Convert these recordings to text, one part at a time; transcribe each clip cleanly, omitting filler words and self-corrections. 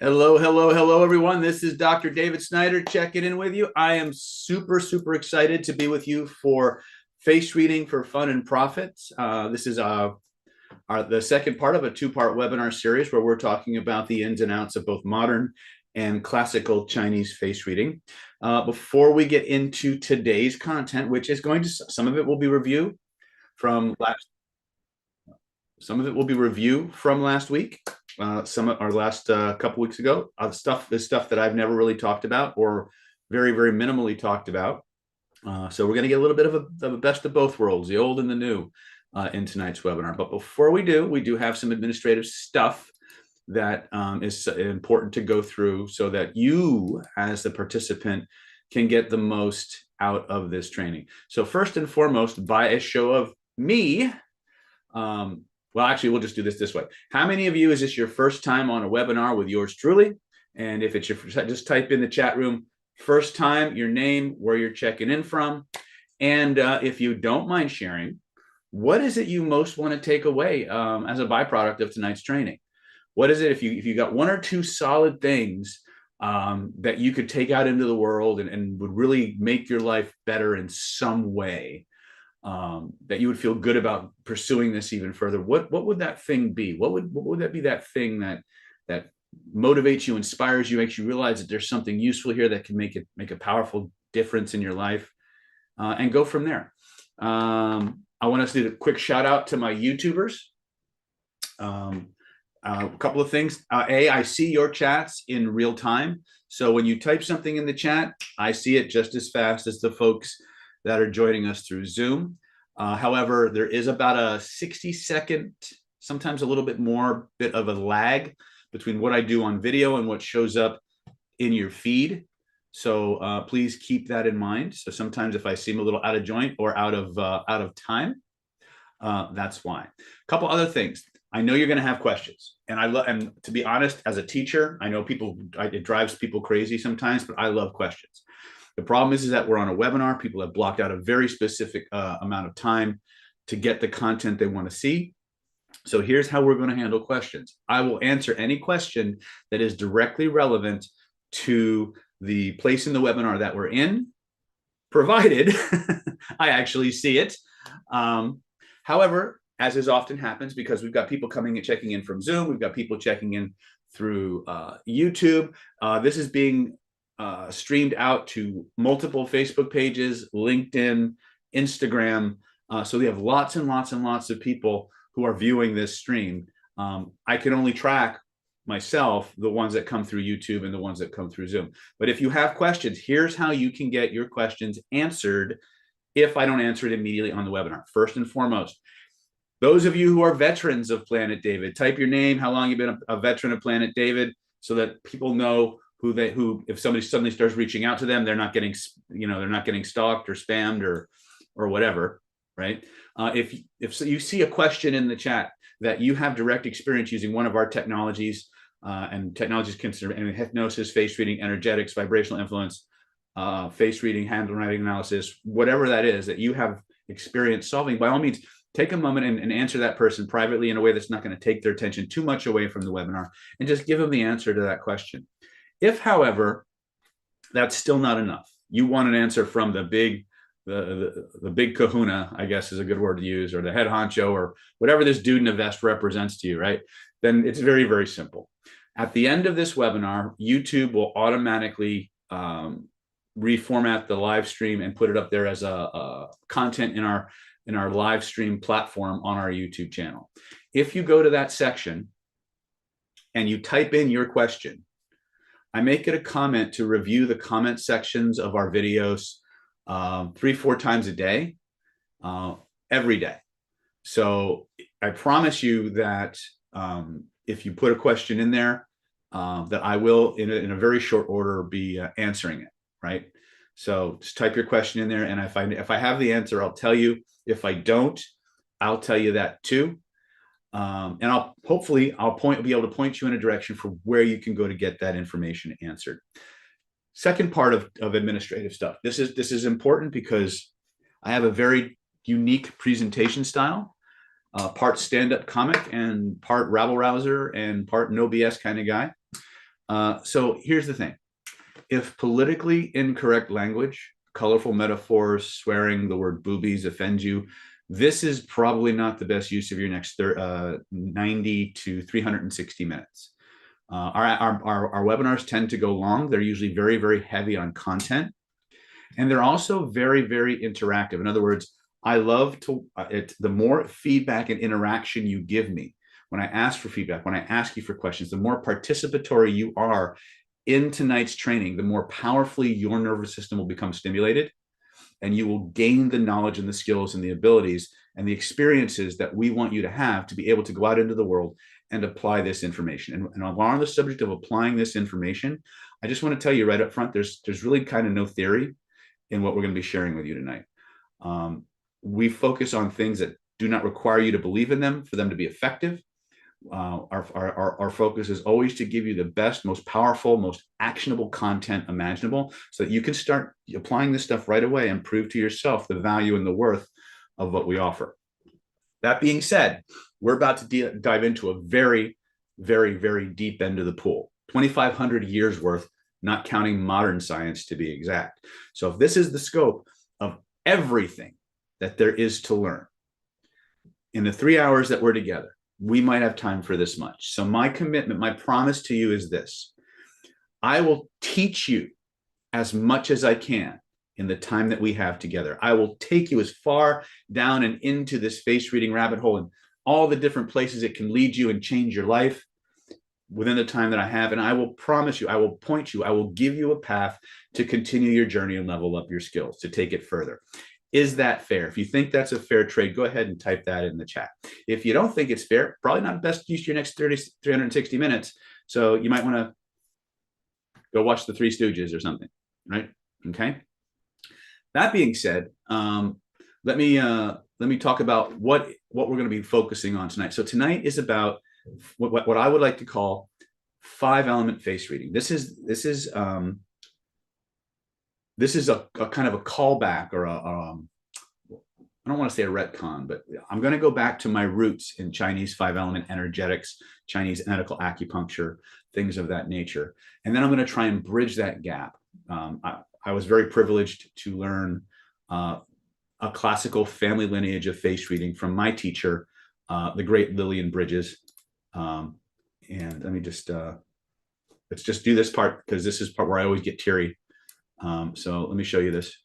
Hello, hello, hello, everyone. This is Dr. David Snyder checking in with you. I am super excited to be with you for Face Reading for Fun and Profit. This is the second part of a two-part webinar series where we're talking about the ins and outs of both modern and classical Chinese face reading. Before we get into today's content, which is some of it will be review from last some of it will be review from last week. Some of our last couple weeks ago. Stuff that I've never really talked about or very minimally talked about. So we're going to get a little bit of a best of both worlds, the old and the new, in tonight's webinar. But before we do have some administrative stuff that is important to go through so that you, as the participant, can get the most out of this training. So first and foremost, by a show of me, well, actually, we'll just do this way. How many of you is this your first time on a webinar with yours truly? And if it's your first, just type in the chat room, first time, your name, where you're checking in from. And if you don't mind sharing, what is it you most want to take away as a byproduct of tonight's training? What is it if you got one or two solid things that you could take out into the world and would really make your life better in some way? That you would feel good about pursuing this even further, what would that thing be? What would that be, that thing that motivates you, inspires you, makes you realize that there's something useful here that can make a powerful difference in your life, and go from there. I want to do a quick shout out to my YouTubers. A couple of things. I see your chats in real time. So when you type something in the chat, I see it just as fast as the folks that are joining us through Zoom. However, there is about a 60-second, sometimes a little bit more, bit of a lag between what I do on video and what shows up in your feed. So please keep that in mind. So sometimes if I seem a little out of joint or out of time, that's why. A couple other things. I know you're going to have questions, and to be honest, as a teacher, I know it drives people crazy sometimes, but I love questions. The problem is that we're on a webinar. People have blocked out a very specific amount of time to get the content they want to see. So here's how we're going to handle questions. I will answer any question that is directly relevant to the place in the webinar that we're in, provided I actually see it. However, as is often happens, because we've got people coming and checking in from Zoom, we've got people checking in through YouTube. This is being streamed out to multiple Facebook pages, LinkedIn, Instagram. So we have lots and lots of people who are viewing this stream. I can only track myself the ones that come through YouTube and the ones that come through Zoom. But if you have questions, here's how you can get your questions answered if I don't answer it immediately on the webinar. First and foremost, those of you who are veterans of Planet David, type your name, how long you've been a veteran of Planet David, so that people know who if somebody suddenly starts reaching out to them, they're not getting stalked or spammed or whatever, right? If you see a question in the chat that you have direct experience using one of our technologies, and technologies consider hypnosis, face reading, energetics, vibrational influence, face reading, handwriting analysis, whatever that is that you have experience solving, by all means, take a moment and answer that person privately in a way that's not going to take their attention too much away from the webinar, and just give them the answer to that question. If, however, that's still not enough, you want an answer from the big kahuna, I guess is a good word to use, or the head honcho, or whatever this dude in a vest represents to you, right? Then it's very simple. At the end of this webinar, YouTube will automatically reformat the live stream and put it up there as a content in our live stream platform on our YouTube channel. If you go to that section and you type in your question, I make it a comment to review the comment sections of our videos 3-4 times a day, every day. So I promise you that if you put a question in there, that I will, in a very short order, be answering it, right? So just type your question in there, and if I have the answer, I'll tell you. If I don't, I'll tell you that too. And I'll be able to point you in a direction for where you can go to get that information answered. Second part of administrative stuff. This is important because I have a very unique presentation style, part stand-up comic and part rabble rouser and part no BS kind of guy. So here's the thing. If politically incorrect language, colorful metaphors, swearing, the word boobies offends you, this is probably not the best use of your next 90 to 360 minutes. Our webinars tend to go long. They're usually very, very heavy on content. And they're also very, very interactive. In other words, I love to, the more feedback and interaction you give me, when I ask for feedback, when I ask you for questions, the more participatory you are in tonight's training, the more powerfully your nervous system will become stimulated, and you will gain the knowledge and the skills and the abilities and the experiences that we want you to have to be able to go out into the world and apply this information. And while on the subject of applying this information, I just want to tell you right up front, there's really kind of no theory in what we're going to be sharing with you tonight. We focus on things that do not require you to believe in them for them to be effective. Our focus is always to give you the best, most powerful, most actionable content imaginable so that you can start applying this stuff right away and prove to yourself the value and the worth of what we offer. That being said, we're about to dive into a very, very, very deep end of the pool, 2,500 years worth, not counting modern science to be exact. So if this is the scope of everything that there is to learn in the 3 hours that we're together, we might have time for this much. So my commitment, my promise to you is this: I will teach you as much as I can in the time that we have together. I will take you as far down and into this face reading rabbit hole and all the different places it can lead you and change your life within the time that I have. And I will promise you, I will point you, I will give you a path to continue your journey and level up your skills, to take it further. Is that fair? If you think that's a fair trade, go ahead and type that in the chat. If you don't think it's fair, probably not best use your next 360 minutes. So you might want to go watch the Three Stooges or something, right? Okay. That being said, let me talk about what we're going to be focusing on tonight. So tonight is about what I would like to call 5-element face reading. This is a kind of a callback, or I don't want to say a retcon, but I'm going to go back to my roots in Chinese 5-element energetics, Chinese medical acupuncture, things of that nature. And then I'm going to try and bridge that gap. I was very privileged to learn a classical family lineage of face reading from my teacher, the great Lillian Bridges. And let me just, let's just do this part, because this is part where I always get teary. So let me show you this.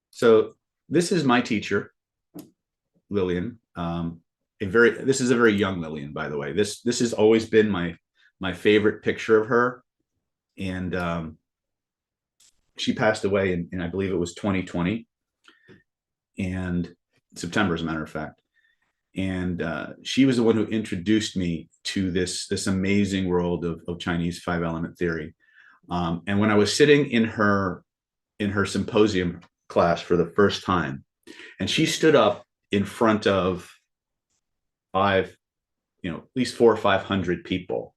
So this is my teacher, Lillian. This is a very young Lillian, by the way. This has always been my favorite picture of her. And she passed away in I believe it was 2020, and September, as a matter of fact. And she was the one who introduced me to this amazing world of Chinese 5-element theory. And when I was sitting in her symposium class for the first time, and she stood up in front of at least 400 or 500 people,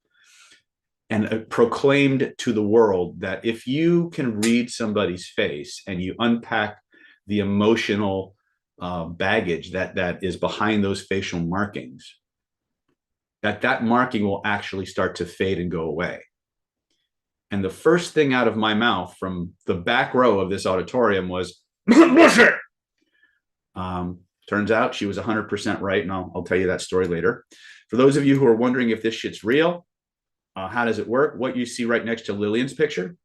and proclaimed to the world that if you can read somebody's face and you unpack the emotional baggage that is behind those facial markings, that marking will actually start to fade and go away. And the first thing out of my mouth from the back row of this auditorium was, bullshit. Turns out she was 100% right, and I'll tell you that story later. For those of you who are wondering if this shit's real, how does it work? What you see right next to Lillian's picture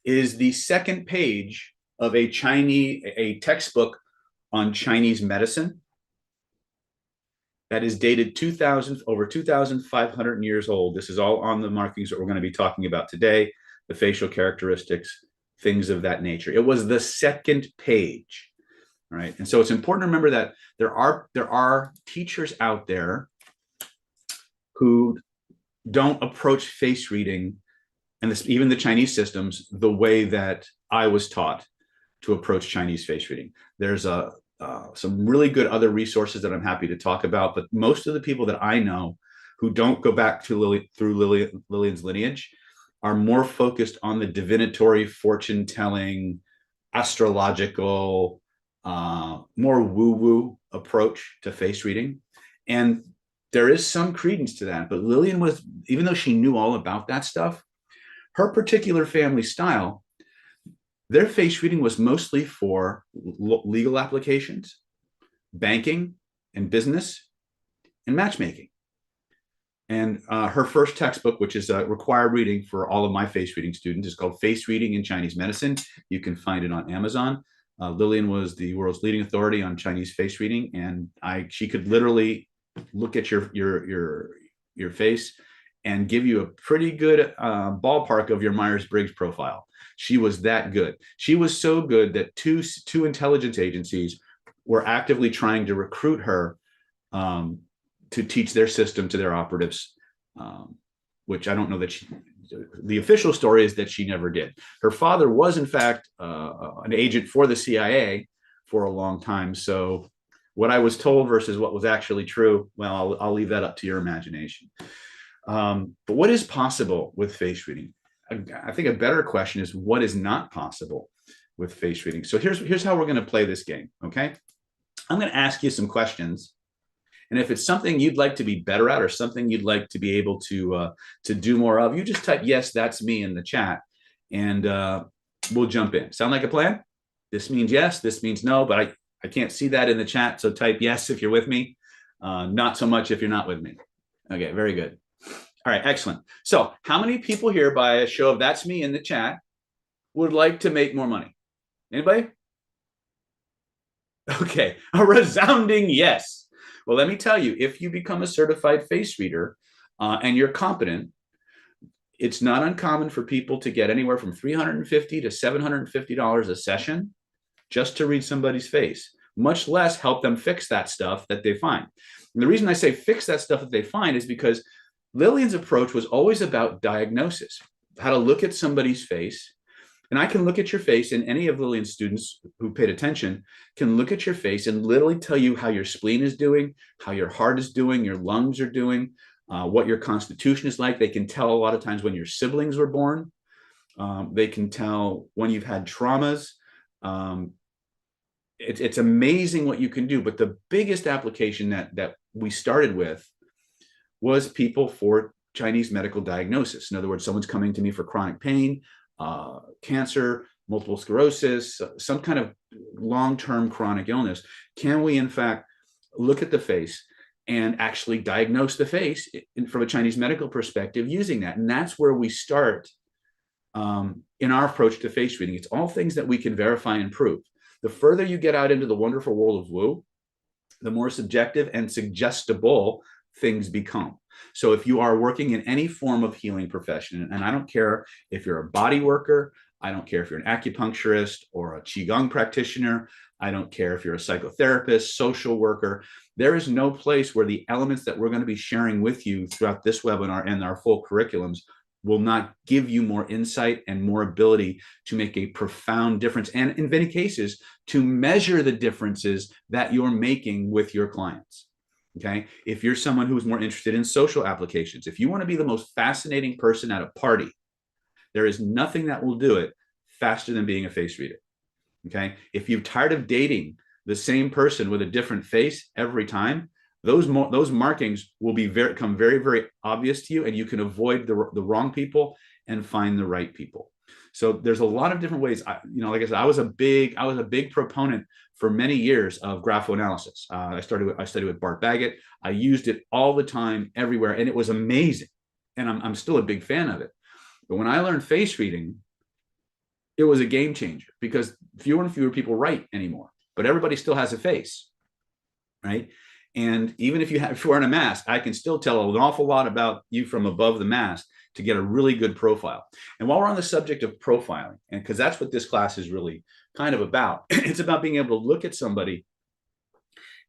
is the second page of a textbook on Chinese medicine that is dated over 2,500 years old. This is all on the markings that we're going to be talking about today, the facial characteristics, things of that nature. It was the second page, right? And so it's important to remember that there are teachers out there who don't approach face reading and even the Chinese systems the way that I was taught to approach Chinese face reading. There's some really good other resources that I'm happy to talk about, but most of the people that I know who don't go back to Lillian's lineage are more focused on the divinatory, fortune-telling, astrological, more woo-woo approach to face reading. And there is some credence to that. But Lillian was, even though she knew all about that stuff, her particular family style, their face reading was mostly for legal applications, banking and business, and matchmaking. And her first textbook, which is a required reading for all of my face reading students, is called Face Reading in Chinese Medicine. You can find it on Amazon. Lillian was the world's leading authority on Chinese face reading, and she could literally look at your face and give you a pretty good ballpark of your Myers-Briggs profile. She was that good. She was so good that two intelligence agencies were actively trying to recruit her to teach their system to their operatives, which I don't know that the official story is that she never did. Her father was, in fact, an agent for the CIA for a long time. So what I was told versus what was actually true, well, I'll leave that up to your imagination. But what is possible with face reading? I think a better question is what is not possible with face reading. So here's how we're going to play this game, okay? I'm going to ask you some questions. And if it's something you'd like to be better at or something you'd like to be able to do more of, you just type, yes, that's me in the chat, and we'll jump in. Sound like a plan? This means yes, this means no, but I can't see that in the chat. So type yes if you're with me, not so much if you're not with me. Okay, very good. All right, excellent. So how many people here, by a show of that's me in the chat, would like to make more money? Anybody? Okay, a resounding yes. Well, let me tell you, if you become a certified face reader and you're competent, it's not uncommon for people to get anywhere from $350 to $750 a session just to read somebody's face, much less help them fix that stuff that they find. And the reason I say fix that stuff that they find is because Lillian's approach was always about diagnosis, how to look at somebody's face. And I can look at your face, and any of Lillian's students who paid attention can look at your face and literally tell you how your spleen is doing, how your heart is doing, your lungs are doing, what your constitution is like. They can tell a lot of times when your siblings were born. They can tell when you've had traumas. It's amazing what you can do. But the biggest application that we started with was people for Chinese medical diagnosis. In other words, someone's coming to me for chronic pain, cancer, multiple sclerosis, some kind of long-term chronic illness. Can we, in fact, look at the face and actually diagnose the face from a Chinese medical perspective using that? And that's where we start in our approach to face reading. It's all things that we can verify and prove. The further you get out into the wonderful world of Wu, the more subjective and suggestible things become. So if you are working in any form of healing profession, and I don't care if you're a body worker, I don't care if you're an acupuncturist or a Qigong practitioner, I don't care if you're a psychotherapist, social worker, there is no place where the elements that we're going to be sharing with you throughout this webinar and our full curriculums will not give you more insight and more ability to make a profound difference. And in many cases, to measure the differences that you're making with your clients. Okay. If you're someone who's more interested in social applications, if you want to be the most fascinating person at a party, there is nothing that will do it faster than being a face reader. Okay. If you're tired of dating the same person with a different face every time, those markings will become very, very obvious to you, and you can avoid the wrong people and find the right people. So there's a lot of different ways. Like I said, I was a big proponent for many years of graphoanalysis. I studied with Bart Baggett. I used it all the time, everywhere, and it was amazing. And I'm still a big fan of it. But when I learned face reading, it was a game changer because fewer and fewer people write anymore, but everybody still has a face, right? And even if you're wearing a mask, I can still tell an awful lot about you from above the mask to get a really good profile. And while we're on the subject of profiling, and because that's what this class is really kind of about, it's about being able to look at somebody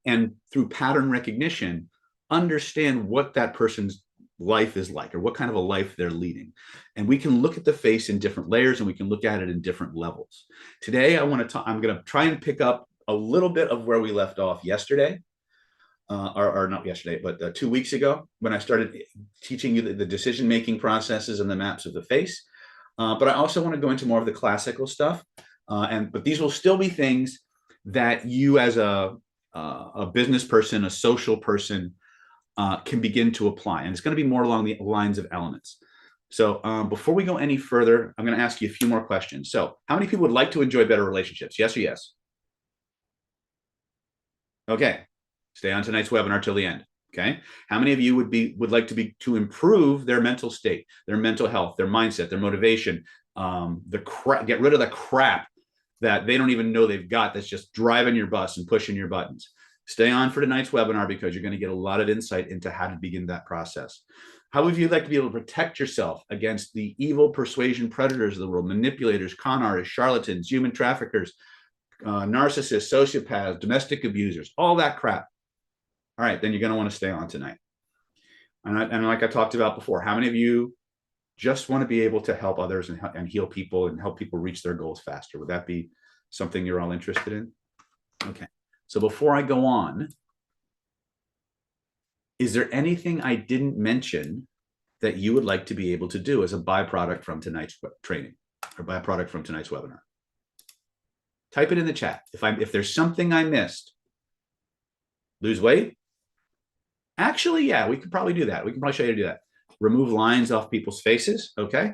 and through pattern recognition, understand what that person's life is like or what kind of a life they're leading. And we can look at the face in different layers and we can look at it in different levels. Today, I'm going to try and pick up a little bit of where we left off yesterday. Or not yesterday, but 2 weeks ago when I started teaching you the decision-making processes and the maps of the face. But I also want to go into more of the classical stuff. But these will still be things that you as a business person, a social person, can begin to apply. And it's going to be more along the lines of elements. So before we go any further, I'm going to ask you a few more questions. So how many people would like to enjoy better relationships? Yes or yes? Okay. Stay on tonight's webinar till the end. Okay. How many of you would like to improve their mental state, their mental health, their mindset, their motivation, get rid of the crap that they don't even know they've got that's just driving your bus and pushing your buttons? Stay on for tonight's webinar because you're going to get a lot of insight into how to begin that process. How would you like to be able to protect yourself against the evil persuasion predators of the world, manipulators, con artists, charlatans, human traffickers, narcissists, sociopaths, domestic abusers, all that crap? All right, then you're going to want to stay on tonight. And like I talked about before, how many of you just want to be able to help others and heal people and help people reach their goals faster? Would that be something you're all interested in? Okay. So before I go on, is there anything I didn't mention that you would like to be able to do as a byproduct from tonight's training or byproduct from tonight's webinar? Type it in the chat. If there's something I missed, lose weight? Actually, yeah, we could probably do that. We can probably show you how to do that. Remove lines off people's faces. Okay.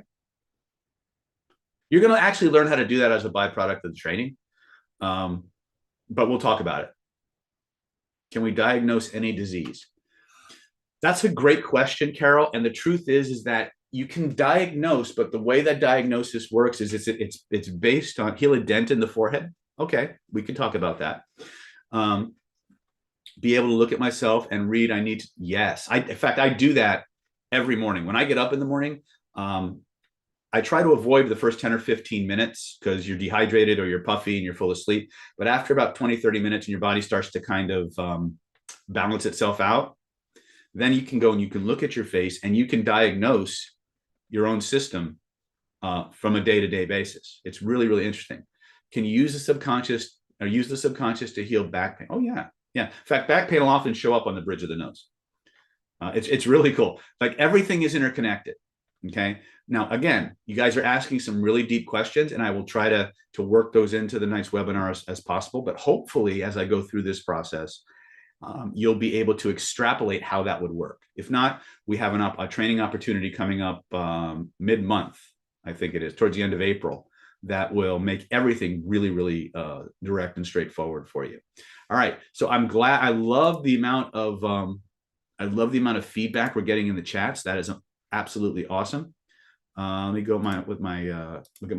You're going to actually learn how to do that as a byproduct of the training. But we'll talk about it. Can we diagnose any disease? That's a great question, Carol. And the truth is that you can diagnose, but the way that diagnosis works is it's based on heal a dent in the forehead. Okay, we can talk about that. Be able to look at myself and read. Yes. In fact, I do that every morning. When I get up in the morning, I try to avoid the first 10 or 15 minutes because you're dehydrated or you're puffy and you're full of sleep. But after about 20, 30 minutes and your body starts to kind of balance itself out, then you can go and you can look at your face and you can diagnose your own system from a day-to-day basis. It's really, really interesting. Can you use the subconscious or use the subconscious to heal back pain? Oh, yeah. Yeah. In fact, back pain will often show up on the bridge of the nose. It's really cool. Like everything is interconnected. Okay. Now, again, you guys are asking some really deep questions, and I will try to work those into the night's webinar as possible. But hopefully, as I go through this process, you'll be able to extrapolate how that would work. If not, we have a training opportunity coming up mid-month, I think it is, towards the end of April, that will make everything really, really direct and straightforward for you. All right. So I'm glad. I love the amount of feedback we're getting in the chats. That is absolutely awesome. Let me go look at my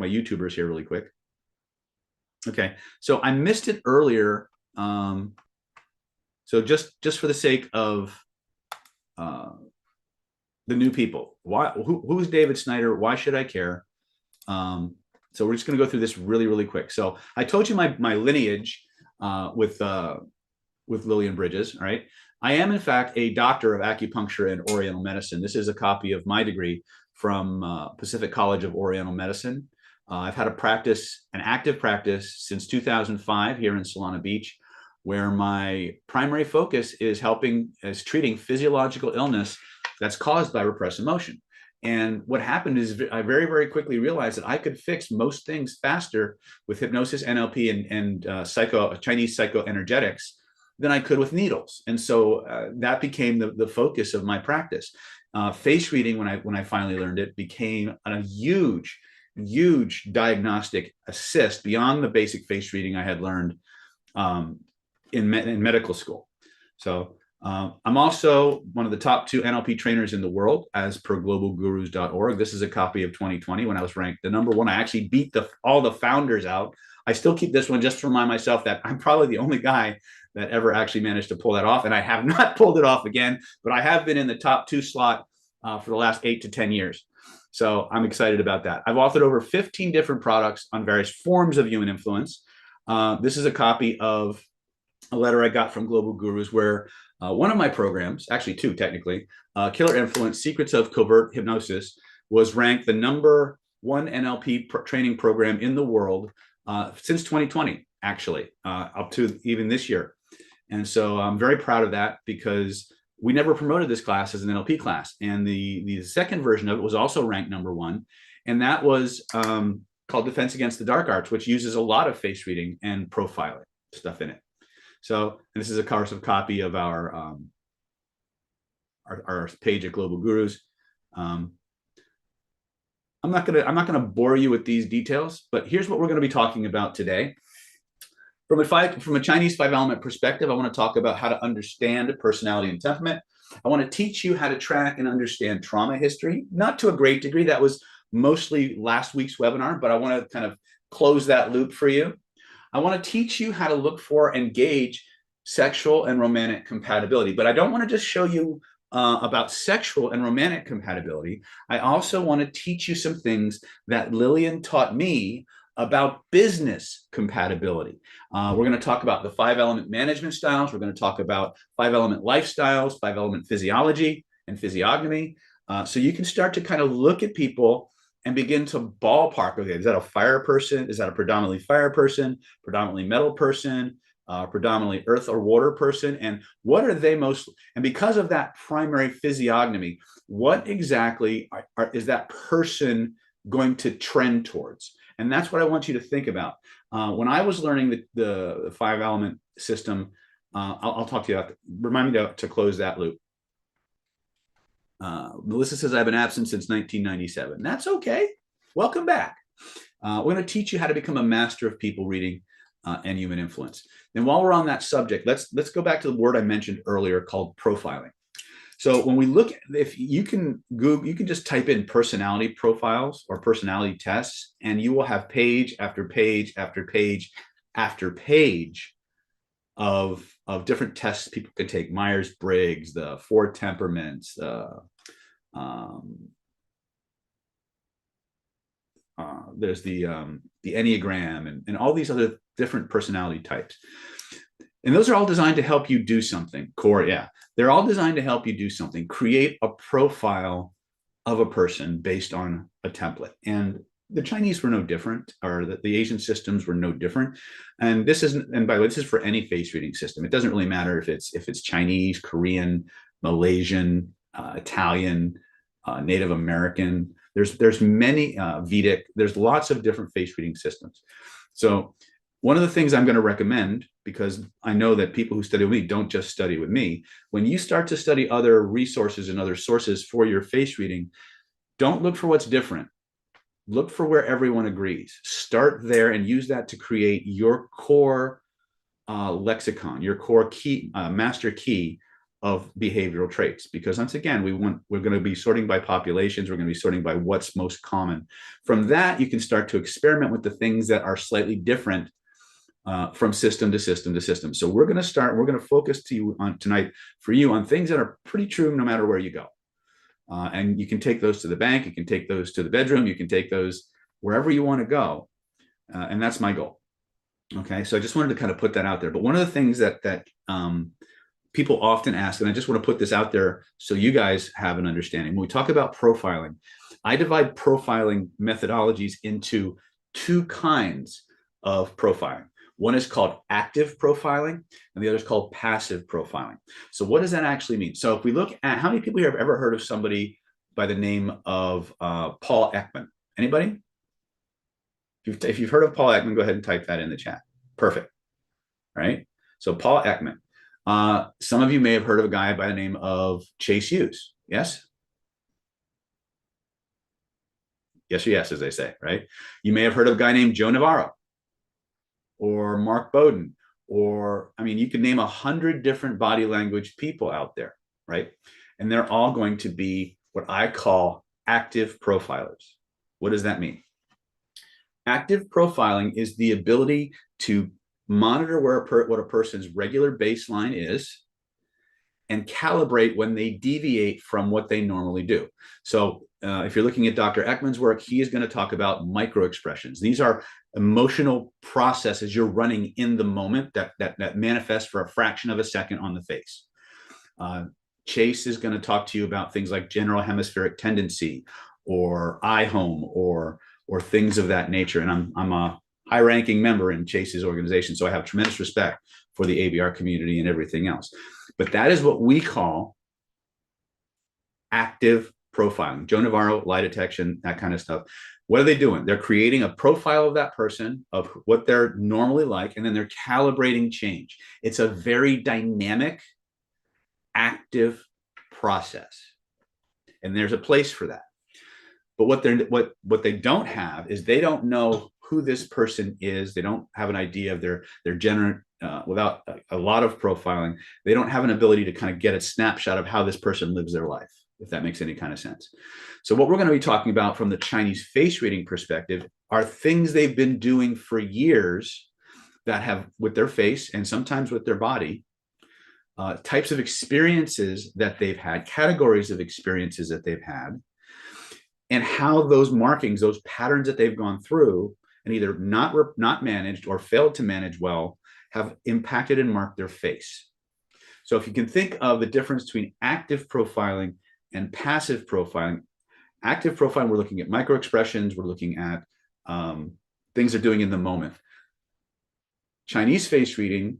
YouTubers here really quick. Okay, so I missed it earlier. So just for the sake of the new people, who's David Snyder? Why should I care? So we're just going to go through this really, really quick. So I told you my lineage with Lillian Bridges. All right. I am, in fact, a doctor of acupuncture and Oriental medicine. This is a copy of my degree from Pacific College of Oriental Medicine. I've had an active practice since 2005 here in Solana Beach, where my primary focus is treating physiological illness that's caused by repressed emotion. And what happened is I very, very quickly realized that I could fix most things faster with hypnosis, NLP, and Chinese psychoenergetics than I could with needles. And so that became the focus of my practice. Face reading, when I finally learned it, became a huge diagnostic assist beyond the basic face reading I had learned in medical school. So I'm also one of the top 2 NLP trainers in the world, as per globalgurus.org. This is a copy of 2020 when I was ranked the #1. I actually beat all the founders out. I still keep this one just to remind myself that I'm probably the only guy that ever actually managed to pull that off. And I have not pulled it off again, but I have been in the top 2 slot for the last 8 to 10 years. So I'm excited about that. I've authored over 15 different products on various forms of human influence. This is a copy of a letter I got from Global Gurus where one of my programs, actually 2 technically, Killer Influence, Secrets of Covert Hypnosis, was ranked the #1 NLP training program in the world since 2020, actually, up to even this year. And so I'm very proud of that because we never promoted this class as an NLP class. And the second version of it was also ranked #1. And that was called Defense Against the Dark Arts, which uses a lot of face reading and profiling stuff in it. So, and this is, of course, a copy of our our page at Global Gurus. I'm not gonna bore you with these details, but here's what we're going to be talking about today. From a Chinese 5-element perspective, I want to talk about how to understand personality and temperament. I want to teach you how to track and understand trauma history, not to a great degree. That was mostly last week's webinar, but I want to kind of close that loop for you. I want to teach you how to look for and gauge sexual and romantic compatibility, but I don't want to just show you about sexual and romantic compatibility. I also want to teach you some things that Lillian taught me about business compatibility. We're going to talk about the 5-element management styles. We're going to talk about 5-element lifestyles, 5-element physiology and physiognomy. So you can start to kind of look at people and begin to ballpark. Okay, is that a fire person? Is that a predominantly fire person, predominantly metal person, predominantly earth or water person? And what are they most? And because of that primary physiognomy, what exactly is that person going to trend towards? And that's what I want you to think about. When I was learning the 5-element system, I'll talk to you about, remind me to close that loop. Melissa says, I've been absent since 1997. That's okay. Welcome back. We're going to teach you how to become a master of people reading and human influence. And while we're on that subject, let's go back to the word I mentioned earlier called profiling. So when we look, if you can Google, you can just type in personality profiles or personality tests, and you will have page after page after page after page of different tests people could take. Myers-Briggs, the 4 temperaments, there's the Enneagram, and all these other different personality types. And those are all designed to help you do something. Core, yeah. They're all designed to help you do something, create a profile of a person based on a template. And the Chinese were no different, or the Asian systems were no different. And this isn't, and by the way, this is for any face reading system. It doesn't really matter if it's Chinese, Korean, Malaysian, Italian, Native American. There's many Vedic. There's lots of different face reading systems. So one of the things I'm going to recommend, because I know that people who study with me don't just study with me, when you start to study other resources and other sources for your face reading, don't look for what's different. Look for where everyone agrees. Start there and use that to create your core lexicon, your core key, master key of behavioral traits. Because once again, we're going to be sorting by populations. We're going to be sorting by what's most common. From that, you can start to experiment with the things that are slightly different from system to system to system. So we're going to focus tonight for you on things that are pretty true no matter where you go. And you can take those to the bank, you can take those to the bedroom, you can take those wherever you want to go. And that's my goal. Okay, so I just wanted to kind of put that out there. But one of the things that people often ask, and I just want to put this out there so you guys have an understanding. When we talk about profiling, I divide profiling methodologies into 2 kinds of profiling. One is called active profiling, and the other is called passive profiling. So what does that actually mean? So if we look at, how many people here have ever heard of somebody by the name of Paul Ekman? Anybody? If you've heard of Paul Ekman, go ahead and type that in the chat. Perfect. Right? So Paul Ekman. Some of you may have heard of a guy by the name of Chase Hughes. Yes? Yes or yes, as they say, right? You may have heard of a guy named Joe Navarro, or Mark Bowden, or, I mean, you can name 100 different body language people out there, right? And they're all going to be what I call active profilers. What does that mean? Active profiling is the ability to monitor what a person's regular baseline is and calibrate when they deviate from what they normally do. So if you're looking at Dr. Ekman's work, he is going to talk about micro expressions. These are emotional processes you're running in the moment that manifest for a fraction of a second on the face. Chase is going to talk to you about things like general hemispheric tendency, or IHOME, or things of that nature. And I'm a high-ranking member in Chase's organization, so I have tremendous respect for the ABR community and everything else. But that is what we call active profiling. Joe Navarro, lie detection, that kind of stuff. What are they doing? They're creating a profile of that person, of what they're normally like, and then they're calibrating change. It's a very dynamic, active process, and there's a place for that. But what they don't have is they don't know who this person is. They don't have an idea of their gender without a lot of profiling. They don't have an ability to kind of get a snapshot of how this person lives their life, if that makes any kind of sense. So what we're going to be talking about from the Chinese face reading perspective are things they've been doing for years that have, with their face and sometimes with their body, types of experiences that they've had, categories of experiences that they've had, and how those markings, those patterns that they've gone through and either not managed or failed to manage well, have impacted and marked their face. So if you can think of the difference between active profiling and passive profiling, active profiling, we're looking at micro expressions, we're looking at things they're doing in the moment. Chinese face reading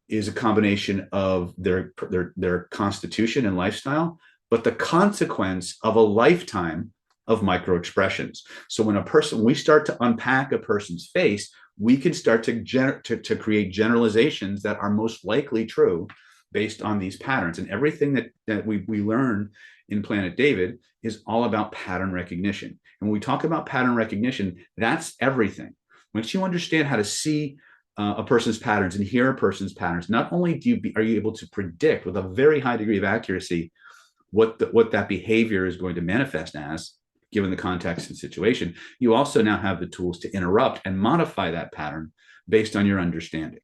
is a combination of their constitution and lifestyle, but the consequence of a lifetime of micro expressions. So when we start to unpack a person's face, we can start to create generalizations that are most likely true based on these patterns. And everything that we learn in Planet David is all about pattern recognition. And when we talk about pattern recognition, that's everything. Once you understand how to see a person's patterns and hear a person's patterns, not only are you able to predict with a very high degree of accuracy what that behavior is going to manifest as, given the context and situation, you also now have the tools to interrupt and modify that pattern based on your understanding.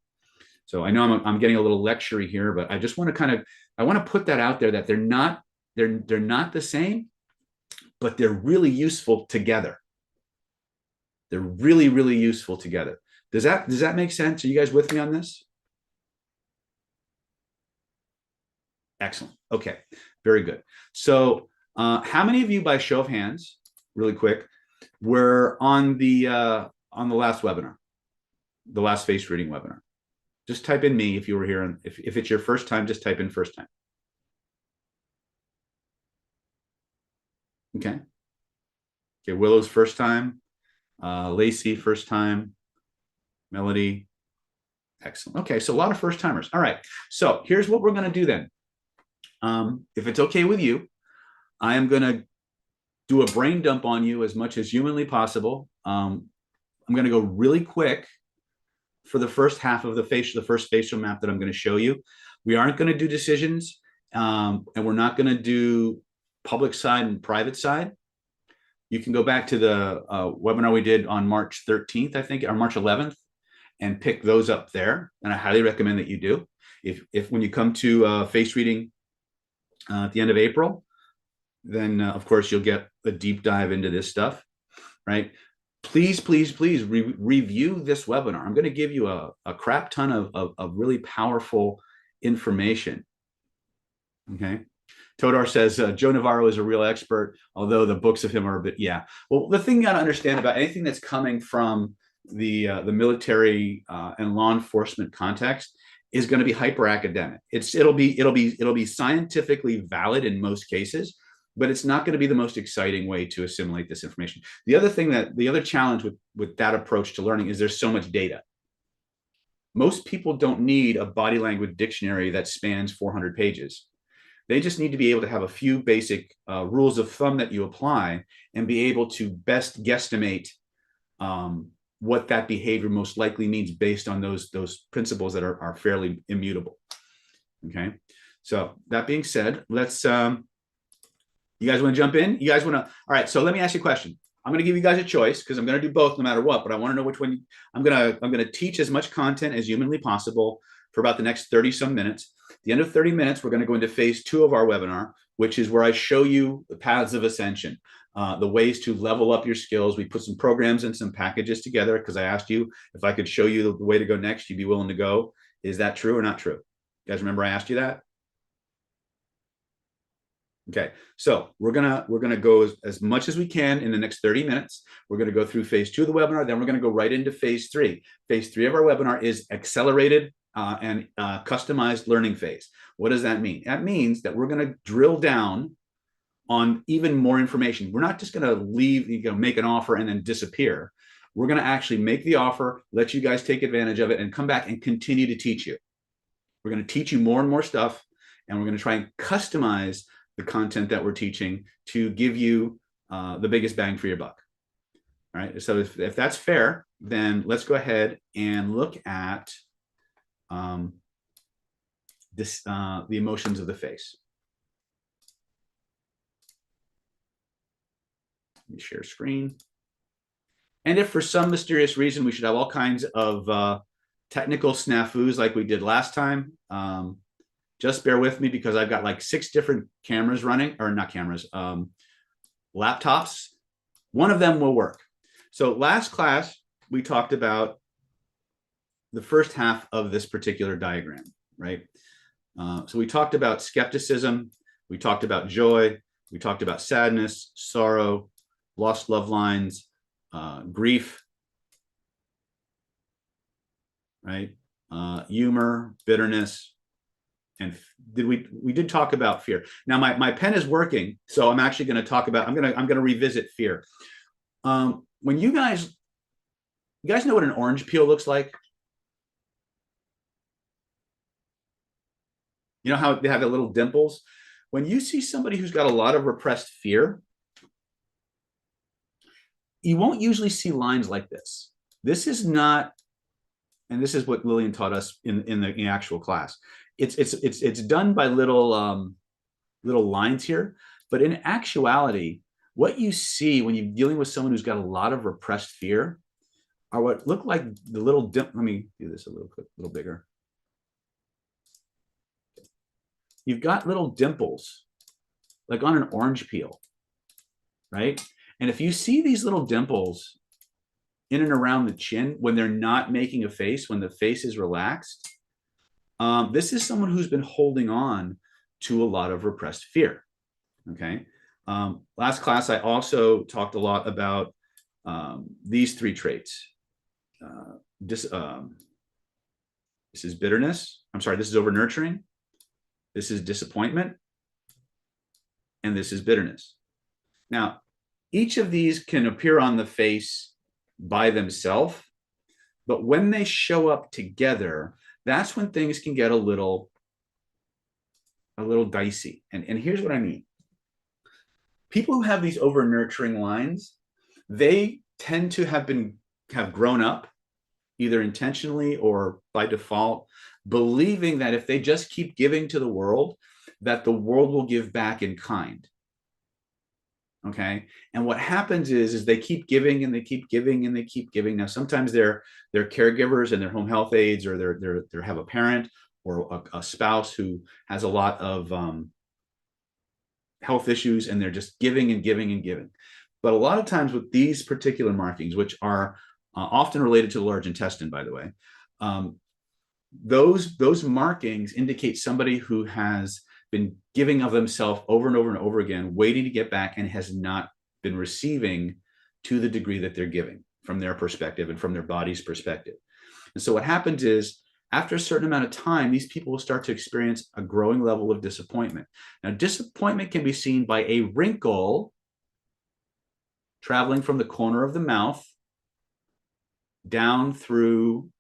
So I know I'm getting a little lectury here, but I just want to I want to put that out there that they're not the same, but they're really useful together. They're really, really useful together. Does that make sense? Are you guys with me on this? Excellent. Okay, very good. So how many of you, by show of hands, really quick, were on the last webinar, the last face reading webinar? Just type in me if you were here. And if it's your first time, just type in first time. Okay. Okay, Willow's first time. Lacey, first time. Melody. Excellent. Okay, so a lot of first timers. All right. So here's what we're going to do then. If it's okay with you, I am going to do a brain dump on you as much as humanly possible. I'm going to go really quick for the first half of the first facial map that I'm going to show you. We aren't going to do decisions, and we're not going to do public side and private side. You can go back to the webinar we did on March 13th, I think, or March 11th, and pick those up there. And I highly recommend that you do. If when you come to face reading at the end of April, then of course you'll get a deep dive into this stuff, right? Please, please, please review this webinar. I'm going to give you a crap ton of really powerful information. Okay. Todar says Joe Navarro is a real expert, although the books of him are a bit, yeah. Well, the thing you got to understand about anything that's coming from the military and law enforcement context is going to be hyper academic. It'll be scientifically valid in most cases, but it's not going to be the most exciting way to assimilate this information. The other challenge with that approach to learning is there's so much data. Most people don't need a body language dictionary that spans 400 pages. They just need to be able to have a few basic rules of thumb that you apply and be able to best guesstimate what that behavior most likely means based on those principles that are fairly immutable. Okay, so that being said, let's you guys want to jump in? You guys want to? All right, so let me ask you a question. I'm going to give you guys a choice because I'm going to do both no matter what, but I want to know which one. I'm going to teach as much content as humanly possible for about the next 30 some minutes. At the end of 30 minutes, we're going to go into phase 2 of our webinar, which is where I show you the paths of ascension, the ways to level up your skills. We put some programs and some packages together because I asked you if I could show you the way to go next, you'd be willing to go. Is that true or not true? You guys remember I asked you that? Okay, so we're gonna go as much as we can in the next 30 minutes. We're gonna go through phase 2 of the webinar, then we're gonna go right into phase 3. Phase 3 of our webinar is accelerated and customized learning phase. What does that mean? That means that we're gonna drill down on even more information. We're not just gonna leave, make an offer and then disappear. We're gonna actually make the offer, let you guys take advantage of it, and come back and continue to teach you. We're gonna teach you more and more stuff, and we're gonna try and customize the content that we're teaching to give you the biggest bang for your buck. All right. So if that's fair, then let's go ahead and look at the emotions of the face. Let me share screen. And if for some mysterious reason we should have all kinds of technical snafus like we did last time, just bear with me because I've got like 6 different cameras running, or not cameras, laptops. One of them will work. So last class, we talked about the first half of this particular diagram, right? So we talked about skepticism, we talked about joy, we talked about sadness, sorrow, lost love lines, grief, right? Humor, bitterness, and we did talk about fear. Now my pen is working, so I'm actually going to talk about, I'm going to revisit fear. When you guys know what an orange peel looks like? You know how they have the little dimples? When you see somebody who's got a lot of repressed fear, you won't usually see lines like this. This is not, and this is what Lillian taught us in the actual class. It's done by little lines here, but in actuality, what you see when you're dealing with someone who's got a lot of repressed fear are what look like the little let me do this a little bigger. You've got little dimples, like on an orange peel, right? And if you see these little dimples in and around the chin when they're not making a face, when the face is relaxed, this is someone who's been holding on to a lot of repressed fear, okay? Last class, I also talked a lot about these 3 traits. This is bitterness. I'm sorry, this is over nurturing. This is disappointment. And this is bitterness. Now, each of these can appear on the face by themselves, but when they show up together, that's when things can get a little dicey. And here's what I mean. People who have these over nurturing lines, they tend to have grown up either intentionally or by default, believing that if they just keep giving to the world, that the world will give back in kind. Okay. And what happens is they keep giving and they keep giving and they keep giving. Now, sometimes they're caregivers and they're home health aides, or they have a parent or a spouse who has a lot of health issues, and they're just giving and giving and giving. But a lot of times with these particular markings, which are often related to the large intestine, by the way, those markings indicate somebody who has been giving of themselves over and over and over again, waiting to get back, and has not been receiving to the degree that they're giving from their perspective and from their body's perspective. And so what happens is, after a certain amount of time, these people will start to experience a growing level of disappointment. Now, disappointment can be seen by a wrinkle traveling from the corner of the mouth down through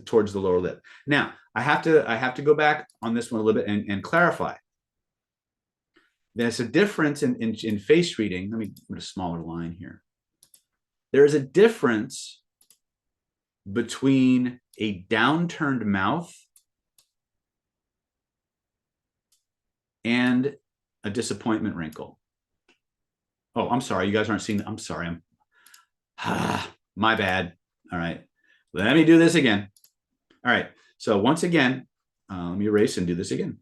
towards the lower lip. Now, I have to go back on this one a little bit and clarify. There's a difference in face reading. Let me put a smaller line here. There is a difference between a downturned mouth and a disappointment wrinkle. Oh, I'm sorry. You guys aren't seeing. I'm sorry. My bad. All right. Let me do this again. All right. So once again, let me erase and do this again.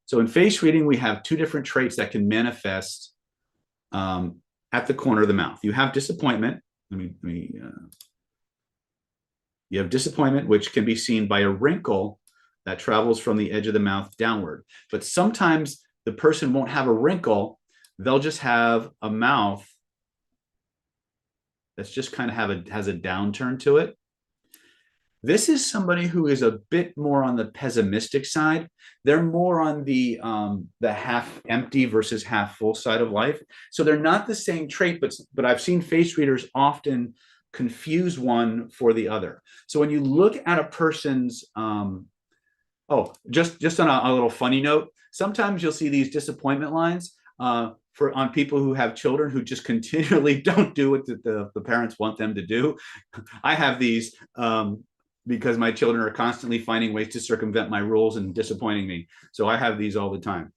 So in face reading, we have 2 different traits that can manifest at the corner of the mouth. You have disappointment. You have disappointment, which can be seen by a wrinkle that travels from the edge of the mouth downward. But sometimes the person won't have a wrinkle. They'll just have a mouth that's just kind of has a downturn to it. This is somebody who is a bit more on the pessimistic side. They're more on the half empty versus half full side of life. So they're not the same trait, but I've seen face readers often confuse one for the other. So when you look at a person's, just on a little funny note, sometimes you'll see these disappointment lines on people who have children who just continually don't do what the parents want them to do. I have these because my children are constantly finding ways to circumvent my rules and disappointing me. So I have these all the time,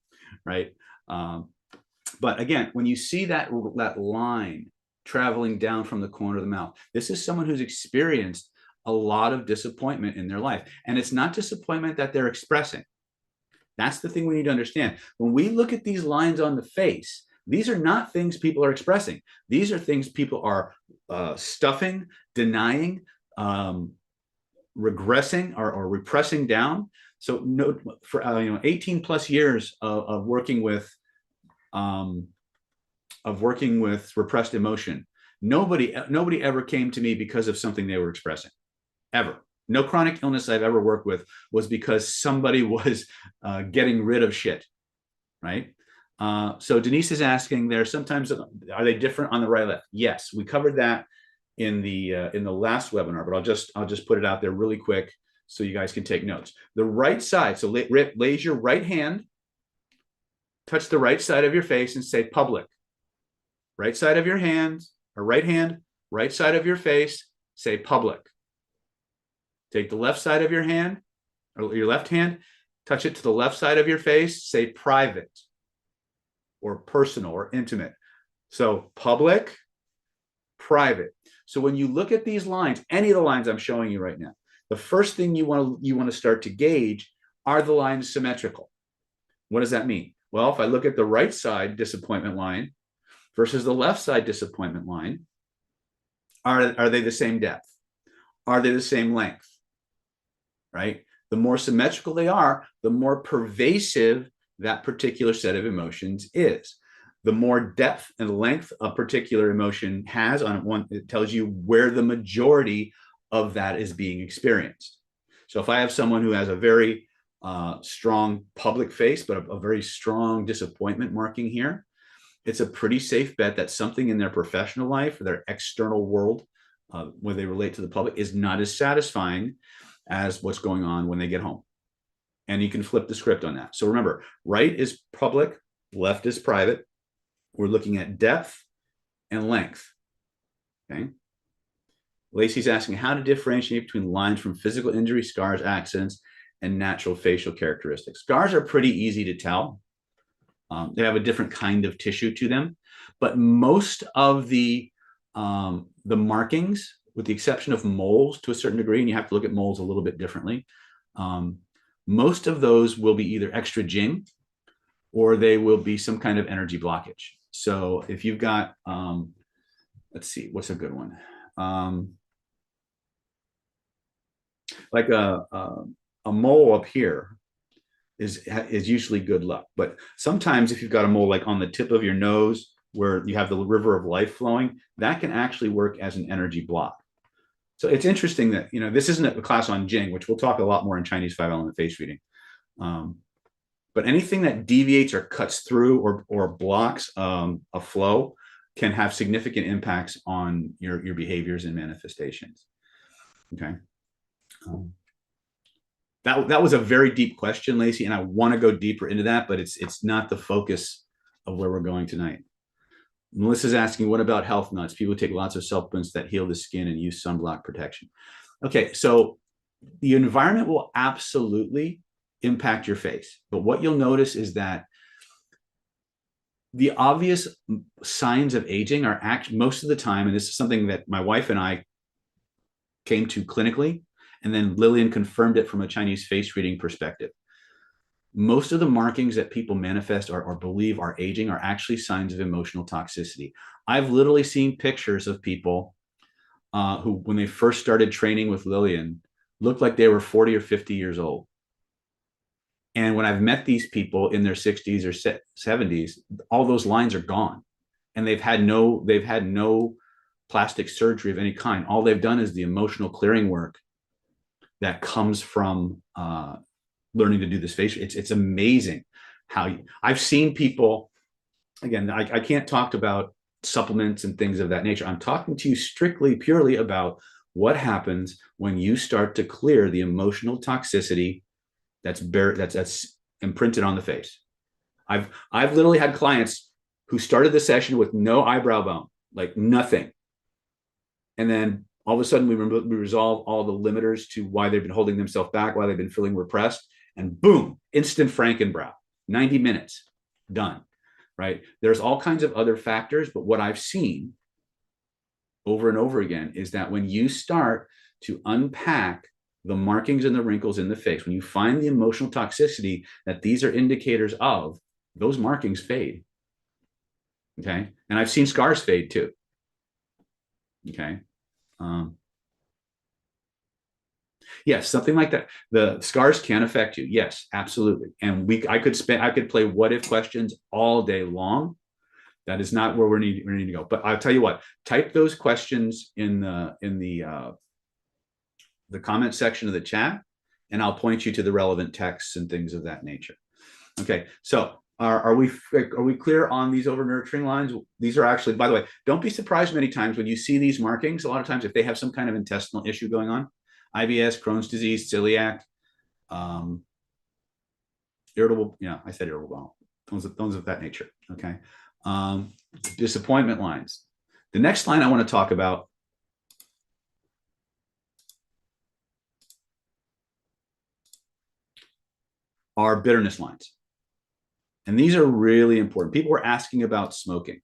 right? But again, when you see that line traveling down from the corner of the mouth, this is someone who's experienced a lot of disappointment in their life. And it's not disappointment that they're expressing. That's the thing we need to understand. When we look at these lines on the face, these are not things people are expressing. These are things people are stuffing, denying, regressing, or repressing down. So for 18 plus years of working with repressed emotion, nobody ever came to me because of something they were expressing, ever. No chronic illness I've ever worked with was because somebody was getting rid of shit, right? So Denise is asking there, sometimes are they different on the right left? Yes, we covered that in the last webinar, but I'll just put it out there really quick so you guys can take notes. The right side, so raise your right hand, touch the right side of your face and say public. Right side of your hand, or right hand, right side of your face, say public. Take the left side of your hand, or your left hand, touch it to the left side of your face, say private, or personal, or intimate. So public, private. So when you look at these lines, any of the lines I'm showing you right now, the first thing you want to start to gauge, are the lines symmetrical? What does that mean? Well, if I look at the right side disappointment line versus the left side disappointment line, are they the same depth? Are they the same length? Right? The more symmetrical they are, the more pervasive that particular set of emotions is. The more depth and length a particular emotion has on one, it tells you where the majority of that is being experienced. So if I have someone who has a very strong public face, but a very strong disappointment marking here, it's a pretty safe bet that something in their professional life or their external world, where they relate to the public, is not as satisfying as what's going on when they get home. And you can flip the script on that. So remember, right is public, left is private. We're looking at depth and length. Okay. Lacey's asking how to differentiate between lines from physical injury, scars, accidents, and natural facial characteristics. Scars are pretty easy to tell. They have a different kind of tissue to them, but most of the markings, with the exception of moles to a certain degree, and you have to look at moles a little bit differently, most of those will be either extra jing or they will be some kind of energy blockage. So if you've got, let's see, what's a good one? Like a mole up here is usually good luck. But sometimes if you've got a mole like on the tip of your nose where you have the river of life flowing, that can actually work as an energy block. So it's interesting that, this isn't a class on Jing, which we'll talk a lot more in Chinese 5-element face reading. But anything that deviates or cuts through or blocks a flow can have significant impacts on your behaviors and manifestations. Okay. That was a very deep question, Lacey, and I want to go deeper into that, but it's not the focus of where we're going tonight. Melissa's asking, what about health nuts? People take lots of supplements that heal the skin and use sunblock protection. Okay, so the environment will absolutely impact your face, but what you'll notice is that the obvious signs of aging are most of the time, and this is something that my wife and I came to clinically, and then Lillian confirmed it from a Chinese face reading perspective. Most of the markings that people manifest or believe are aging are actually signs of emotional toxicity. I've literally seen pictures of people who, when they first started training with Lillian, looked like they were 40 or 50 years old. And when I've met these people in their 60s or 70s, all those lines are gone. And they've had no plastic surgery of any kind. All they've done is the emotional clearing work that comes from learning to do this face. It's amazing how I've seen people, again, I can't talk about supplements and things of that nature. I'm talking to you strictly, purely about what happens when you start to clear the emotional toxicity that's imprinted on the face. I've literally had clients who started the session with no eyebrow bone, like nothing, and then all of a sudden we resolve all the limiters to why they've been holding themselves back, why they've been feeling repressed, and boom, instant Frankenbrow, 90 minutes, done. Right? There's all kinds of other factors, but what I've seen over and over again is that when you start to unpack the markings and the wrinkles in the face, when you find the emotional toxicity that these are indicators of, those markings fade. Okay. And I've seen scars fade too. Okay. Yes, something like that. The scars can affect you. Yes, absolutely. And I could play what if questions all day long. That is not where we need to go. But I'll tell you what, type those questions in the comment section of the chat, and I'll point you to the relevant texts and things of that nature. Okay, so are we clear on these over nurturing lines? These are actually, by the way, don't be surprised many times when you see these markings. A lot of times, if they have some kind of intestinal issue going on, IBS, Crohn's disease, celiac, irritable, yeah, I said irritable bowel, those of that nature. Okay. Disappointment lines. The next line I want to talk about are bitterness lines. And these are really important. People were asking about smoking.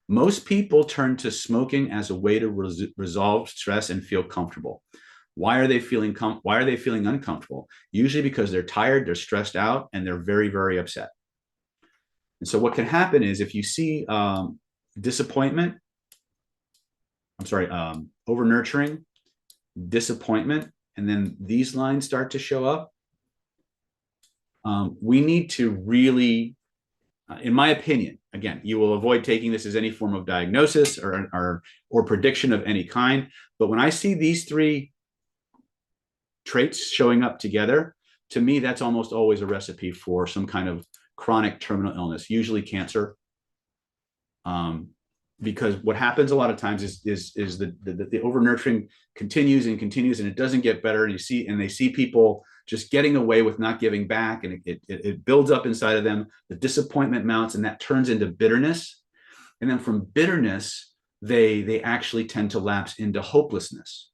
Most people turn to smoking as a way to resolve stress and feel comfortable. Why are they feeling uncomfortable? Usually because they're tired, they're stressed out, and they're very, very upset. And so what can happen is if you see disappointment, over nurturing, disappointment, and then these lines start to show up, we need to really, in my opinion, again, you will avoid taking this as any form of diagnosis or prediction of any kind. But when I see these three traits showing up together, to me, that's almost always a recipe for some kind of chronic terminal illness, usually cancer. Because what happens a lot of times is the over nurturing continues and continues, and it doesn't get better. And they see people just getting away with not giving back, and it builds up inside of them. The disappointment mounts, and that turns into bitterness. And then from bitterness, they actually tend to lapse into hopelessness.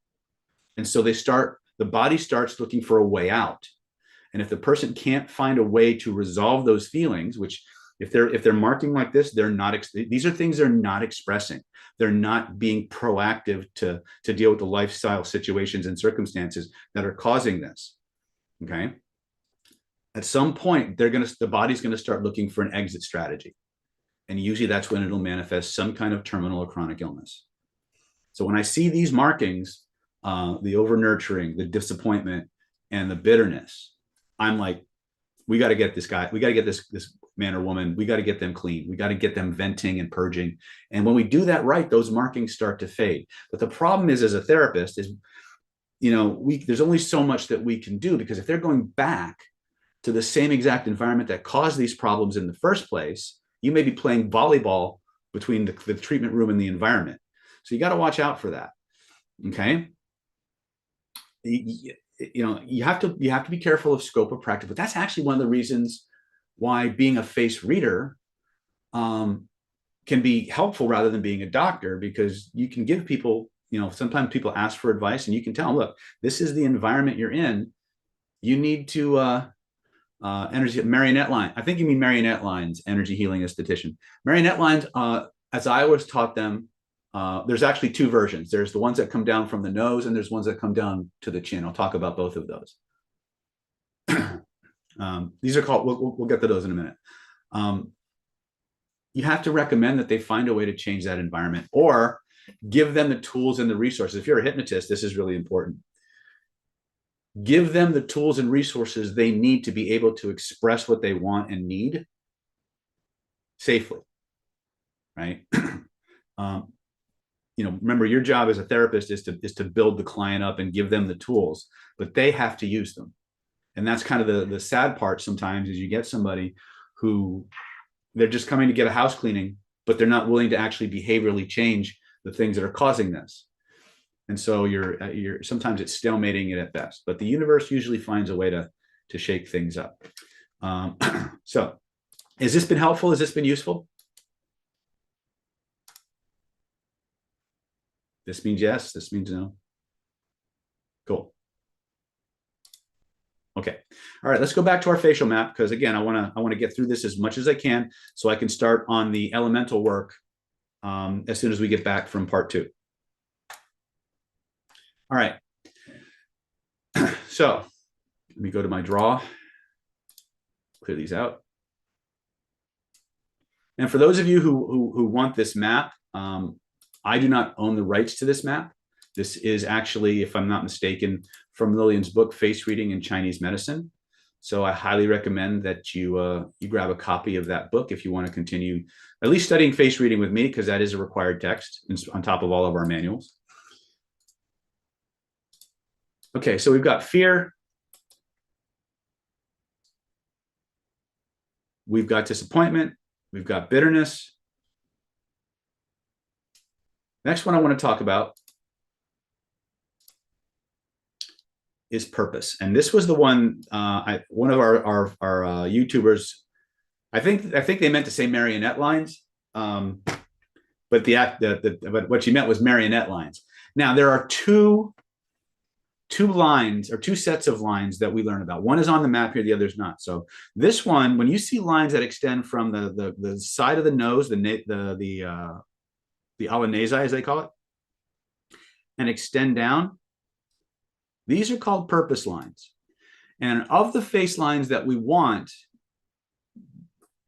And so the body starts looking for a way out. And if the person can't find a way to resolve those feelings, which if they're marking like this, these are things they're not expressing. They're not being proactive to deal with the lifestyle situations and circumstances that are causing this. Okay. At some point, the body's going to start looking for an exit strategy. And usually that's when it'll manifest some kind of terminal or chronic illness. So when I see these markings, the over nurturing, the disappointment, and the bitterness, I'm like, we got to get this guy, we got to get this man or woman, we got to get them clean. We got to get them venting and purging. And when we do that right, those markings start to fade. But the problem is, as a therapist, is, there's only so much that we can do, because if they're going back to the same exact environment that caused these problems in the first place, you may be playing volleyball between the treatment room and the environment. So you got to watch out for that. Okay. You have to be careful of scope of practice, but that's actually one of the reasons why being a face reader can be helpful rather than being a doctor, because you can give people, sometimes people ask for advice, and you can tell them, look, this is the environment you're in. You need to marionette line. I think you mean marionette lines, energy healing esthetician. Marionette lines, as I always taught them, there's actually two versions. There's the ones that come down from the nose, and there's ones that come down to the chin. I'll talk about both of those. These are called, we'll get to those in a minute. You have to recommend that they find a way to change that environment, or give them the tools and the resources. If you're a hypnotist, this is really important. Give them the tools and resources they need to be able to express what they want and need safely, right? Remember, your job as a therapist is to build the client up and give them the tools, but they have to use them. And that's kind of the sad part sometimes, is you get somebody who they're just coming to get a house cleaning, but they're not willing to actually behaviorally change the things that are causing this. And so you're sometimes it's stalemating it at best, but the universe usually finds a way to shake things up. So has this been helpful? Has this been useful? This means yes, this means no. Cool. Okay. All right, let's go back to our facial map, because again, I want to get through this as much as I can so I can start on the elemental work as soon as we get back from part 2. All right. So let me go to my draw, clear these out. And for those of you who want this map, I do not own the rights to this map. This is actually, if I'm not mistaken, from Lillian's book, Face Reading in Chinese Medicine. So I highly recommend that you grab a copy of that book if you want to continue at least studying face reading with me, because that is a required text on top of all of our manuals. Okay, so we've got fear. We've got disappointment. We've got bitterness. Next one I want to talk about is purpose. And this was the one, one of our YouTubers, I think they meant to say marionette lines, but but what she meant was marionette lines. Now there are two lines, or two sets of lines, that we learn about. One is on the map here, the other's not. So this one, when you see lines that extend from the side of the nose, the ala nasi, as they call it, and extend down, these are called purpose lines. And of the face lines that we want,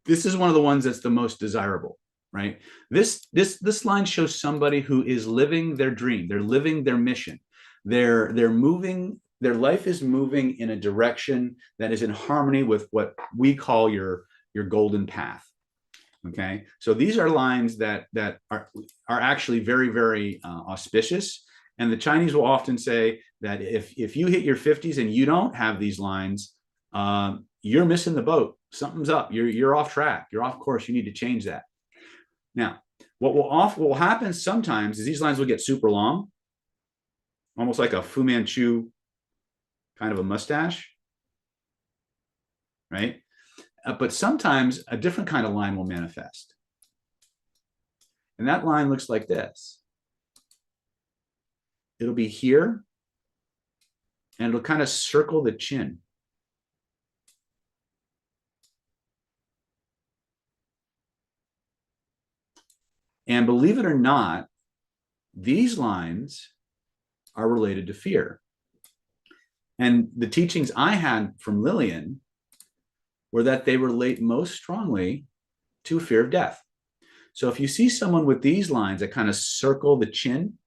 this is one of the ones that's the most desirable, right? This line shows somebody who is living their dream. They're living their mission. They're moving, their life is moving in a direction that is in harmony with what we call your golden path. Okay, so these are lines that are actually very, very auspicious. And the Chinese will often say that if you hit your 50s and you don't have these lines, you're missing the boat. Something's up. You're off track. You're off course. You need to change that. Now, what will happen sometimes is these lines will get super long, almost like a Fu Manchu kind of a mustache, right? But sometimes a different kind of line will manifest. And that line looks like this. It'll be here, and it'll kind of circle the chin. And believe it or not, these lines are related to fear. And the teachings I had from Lillian were that they relate most strongly to fear of death. So if you see someone with these lines that kind of circle the chin,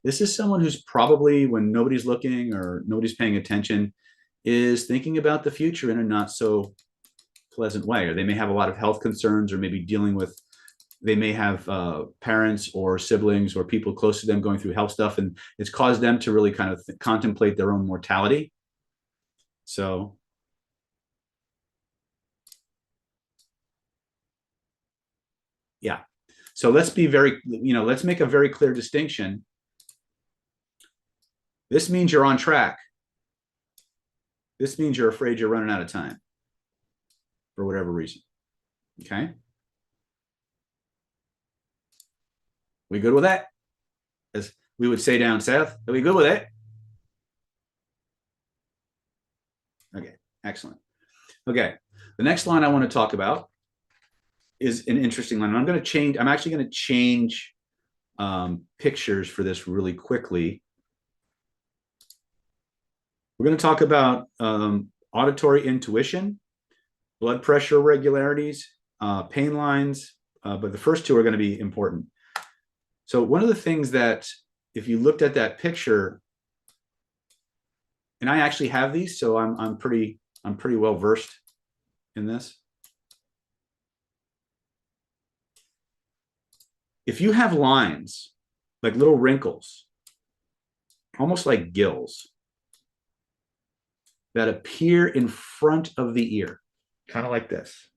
this is someone who's probably, when nobody's looking or nobody's paying attention, is thinking about the future in a not so pleasant way. Or they may have a lot of health concerns, or maybe dealing with, they may have parents or siblings or people close to them going through health stuff, and it's caused them to really kind of contemplate their own mortality. So yeah, so let's be very, let's make a very clear distinction. This means you're on track. This means you're afraid you're running out of time for whatever reason. Okay. We good with that? As we would say down south, are we good with that? Okay, excellent. Okay, the next line I want to talk about is an interesting line. I'm actually going to change pictures for this really quickly. We're going to talk about auditory intuition, blood pressure irregularities, pain lines, but the first two are going to be important. So one of the things that, if you looked at that picture, and I actually have these, so I'm pretty well versed in this. If you have lines, like little wrinkles, almost like gills, that appear in front of the ear, kind of like this.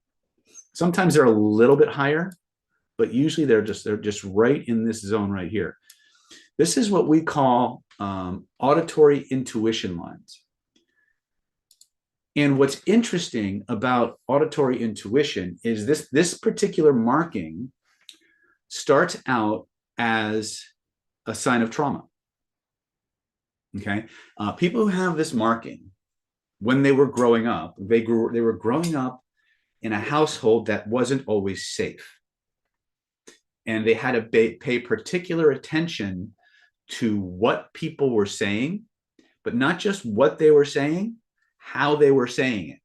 Sometimes they're a little bit higher, but usually they're just right in this zone right here. This is what we call auditory intuition lines. And what's interesting about auditory intuition is this particular marking starts out as a sign of trauma. Okay, people who have this marking, when they were growing up, they were growing up in a household that wasn't always safe, and they had to pay particular attention to what people were saying, but not just what they were saying, how they were saying it.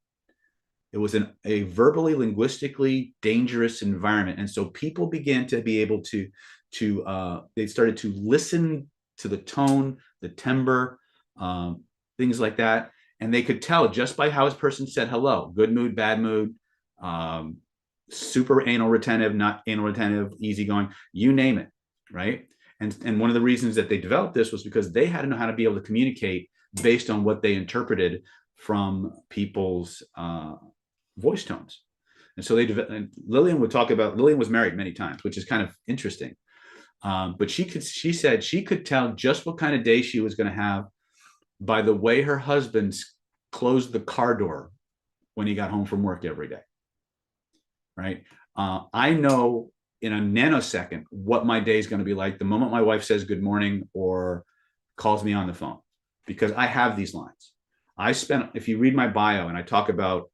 It was a verbally, linguistically dangerous environment. And so people began to be able to they started to listen to the tone, the timbre, things like that. And they could tell just by how a person said hello, good mood, bad mood, super anal retentive, not anal retentive, easygoing, you name it, right? And one of the reasons that they developed this was because they had to know how to be able to communicate based on what they interpreted from people's voice tones. And so and Lillian would talk about, Lillian was married many times, which is kind of interesting. But she said she could tell just what kind of day she was going to have by the way her husband closed the car door when he got home from work every day. Right. I know in a nanosecond what my day is going to be like the moment my wife says good morning or calls me on the phone, because I have these lines. If you read my bio and I talk about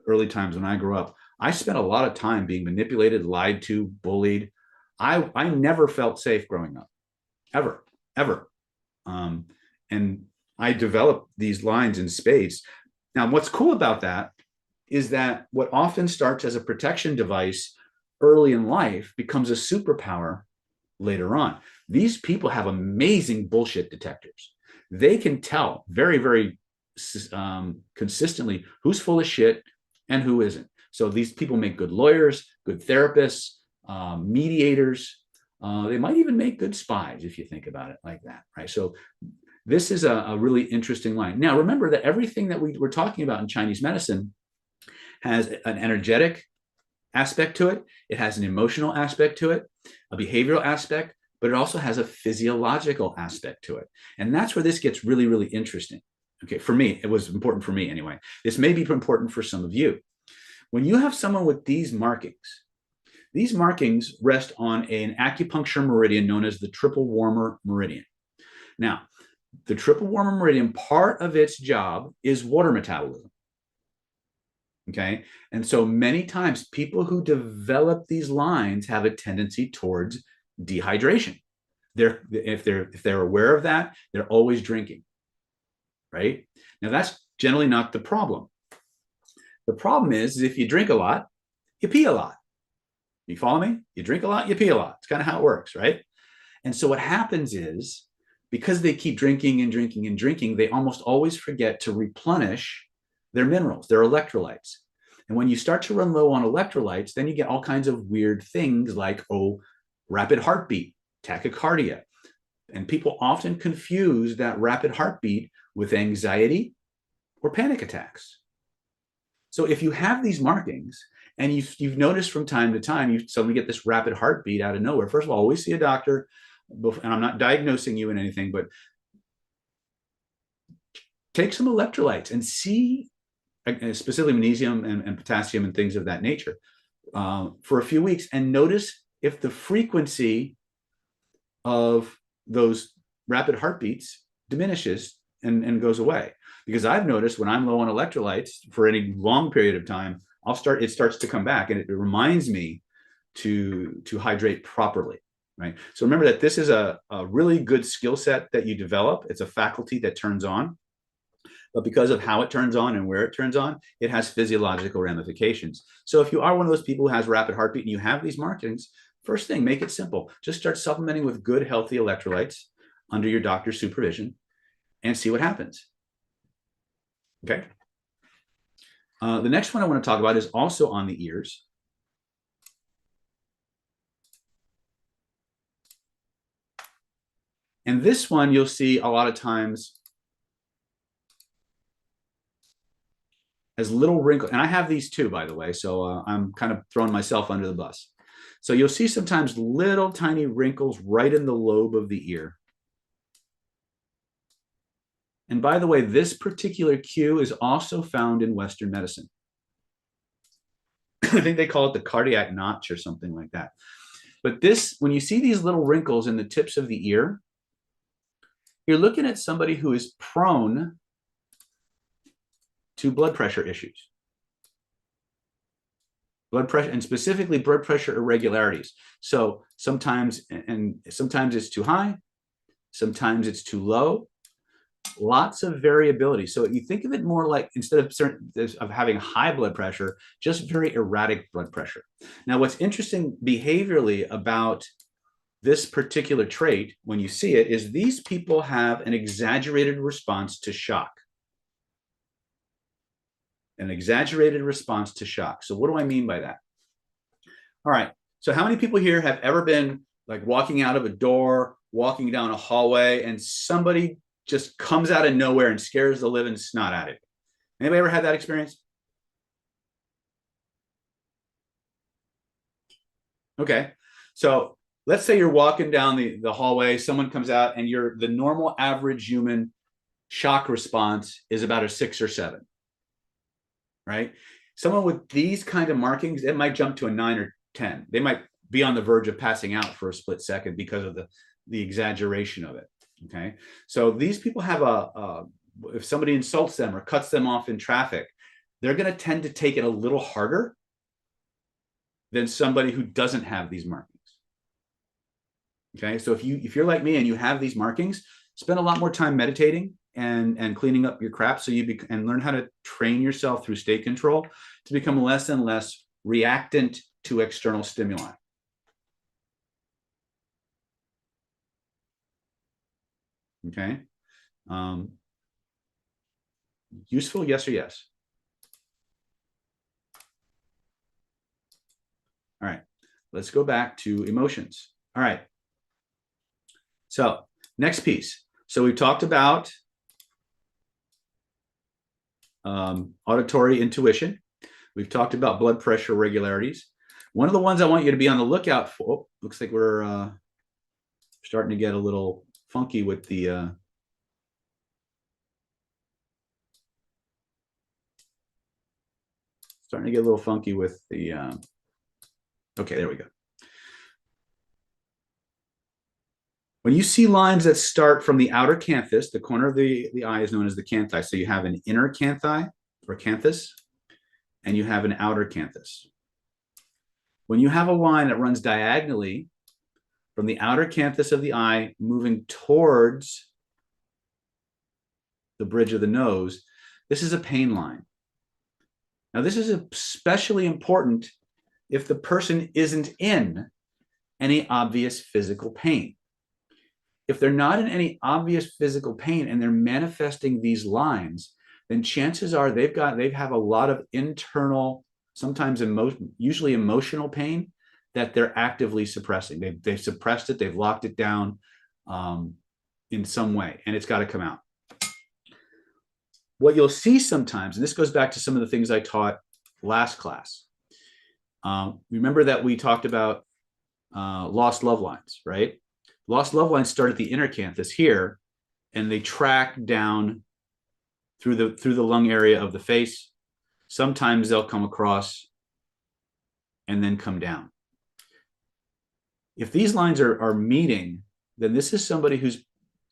early times when I grew up, I spent a lot of time being manipulated, lied to, bullied. I never felt safe growing up, ever. And I developed these lines in spades. Now, what's cool about that is that what often starts as a protection device early in life becomes a superpower later on. These people have amazing bullshit detectors. They can tell very, very consistently who's full of shit and who isn't. So these people make good lawyers, good therapists, mediators. They might even make good spies if you think about it like that, right? So this is a really interesting line. Now, remember that everything that we're talking about in Chinese medicine has an energetic aspect to it. It has an emotional aspect to it, a behavioral aspect, but it also has a physiological aspect to it. And that's where this gets really, really interesting. Okay, for me, it was important for me anyway. This may be important for some of you. When you have someone with these markings rest on an acupuncture meridian known as the triple warmer meridian. Now, the triple warmer meridian, part of its job is water metabolism. Okay. And so many times people who develop these lines have a tendency towards dehydration. If they're aware of that, they're always drinking. Right. Now, that's generally not the problem. The problem is if you drink a lot, you pee a lot. You follow me? You drink a lot, you pee a lot. It's kind of how it works, right? And so what happens is, because they keep drinking and drinking and drinking, they almost always forget to replenish their minerals, their electrolytes. And when you start to run low on electrolytes, then you get all kinds of weird things like, rapid heartbeat, tachycardia. And people often confuse that rapid heartbeat with anxiety or panic attacks. So if you have these markings and you've noticed from time to time, you suddenly get this rapid heartbeat out of nowhere. First of all, always see a doctor. And I'm not diagnosing you in anything, but take some electrolytes and see, specifically magnesium and potassium and things of that nature, for a few weeks, and notice if the frequency of those rapid heartbeats diminishes and goes away. Because I've noticed when I'm low on electrolytes for any long period of time, it starts to come back, and it reminds me to hydrate properly. Right. So remember that this is a really good skill set that you develop. It's a faculty that turns on, but because of how it turns on and where it turns on, it has physiological ramifications. So if you are one of those people who has rapid heartbeat and you have these markings, first thing, make it simple. Just start supplementing with good, healthy electrolytes under your doctor's supervision and see what happens. Okay. The next one I want to talk about is also on the ears. And this one you'll see a lot of times has little wrinkles. And I have these too, by the way. So I'm kind of throwing myself under the bus. So you'll see sometimes little tiny wrinkles right in the lobe of the ear. And by the way, this particular cue is also found in Western medicine. I think they call it the cardiac notch or something like that. But this, when you see these little wrinkles in the tips of the ear, you're looking at somebody who is prone to blood pressure issues. Blood pressure, and specifically blood pressure irregularities. So sometimes it's too high, sometimes it's too low. Lots of variability. So you think of it more like, instead of having high blood pressure, just very erratic blood pressure. Now, what's interesting behaviorally about this particular trait, when you see it, is these people have an exaggerated response to shock. An exaggerated response to shock. So what do I mean by that? All right. So how many people here have ever been like walking out of a door, walking down a hallway, and somebody just comes out of nowhere and scares the living snot out of you? Anybody ever had that experience? Okay. So let's say you're walking down the hallway, someone comes out, and the normal average human shock response is about a 6 or 7. Right? Someone with these kind of markings, it might jump to a 9 or 10. They might be on the verge of passing out for a split second because of the exaggeration of it. Okay. So these people have if somebody insults them or cuts them off in traffic, they're going to tend to take it a little harder than somebody who doesn't have these markings. Okay. So if you're like me and you have these markings, spend a lot more time meditating and cleaning up your crap, so and learn how to train yourself through state control to become less and less reactant to external stimuli. Okay. Useful, yes or yes? All right, let's go back to emotions. All right. So next piece. So we've talked about auditory intuition. We've talked about blood pressure irregularities. One of the ones I want you to be on the lookout for, oh, looks like we're starting to get a little funky with the okay, there we go. When you see lines that start from the outer canthus, the corner of the eye is known as the canthi. So you have an inner canthi or canthus, and you have an outer canthus. When you have a line that runs diagonally from the outer canthus of the eye moving towards the bridge of the nose, this is a pain line. Now, this is especially important if the person isn't in any obvious physical pain. If they're not in any obvious physical pain and they're manifesting these lines, then chances are they have a lot of internal, sometimes usually emotional pain that they're actively suppressing. They've suppressed it, they've locked it down in some way, and it's got to come out. What you'll see sometimes, and this goes back to some of the things I taught last class. Remember that we talked about lost love lines, right? Lost love lines start at the inner canthus here, and they track down through the lung area of the face. Sometimes they'll come across and then come down. If these lines are meeting, then this is somebody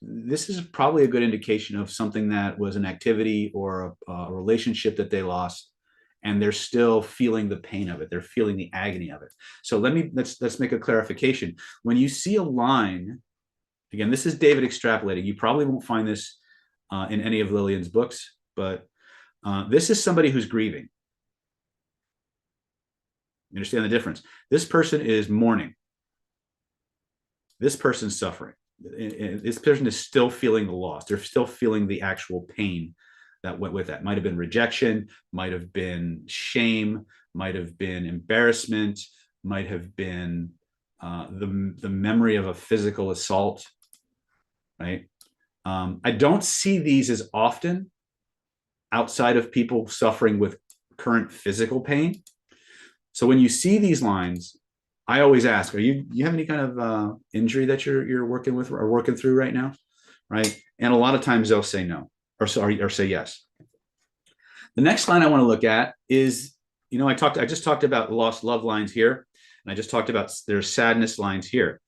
this is probably a good indication of something that was an activity or a relationship that they lost, and they're still feeling the pain of it. They're feeling the agony of it. So let's make a clarification. When you see a line, again, this is David extrapolating. You probably won't find this in any of Lillian's books, but this is somebody who's grieving. You understand the difference? This person is mourning. This person's suffering. This person is still feeling the loss. They're still feeling the actual pain that went with that. Might have been rejection, might have been shame, might have been embarrassment, might have been the memory of a physical assault, right? I don't see these as often outside of people suffering with current physical pain. So when you see these lines, I always ask, you have any kind of injury that you're working with or working through right now? Right. And a lot of times they'll say no, or sorry, or say yes. The next line I want to look at is, I just talked about lost love lines here. And I just talked about there's sadness lines here.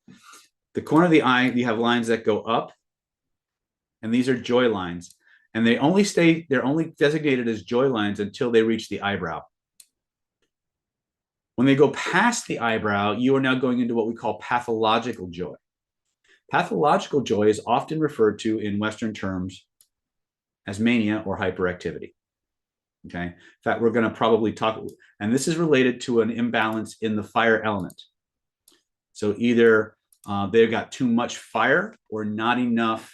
The corner of the eye, you have lines that go up, and these are joy lines. And they're only designated as joy lines until they reach the eyebrow. When they go past the eyebrow, you are now going into what we call pathological joy. Pathological joy is often referred to in Western terms as mania or hyperactivity. Okay. In fact, we're going to probably talk, and this is related to an imbalance in the fire element. So either they've got too much fire or not enough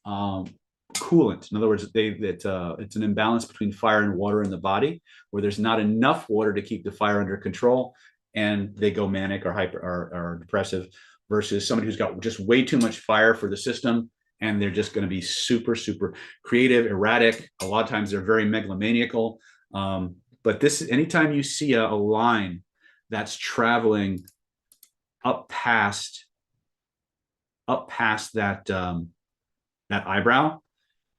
coolant. In other words, it's an imbalance between fire and water in the body, where there's not enough water to keep the fire under control, and they go manic or hyper or depressive, versus somebody who's got just way too much fire for the system, and they're just going to be super, super creative, erratic. A lot of times they're very megalomaniacal. But anytime you see a line that's traveling up past that eyebrow,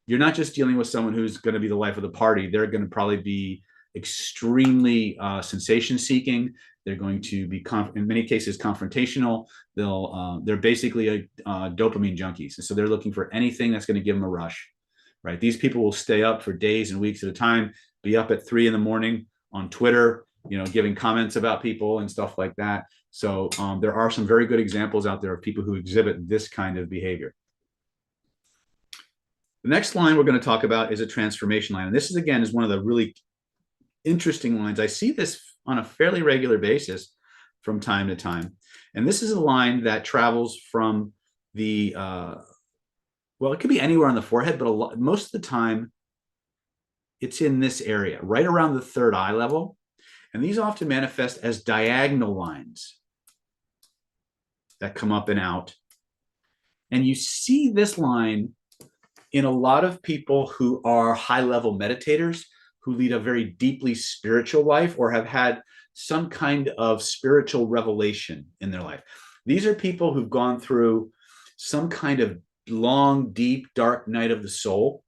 you're not just dealing with someone who's going to be the life of the party. They're going to probably be extremely sensation seeking. They're going to be, in many cases, confrontational. They're basically dopamine junkies. And so they're looking for anything that's going to give them a rush, right? These people will stay up for days and weeks at a time, be up at 3 a.m. on Twitter, giving comments about people and stuff like that. So there are some very good examples out there of people who exhibit this kind of behavior. The next line we're going to talk about is a transformation line. And this is one of the really interesting lines. I see this on a fairly regular basis from time to time. And this is a line that travels from the, it could be anywhere on the forehead, but most of the time it's in this area, right around the third eye level. And these often manifest as diagonal lines that come up and out. And you see this line in a lot of people who are high-level meditators, who lead a very deeply spiritual life or have had some kind of spiritual revelation in their life. These are people who've gone through some kind of long, deep, dark night of the soul.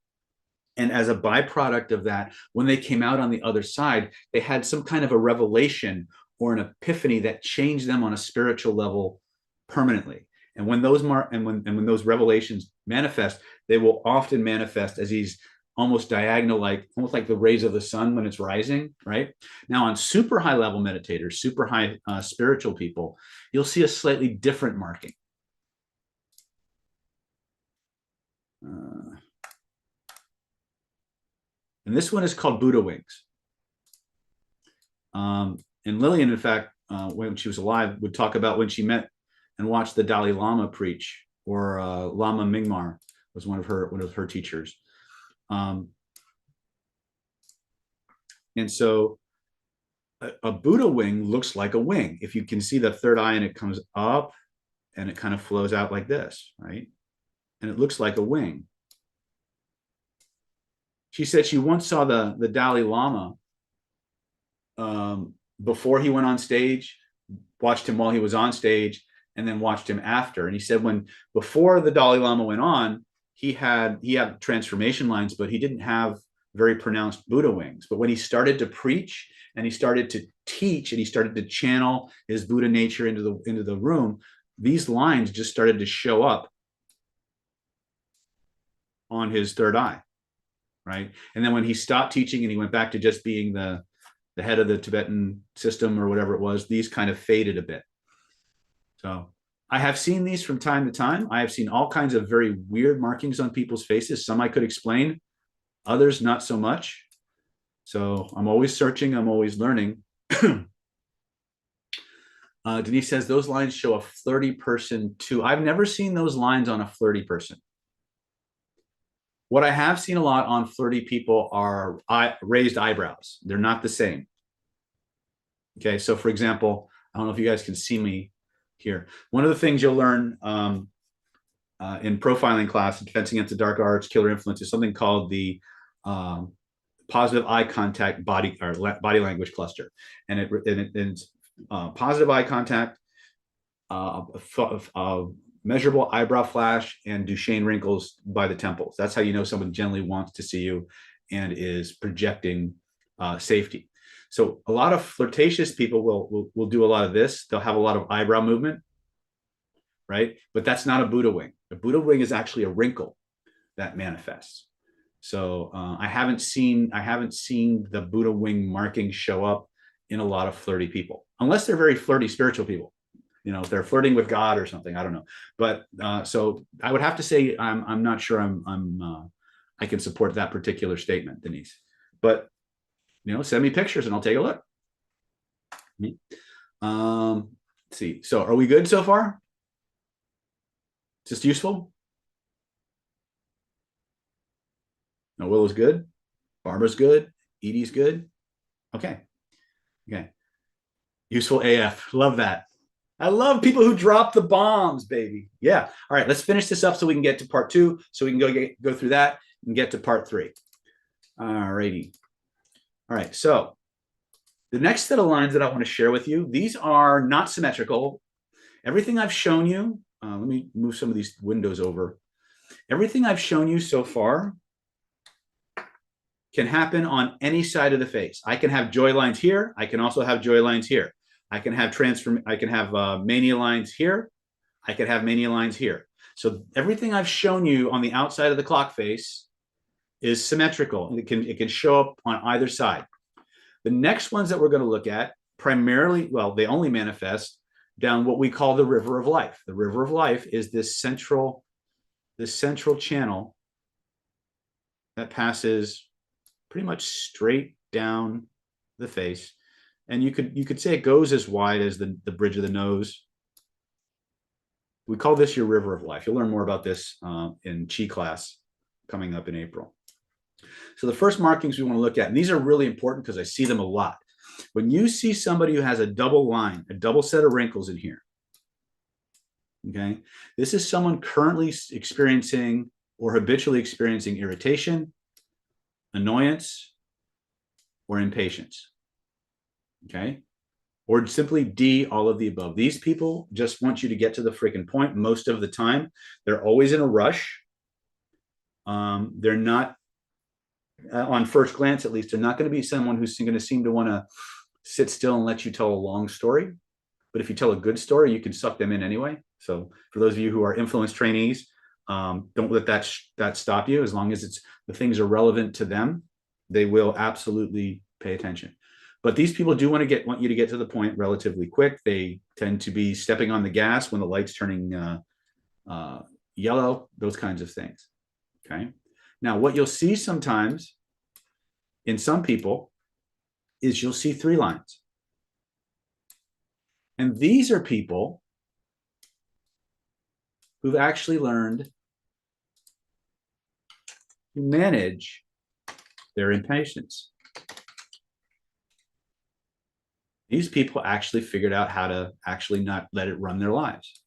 And as a byproduct of that, when they came out on the other side, they had some kind of a revelation or an epiphany that changed them on a spiritual level permanently. And when those when those revelations manifest, they will often manifest as these almost diagonal, almost like the rays of the sun when it's rising, right? Now, on super high level meditators, super high spiritual people, you'll see a slightly different marking. And this one is called Buddha wings. And Lillian, in fact, when she was alive, would talk about when she met and watched the Dalai Lama preach, or Lama Mingmar was one of her teachers. And so a Buddha wing looks like a wing. If you can see the third eye, and it comes up and it kind of flows out like this, right? And it looks like a wing. She said she once saw the Dalai Lama before he went on stage, watched him while he was on stage, and then watched him after. And he said before the Dalai Lama went on, he had transformation lines, but he didn't have very pronounced Buddha wings. But when he started to preach and he started to teach and he started to channel his Buddha nature into the room, these lines just started to show up on his third eye, right? And then when he stopped teaching and he went back to just being the head of the Tibetan system or whatever it was, these kind of faded a bit. So I have seen these from time to time. I have seen all kinds of very weird markings on people's faces. Some I could explain, others not so much. So I'm always searching, I'm always learning. Denise says those lines show a flirty person too. I've never seen those lines on a flirty person. What I have seen a lot on flirty people are raised eyebrows. They're not the same. Okay, so for example, I don't know if you guys can see me here. One of the things you'll learn in profiling class, Defense Against the Dark Arts, Killer Influence, is something called the positive eye contact body language cluster, and it's positive eye contact, measurable eyebrow flash, and Duchenne wrinkles by the temples. That's how you know someone generally wants to see you and is projecting safety. So a lot of flirtatious people will do a lot of this. They'll have a lot of eyebrow movement, right? But that's not a Buddha wing. A Buddha wing is actually a wrinkle that manifests. So I haven't seen the Buddha wing markings show up in a lot of flirty people, unless they're very flirty spiritual people. You know, if they're flirting with God or something, I don't know. But so I would have to say I'm not sure I can support that particular statement, Denise. But you know, send me pictures and I'll take a look. Let's see. So are we good so far? Just useful? No, Willow's good. Barbara's good. Edie's good. Okay. Okay. Useful AF. Love that. I love people who drop the bombs, baby. Yeah. All right. Let's finish this up so we can get to part 2. So we can go through that and get to part 3. All righty. All right. So the next set of lines that I want to share with you, these are not symmetrical. Everything I've shown you, let me move some of these windows over. Everything I've shown you so far can happen on any side of the face. I can have joy lines here. I can also have joy lines here. I can have mania lines here. I can have mania lines here. So everything I've shown you on the outside of the clock face is symmetrical. It can show up on either side. The next ones that we're going to look at primarily, well, they only manifest down what we call the river of life. The river of life is this central channel that passes pretty much straight down the face. And you could say it goes as wide as the bridge of the nose. We call this your river of life. You'll learn more about this in Chi class coming up in April. So the first markings we want to look at, and these are really important because I see them a lot. When you see somebody who has a double line, a double set of wrinkles in here, okay, this is someone currently experiencing or habitually experiencing irritation, annoyance, or impatience, okay? Or simply D, all of the above. These people just want you to get to the freaking point most of the time. They're always in a rush. They're not, on first glance at least, they're not going to be someone who's going to seem to want to sit still and let you tell a long story. But if you tell a good story, you can suck them in anyway. So for those of you who are influence trainees, don't let that stop you. As long as the things are relevant to them, they will absolutely pay attention. But these people do want you to get to the point relatively quick. They tend to be stepping on the gas when the light's turning yellow, those kinds of things. Okay. Now, what you'll see sometimes in some people is you'll see 3 lines. And these are people who've actually learned to manage their impatience. These people actually figured out how to actually not let it run their lives.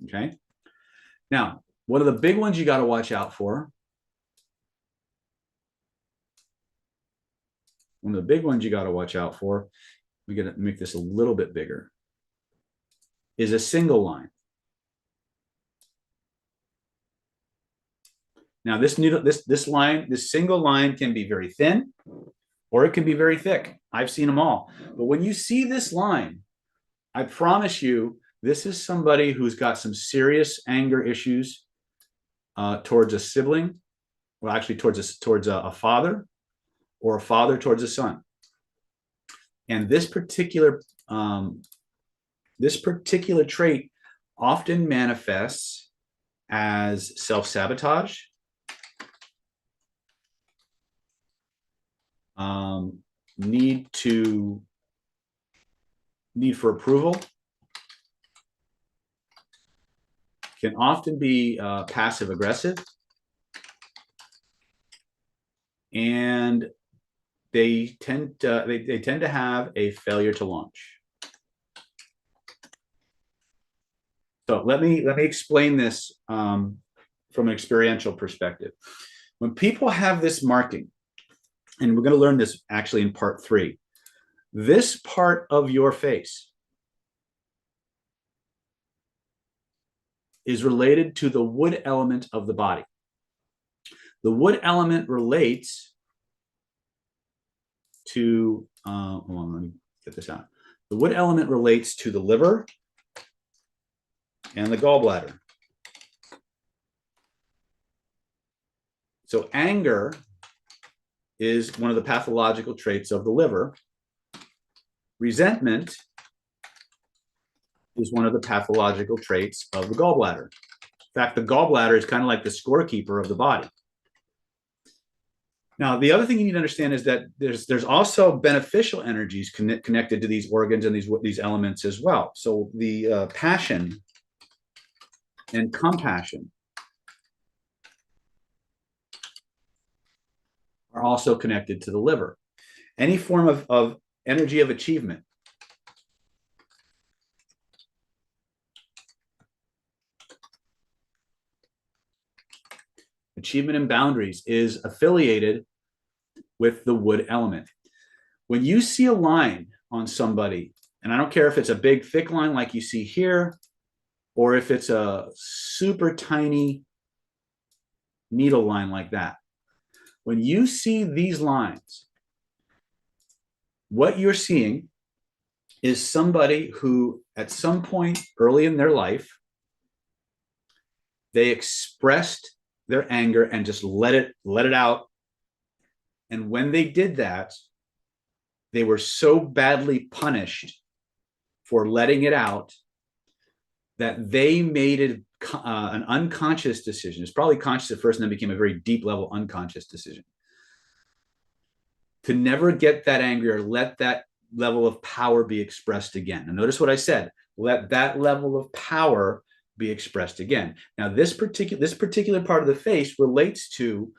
Okay. Now, one of the big ones you got to watch out for, we got to make this a little bit bigger, is a single line. Now, this single line can be very thin, or it can be very thick. I've seen them all. But when you see this line, I promise you, this is somebody who's got some serious anger issues towards a sibling, well, actually towards a father, or a father towards a son. And this particular trait often manifests as self-sabotage, need for approval, can often be passive aggressive, and they tend to have a failure to launch. So let me explain this from an experiential perspective. When people have this marking, and we're going to learn this actually in part 3, this part of your face is related to the wood element of the body. The wood element relates to, hold on, let me get this out. The wood element relates to the liver and the gallbladder. So anger is one of the pathological traits of the liver. Resentment is one of the pathological traits of the gallbladder. In fact, the gallbladder is kind of like the scorekeeper of the body. Now, the other thing you need to understand is that there's also beneficial energies connected to these organs and these elements as well. So the passion and compassion are also connected to the liver. Any form of energy of achievement, achievement and boundaries, is affiliated with the wood element. When you see a line on somebody, and I don't care if it's a big thick line like you see here, or if it's a super tiny needle line like that, when you see these lines, what you're seeing is somebody who at some point early in their life, they expressed their anger and just let it out. And when they did that, they were so badly punished for letting it out that they made it an unconscious decision. It's probably conscious at first and then became a very deep level unconscious decision to never get that angry or let that level of power be expressed again. And notice what I said, let that level of power be expressed again. Now, this particular part of the face relates to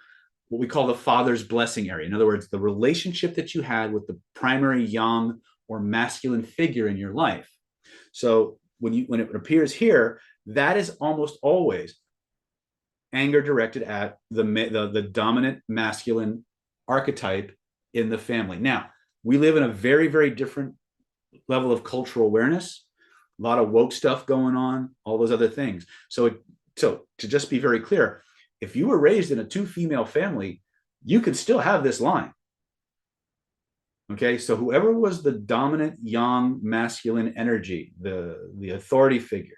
what we call the father's blessing area. In other words, the relationship that you had with the primary yang or masculine figure in your life. So when it appears here, that is almost always anger directed at the dominant masculine archetype in the family. Now, we live in a very, very different level of cultural awareness, a lot of woke stuff going on, all those other things. So to just be very clear, if you were raised in a 2-female family, you could still have this line. Okay, so whoever was the dominant yang masculine energy, the authority figure,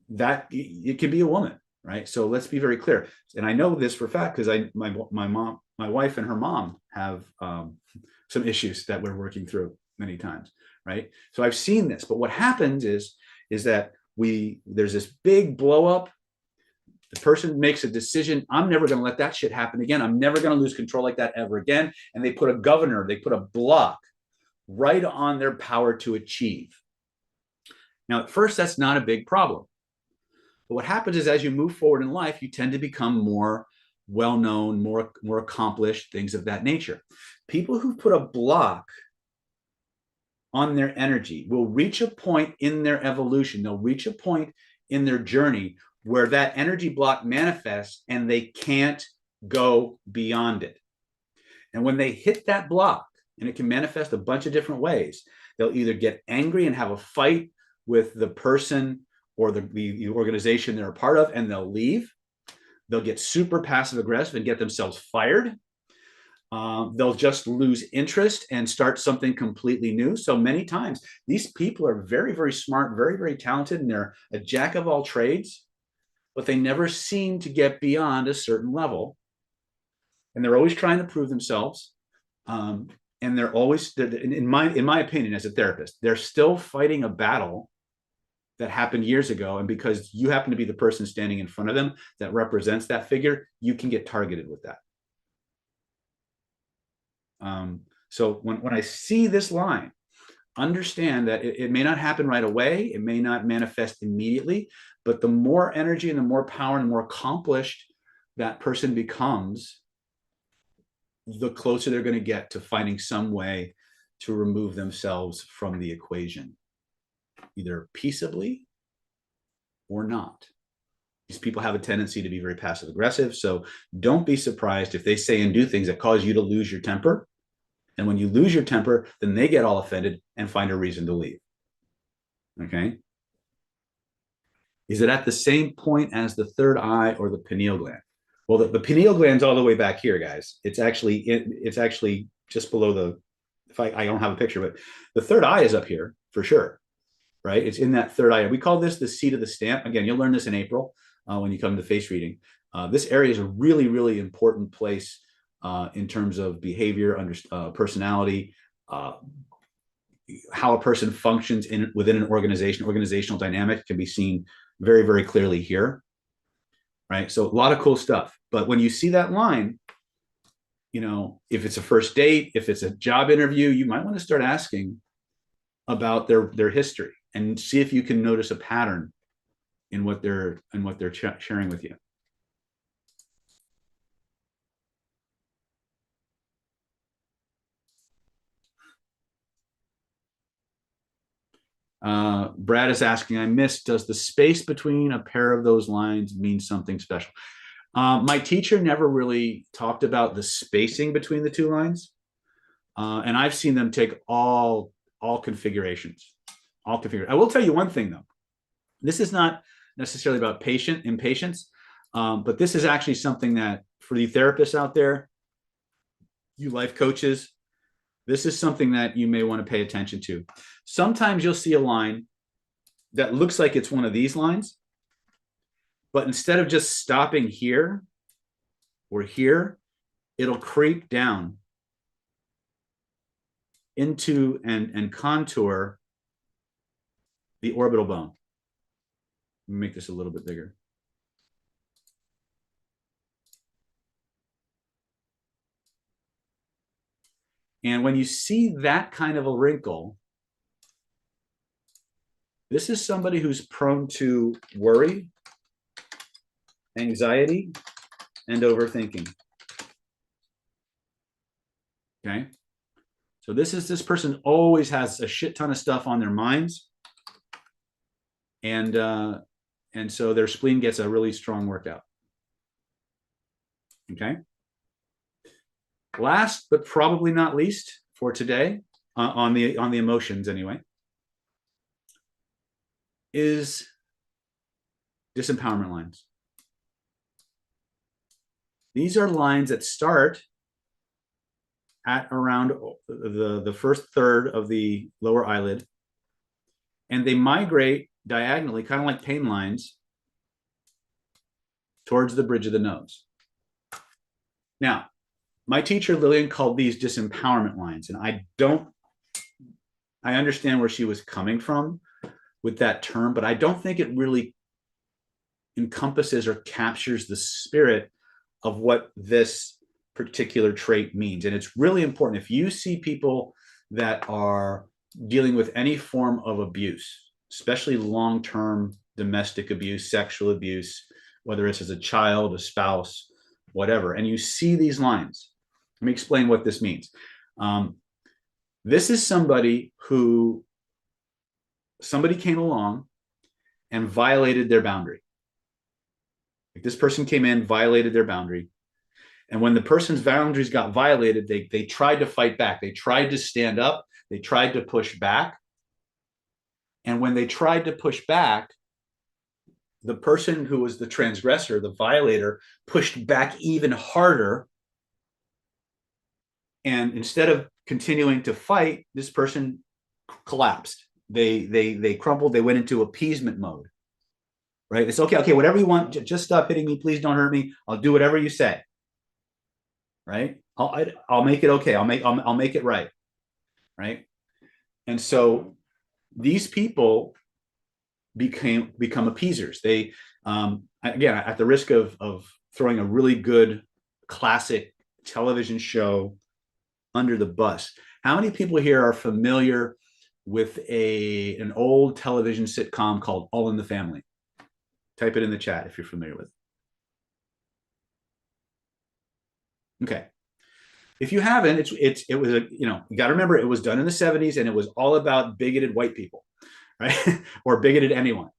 that it could be a woman, right? So let's be very clear. And I know this for a fact because my wife and her mom have some issues that we're working through many times, right? So I've seen this, but what happens is that there's this big blow up. The person makes a decision. I'm never going to let that shit happen again. I'm never going to lose control like that ever again. And they put a block right on their power to achieve. Now, at first, that's not a big problem. But what happens is as you move forward in life, you tend to become more well-known, more accomplished, things of that nature. People who put a block on their energy will reach a point in their evolution. They'll reach a point in their journey where that energy block manifests and they can't go beyond it. And when they hit that block, and it can manifest a bunch of different ways, they'll either get angry and have a fight with the person or the organization they're a part of, and they'll leave. They'll get super passive aggressive and get themselves fired. They'll just lose interest and start something completely new. So many times, these people are very, very smart, very, very talented, and they're a jack of all trades, but they never seem to get beyond a certain level. And they're always trying to prove themselves. And they're always, in my opinion, as a therapist, they're still fighting a battle that happened years ago. And because you happen to be the person standing in front of them that represents that figure, you can get targeted with that. So when I see this line, understand that it may not happen right away. It may not manifest immediately, but the more energy and the more power and the more accomplished that person becomes, the closer they're going to get to finding some way to remove themselves from the equation, either peaceably or not. These people have a tendency to be very passive aggressive. So don't be surprised if they say and do things that cause you to lose your temper. And when you lose your temper, then they get all offended and find a reason to leave. Okay. Is it at the same point as the third eye or the pineal gland? Well, the pineal gland's all the way back here, guys. It's actually just below the. If I don't have a picture, but the third eye is up here for sure, right? It's in that third eye. We call this the seat of the stamp. Again, you'll learn this in April when you come to face reading. This area is a really, really important place in terms of behavior, personality, how a person functions within an organization. Organizational dynamic can be seen very, very clearly here, right? So a lot of cool stuff. But when you see that line, you know, if it's a first date, if it's a job interview, you might want to start asking about their history and see if you can notice a pattern in what they're sharing with you. Brad is asking, I missed, does the space between a pair of those lines mean something special? My teacher never really talked about the spacing between the two lines. And I've seen them take all configurations. I will tell you one thing though. This is not necessarily about impatience, but this is actually something that for the therapists out there, you life coaches, this is something that you may want to pay attention to. Sometimes you'll see a line that looks like it's one of these lines, but instead of just stopping here or here, it'll creep down into and contour the orbital bone. Let me make this a little bit bigger. And when you see that kind of a wrinkle, this is somebody who's prone to worry, anxiety, and overthinking. Okay. So this person always has a shit ton of stuff on their minds. And so their spleen gets a really strong workout. Okay. Last, but probably not least for today, on the emotions anyway, is disempowerment lines. These are lines that start at around the first third of the lower eyelid, and they migrate diagonally, kind of like pain lines, towards the bridge of the nose. Now, my teacher Lillian called these disempowerment lines, and I understand where she was coming from with that term, but I don't think it really encompasses or captures the spirit of what this particular trait means. And it's really important. If you see people that are dealing with any form of abuse, especially long-term domestic abuse, sexual abuse, whether it's as a child, a spouse, whatever, and you see these lines, let me explain what this means. This is somebody came along and violated their boundary. Like this person came in, violated their boundary. And when the person's boundaries got violated, they tried to fight back. They tried to stand up. They tried to push back. And when they tried to push back, the person who was the transgressor, the violator, pushed back even harder. And instead of continuing to fight, this person collapsed. They crumpled. They went into appeasement mode. Right? It's okay, whatever you want. Just stop hitting me. Please don't hurt me. I'll do whatever you say. Right? I'll make it okay. I'll make it right. Right? And so these people become appeasers. They again, at the risk of throwing a really good classic television show under the bus, how many people here are familiar with an old television sitcom called All in the Family? Type it in the chat if you're familiar with it. Okay. If you haven't, it was you got to remember it was done in the 70s and it was all about bigoted white people, right? Or bigoted anyone.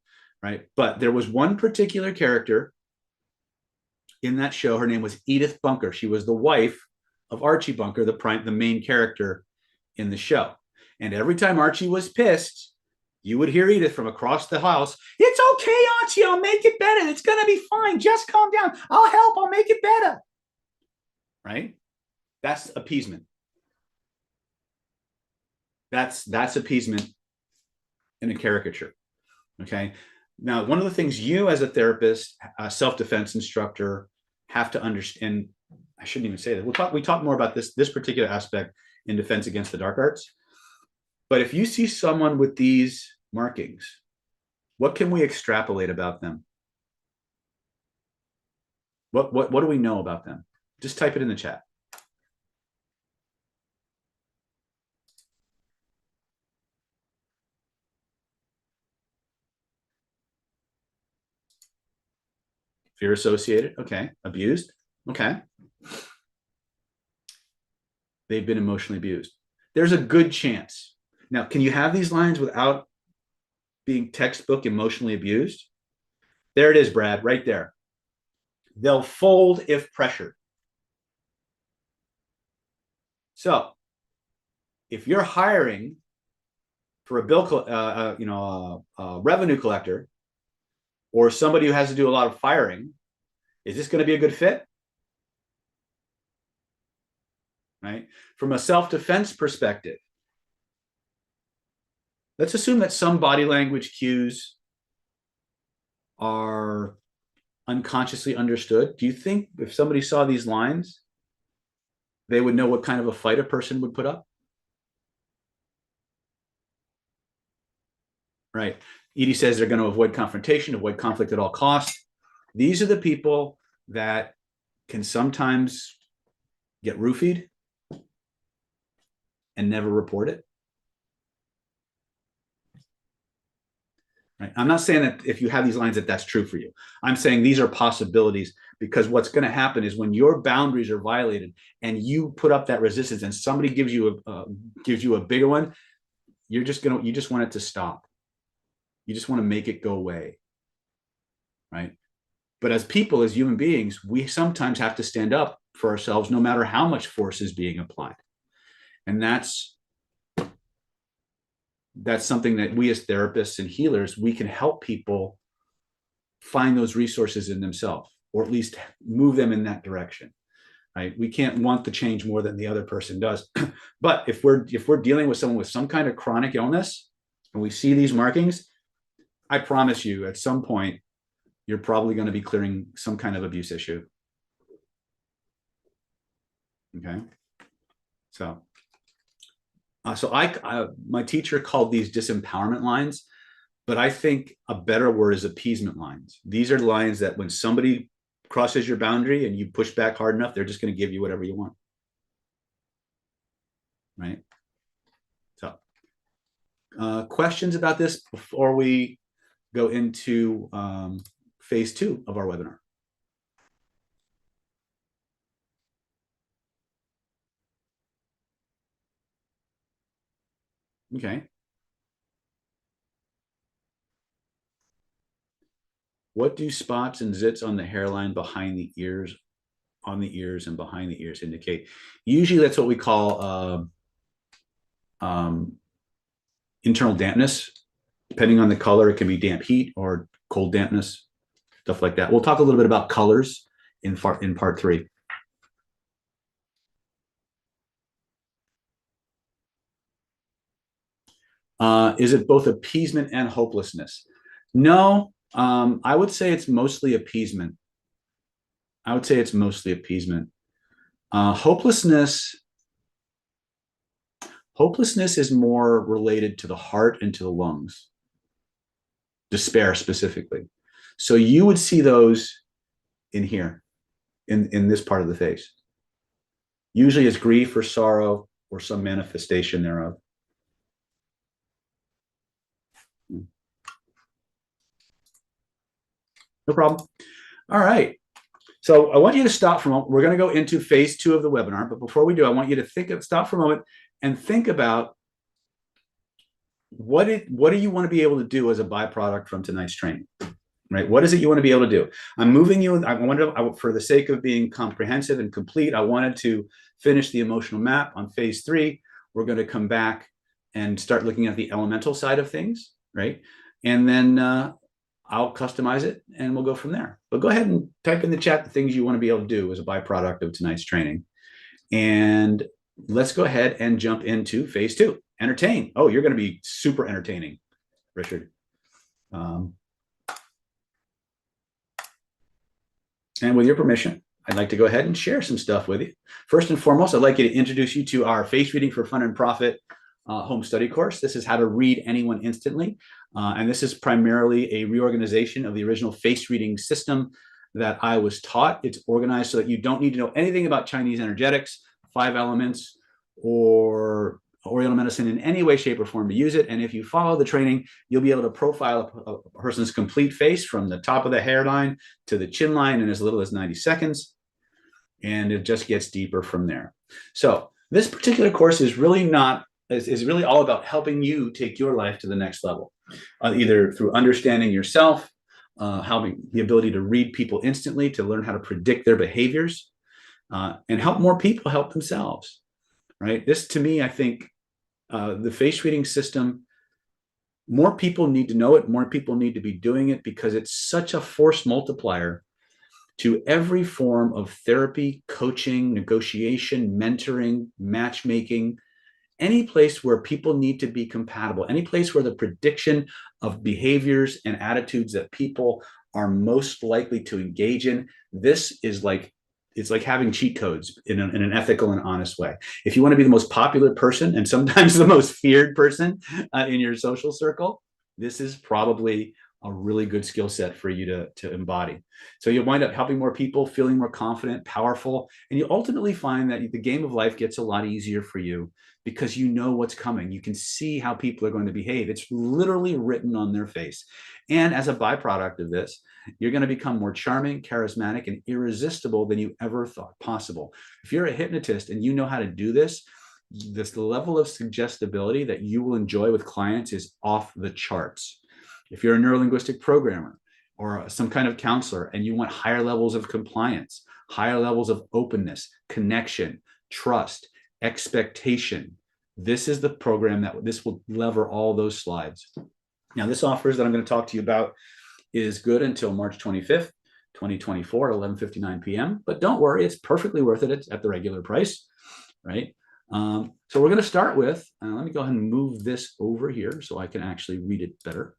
right? But there was one particular character in that show. Her name was Edith Bunker. She was the wife of Archie Bunker, the main character in the show. And every time Archie was pissed, you would hear Edith from across the house. It's okay, Archie. I'll make it better. It's going to be fine. Just calm down. I'll help. I'll make it better. Right? That's appeasement. That's appeasement in a caricature. Okay. Now, one of the things you as a therapist, a self-defense instructor, have to understand, I shouldn't even say that. We talk more about this particular aspect in Defense Against the Dark Arts. But if you see someone with these markings, what can we extrapolate about them? What do we know about them? Just type it in the chat. Fear associated. Okay. Abused. Okay. They've been emotionally abused. There's a good chance. Now, can you have these lines without being textbook emotionally abused? There it is, Brad, right there. They'll fold if pressured. So if you're hiring for a revenue collector, or somebody who has to do a lot of firing, is this going to be a good fit? Right? From a self-defense perspective, let's assume that some body language cues are unconsciously understood. Do you think if somebody saw these lines, they would know what kind of a fight a person would put up? Right. Edie says they're going to avoid confrontation, avoid conflict at all costs. These are the people that can sometimes get roofied and never report it. Right. I'm not saying that if you have these lines that that's true for you. I'm saying these are possibilities, because what's going to happen is when your boundaries are violated and you put up that resistance and somebody gives you a bigger one, you just want it to stop. You just want to make it go away. Right. But as people, as human beings, we sometimes have to stand up for ourselves no matter how much force is being applied. And that's something that we as therapists and healers, we can help people find those resources in themselves, or at least move them in that direction. Right? We can't want the change more than the other person does. But if we're dealing with someone with some kind of chronic illness and we see these markings, I promise you at some point, you're probably going to be clearing some kind of abuse issue. Okay. So my teacher called these disempowerment lines, but I think a better word is appeasement lines. These are lines that when somebody crosses your boundary and you push back hard enough, they're just going to give you whatever you want. Right? So questions about this before we go into phase 2 of our webinar? Okay. What do spots and zits on the hairline behind the ears, on the ears and behind the ears indicate? Usually that's what we call internal dampness. Depending on the color, it can be damp heat or cold dampness, stuff like that. We'll talk a little bit about colors in part 3. Is it both appeasement and hopelessness? No, I would say it's mostly appeasement. Hopelessness is more related to the heart and to the lungs. Despair specifically. So you would see those in here, in this part of the face. Usually it's grief or sorrow or some manifestation thereof. No problem. All right. So I want you to stop for a moment. We're going to go into phase 2 of the webinar. But before we do, I want you to stop for a moment and think about what do you want to be able to do as a byproduct from tonight's training? Right? What is it you want to be able to do? I'm moving you. I wanted to, for the sake of being comprehensive and complete, I wanted to finish the emotional map on phase 3. We're going to come back and start looking at the elemental side of things, right? And then I'll customize it and we'll go from there. But go ahead and type in the chat the things you want to be able to do as a byproduct of tonight's training. And let's go ahead and jump into phase 2. Entertain. Oh, you're going to be super entertaining, Richard. And with your permission, I'd like to go ahead and share some stuff with you. First and foremost, I'd like you to introduce you to our Face Reading for Fun and Profit home study course. This is how to read anyone instantly. And this is primarily a reorganization of the original face reading system that I was taught. It's organized so that you don't need to know anything about Chinese energetics, 5 elements, or Oriental medicine in any way, shape, or form to use it. And if you follow the training, you'll be able to profile a person's complete face from the top of the hairline to the chin line in as little as 90 seconds. And it just gets deeper from there. So this particular course is really all about helping you take your life to the next level, either through understanding yourself, having the ability to read people instantly, to learn how to predict their behaviors, and help more people help themselves, right? This, to me, I think, the face reading system, more people need to know it, more people need to be doing it, because it's such a force multiplier to every form of therapy, coaching, negotiation, mentoring, matchmaking, any place where people need to be compatible, any place where the prediction of behaviors and attitudes that people are most likely to engage in. This is like, it's like having cheat codes in an ethical and honest way. If you want to be the most popular person and sometimes the most feared person in your social circle, this is probably a really good skill set for you to embody. So you'll wind up helping more people, feeling more confident, powerful, and you ultimately find that the game of life gets a lot easier for you because you know what's coming. You can see how people are going to behave. It's literally written on their face. And as a byproduct of this, you're going to become more charming, charismatic, and irresistible than you ever thought possible. If you're a hypnotist and you know how to do this level of suggestibility that you will enjoy with clients is off the charts. If you're a neurolinguistic programmer or some kind of counselor and you want higher levels of compliance, higher levels of openness, connection, trust, expectation, this is the program that this will lever all those slides. Now, this offers that I'm going to talk to you about is good until March 25th, 2024 at 11:59 p.m. But don't worry, it's perfectly worth it. It's at the regular price, right? So we're going to start with, let me go ahead and move this over here so I can actually read it better.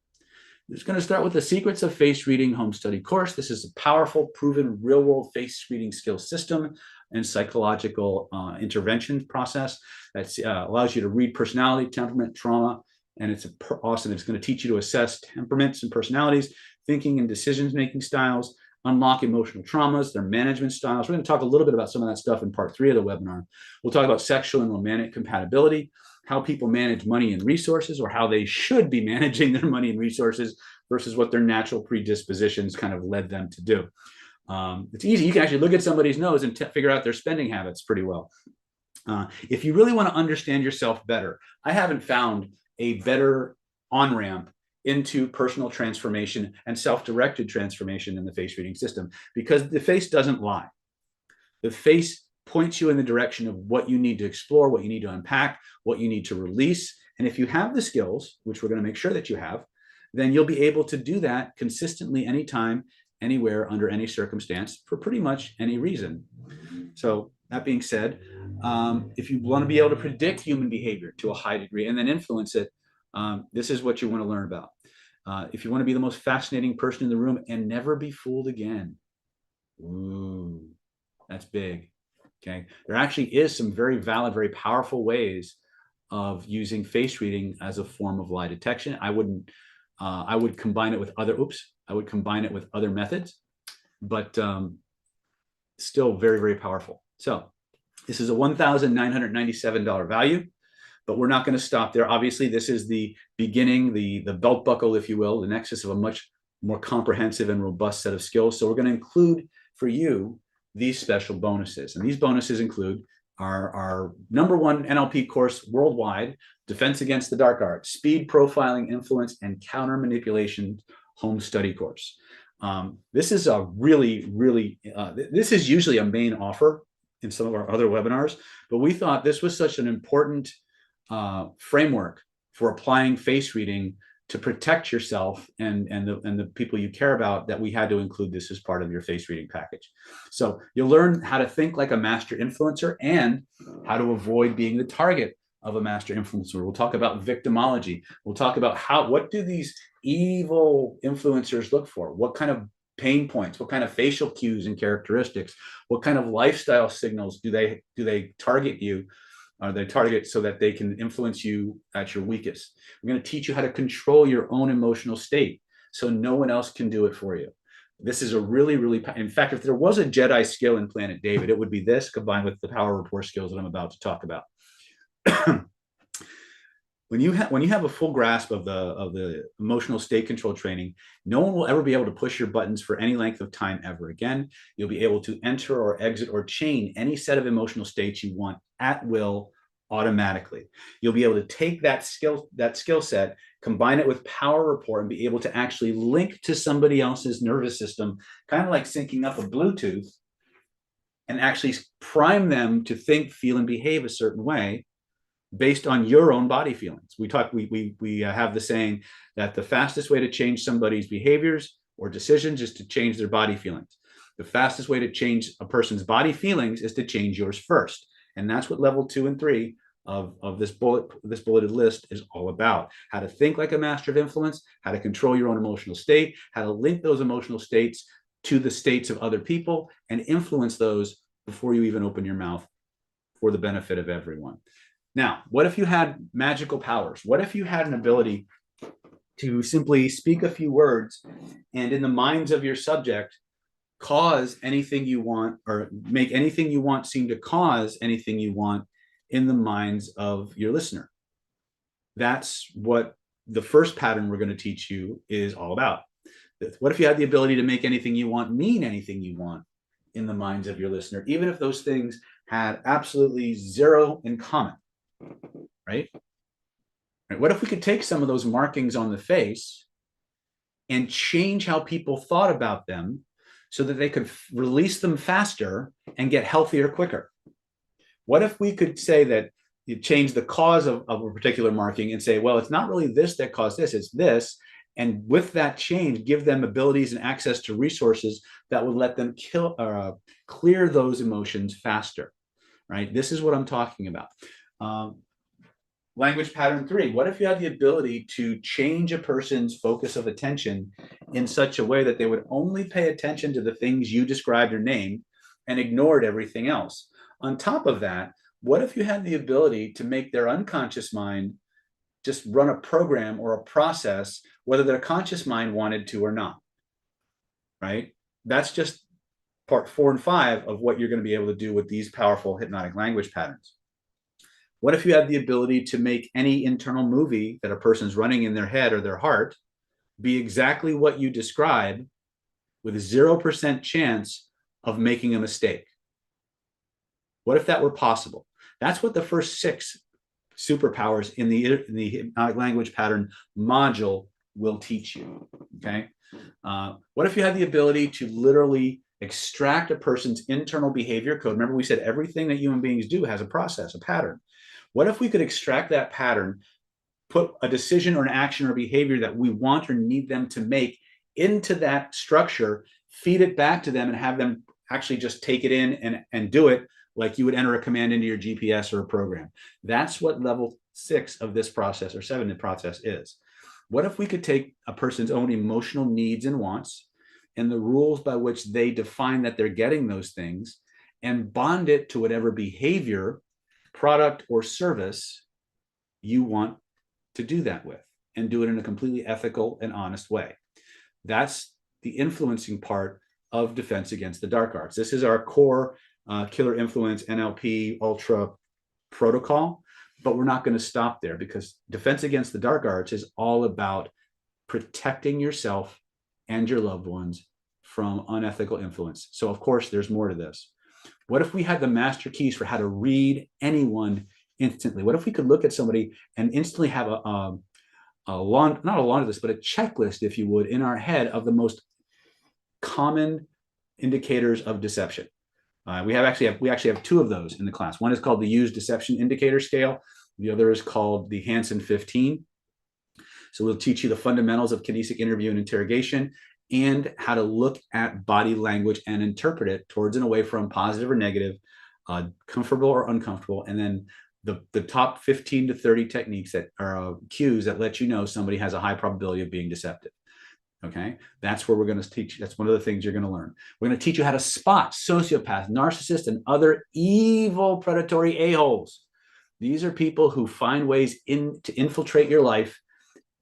It's going to start with the Secrets of Face Reading Home Study course. This is a powerful, proven, real-world face reading skill system and psychological intervention process that allows you to read personality, temperament, trauma, and it's awesome. It's going to teach you to assess temperaments and personalities, thinking and decision-making styles, unlock emotional traumas, their management styles. We're going to talk a little bit about some of that stuff in part 3 of the webinar. We'll talk about sexual and romantic compatibility, how people manage money and resources, or how they should be managing their money and resources versus what their natural predispositions kind of led them to do. It's easy. You can actually look at somebody's nose and figure out their spending habits pretty well. If you really want to understand yourself better, I haven't found a better on-ramp into personal transformation and self-directed transformation in the face reading system, because the face doesn't lie. The face points you in the direction of what you need to explore, what you need to unpack, what you need to release. And if you have the skills, which we're going to make sure that you have, then you'll be able to do that consistently anytime, anywhere, under any circumstance, for pretty much any reason. So that being said, if you want to be able to predict human behavior to a high degree and then influence it, this is what you want to learn about. If you want to be the most fascinating person in the room and never be fooled again, ooh, that's big. Okay, there actually is some very valid, very powerful ways of using face reading as a form of lie detection. I would combine it with other methods, but still very, very powerful. So this is a $1,997 value, but we're not going to stop there. Obviously, this is the beginning, the belt buckle, if you will, the nexus of a much more comprehensive and robust set of skills. So we're going to include for you these special bonuses. And these bonuses include our number one NLP course worldwide, Defense Against the Dark Arts, Speed, Profiling, Influence, and Counter Manipulation Home Study Course. This is a really, this is usually a main offer in some of our other webinars, but we thought this was such an important framework for applying face reading to protect yourself and the people you care about, that we had to include this as part of your face reading package. So you'll learn how to think like a master influencer and how to avoid being the target of a master influencer. We'll talk about victimology. We'll talk about what do these evil influencers look for? What kind of pain points? What kind of facial cues and characteristics? What kind of lifestyle signals do they target you? They target so that they can influence you at your weakest. We're going to teach you how to control your own emotional state so no one else can do it for you. This is a really, in fact, if there was a Jedi skill in Planet David, it would be this combined with the power rapport skills that I'm about to talk about. When you have a full grasp of the emotional state control training, no one will ever be able to push your buttons for any length of time ever again. You'll be able to enter or exit or chain any set of emotional states you want at will automatically. You'll be able to take that skill set, combine it with power rapport, and be able to actually link to somebody else's nervous system, kind of like syncing up a Bluetooth, and actually prime them to think, feel, and behave a certain way based on your own body feelings. We have the saying that the fastest way to change somebody's behaviors or decisions is to change their body feelings. The fastest way to change a person's body feelings is to change yours first. And that's what level 2 and 3 of this bulleted list is all about. How to think like a master of influence, how to control your own emotional state, how to link those emotional states to the states of other people and influence those before you even open your mouth for the benefit of everyone. Now, what if you had magical powers? What if you had an ability to simply speak a few words and in the minds of your subject cause anything you want, or make anything you want seem to cause anything you want in the minds of your listener? That's what the first pattern we're going to teach you is all about. What if you had the ability to make anything you want mean anything you want in the minds of your listener, even if those things had absolutely zero in common? Right? What if we could take some of those markings on the face and change how people thought about them so that they could release them faster and get healthier quicker? What if we could say that you change the cause of a particular marking and say, well, it's not really this that caused this, it's this. And with that change, give them abilities and access to resources that would let them clear those emotions faster, right? This is what I'm talking about. Language pattern 3. What if you had the ability to change a person's focus of attention in such a way that they would only pay attention to the things you described or named and ignored everything else? On top of that, what if you had the ability to make their unconscious mind just run a program or a process, whether their conscious mind wanted to or not, right? That's just part 4 and 5 of what you're going to be able to do with these powerful hypnotic language patterns. What if you had the ability to make any internal movie that a person's running in their head or their heart be exactly what you describe with 0% chance of making a mistake? What if that were possible? That's what the first 6 superpowers in the hypnotic language pattern module will teach you, okay? What if you had the ability to literally extract a person's internal behavior code? Remember, we said everything that human beings do has a process, a pattern. What if we could extract that pattern, put a decision or an action or behavior that we want or need them to make into that structure, feed it back to them, and have them actually just take it in and do it like you would enter a command into your GPS or a program? That's what level 6 of this process, or 7 in process, is. What if we could take a person's own emotional needs and wants and the rules by which they define that they're getting those things and bond it to whatever behavior, product, or service you want to do that with, and do it in a completely ethical and honest way? That's the influencing part of Defense Against the Dark Arts. This is our core Killer Influence NLP Ultra protocol, but we're not going to stop there, because Defense Against the Dark Arts is all about protecting yourself and your loved ones from unethical influence. So of course, there's more to this. What if we had the master keys for how to read anyone instantly? What if we could look at somebody and instantly have not a laundry list, but a checklist, if you would, in our head of the most common indicators of deception? We actually have two of those in the class. One is called the Use Deception Indicator Scale. The other is called the Hansen 15. So we'll teach you the fundamentals of kinesic interview and interrogation, and how to look at body language and interpret it towards and away from positive or negative, comfortable or uncomfortable, and then the top 15 to 30 techniques that are cues that let you know somebody has a high probability of being deceptive. Okay, that's where we're going to teach. That's one of the things you're going to learn. We're going to teach you how to spot sociopaths, narcissists, and other evil predatory a-holes. These are people who find ways to infiltrate your life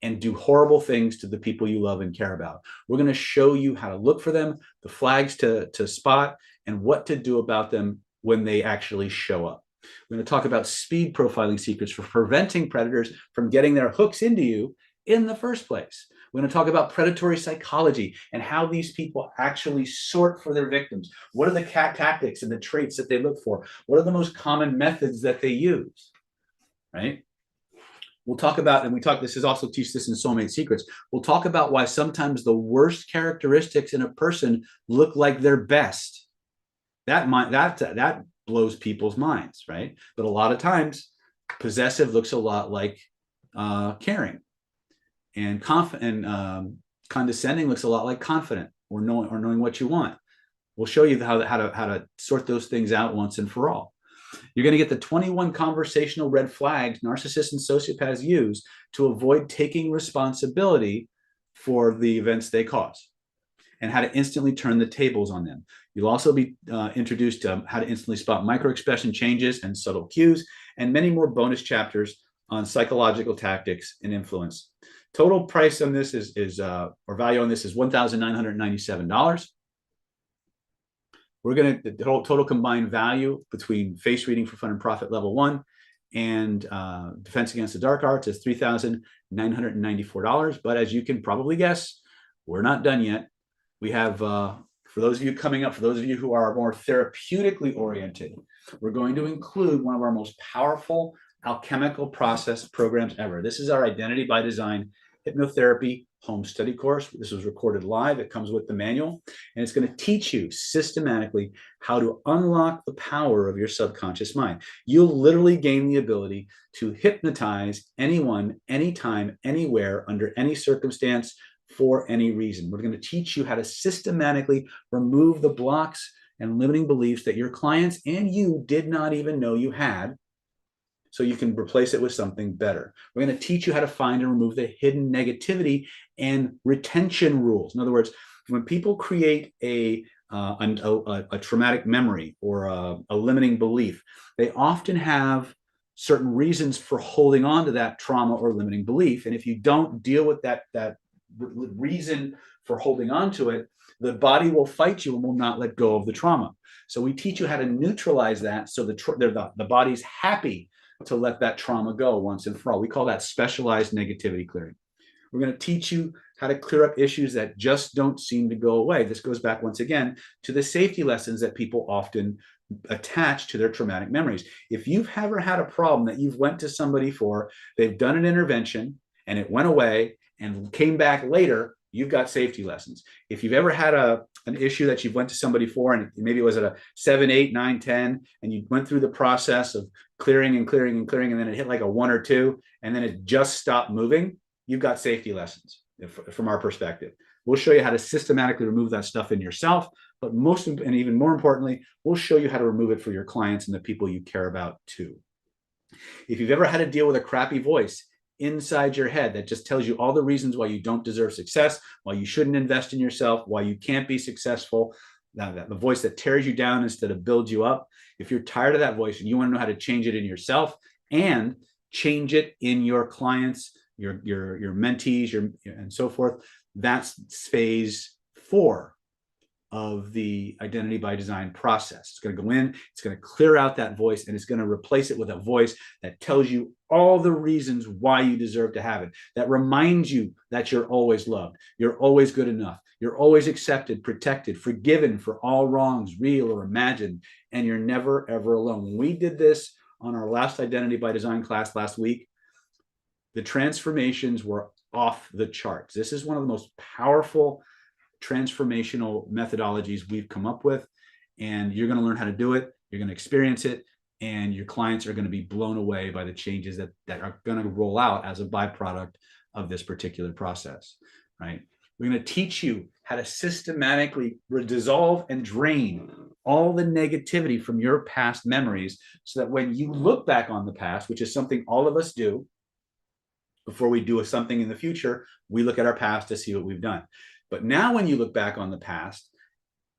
and do horrible things to the people you love and care about. We're going to show you how to look for them, the flags to spot, and what to do about them when they actually show up. We're going to talk about speed profiling secrets for preventing predators from getting their hooks into you in the first place. We're going to talk about predatory psychology and how these people actually sort for their victims. What are the tactics and the traits that they look for? What are the most common methods that they use, right? We'll talk about, and this is also teach this in Soulmate Secrets. We'll talk about why sometimes the worst characteristics in a person look like their best. That blows people's minds, right? But a lot of times, possessive looks a lot like caring, and condescending looks a lot like confident or knowing what you want. We'll show you how to sort those things out once and for all. You're going to get the 21 conversational red flags narcissists and sociopaths use to avoid taking responsibility for the events they cause, and how to instantly turn the tables on them. You'll also be introduced to how to instantly spot microexpression changes and subtle cues, and many more bonus chapters on psychological tactics and influence. Total price on this or value on this is $1,997. We're going to, the total combined value between face reading for fun and profit level 1 and defense against the dark arts is $3,994. But as you can probably guess, we're not done yet. We have, for those of you coming up, for those of you who are more therapeutically oriented, we're going to include one of our most powerful alchemical process programs ever. This is our Identity by Design hypnotherapy home study course. This was recorded live. It comes with the manual, and it's going to teach you systematically how to unlock the power of your subconscious mind. You'll literally gain the ability to hypnotize anyone, anytime, anywhere, under any circumstance, for any reason. We're going to teach you how to systematically remove the blocks and limiting beliefs that your clients and you did not even know you had, so you can replace it with something better. We're going to teach you how to find and remove the hidden negativity and retention rules. In other words, when people create a traumatic memory or a limiting belief, they often have certain reasons for holding on to that trauma or limiting belief. And if you don't deal with that reason for holding on to it, the body will fight you and will not let go of the trauma. So we teach you how to neutralize that, so the body's happy to let that trauma go once and for all. We call that specialized negativity clearing. We're going to teach you how to clear up issues that just don't seem to go away. This goes back once again to the safety lessons that people often attach to their traumatic memories. If you've ever had a problem that you've went to somebody for, they've done an intervention and it went away and came back later, you've got safety lessons. If you've ever had an issue that you've went to somebody for, and maybe it was at a 7, 8, 9, 10, and you went through the process of clearing and clearing and clearing, and then it hit like a 1 or 2, and then it just stopped moving, you've got safety lessons from our perspective. We'll show you how to systematically remove that stuff in yourself, but and even more importantly, we'll show you how to remove it for your clients and the people you care about too. If you've ever had to deal with a crappy voice inside your head that just tells you all the reasons why you don't deserve success, why you shouldn't invest in yourself, why you can't be successful, the voice that tears you down instead of builds you up, if you're tired of that voice and you want to know how to change it in yourself and change it in your clients, your mentees, and so forth, that's phase 4 of the identity by design process. It's going to go in, it's going to clear out that voice, and it's going to replace it with a voice that tells you all the reasons why you deserve to have it, that reminds you that you're always loved, you're always good enough, you're always accepted, protected, forgiven for all wrongs, real or imagined, and you're never, ever alone. When we did this on our last identity by design class last week, the transformations were off the charts. This is one of the most powerful transformational methodologies we've come up with, and you're going to learn how to do it. You're going to experience it, and your clients are going to be blown away by the changes that are going to roll out as a byproduct of this particular process, right? We're going to teach you how to systematically dissolve and drain all the negativity from your past memories, so that when you look back on the past, which is something all of us do before we do something in the future, we look at our past to see what we've done. But now when you look back on the past,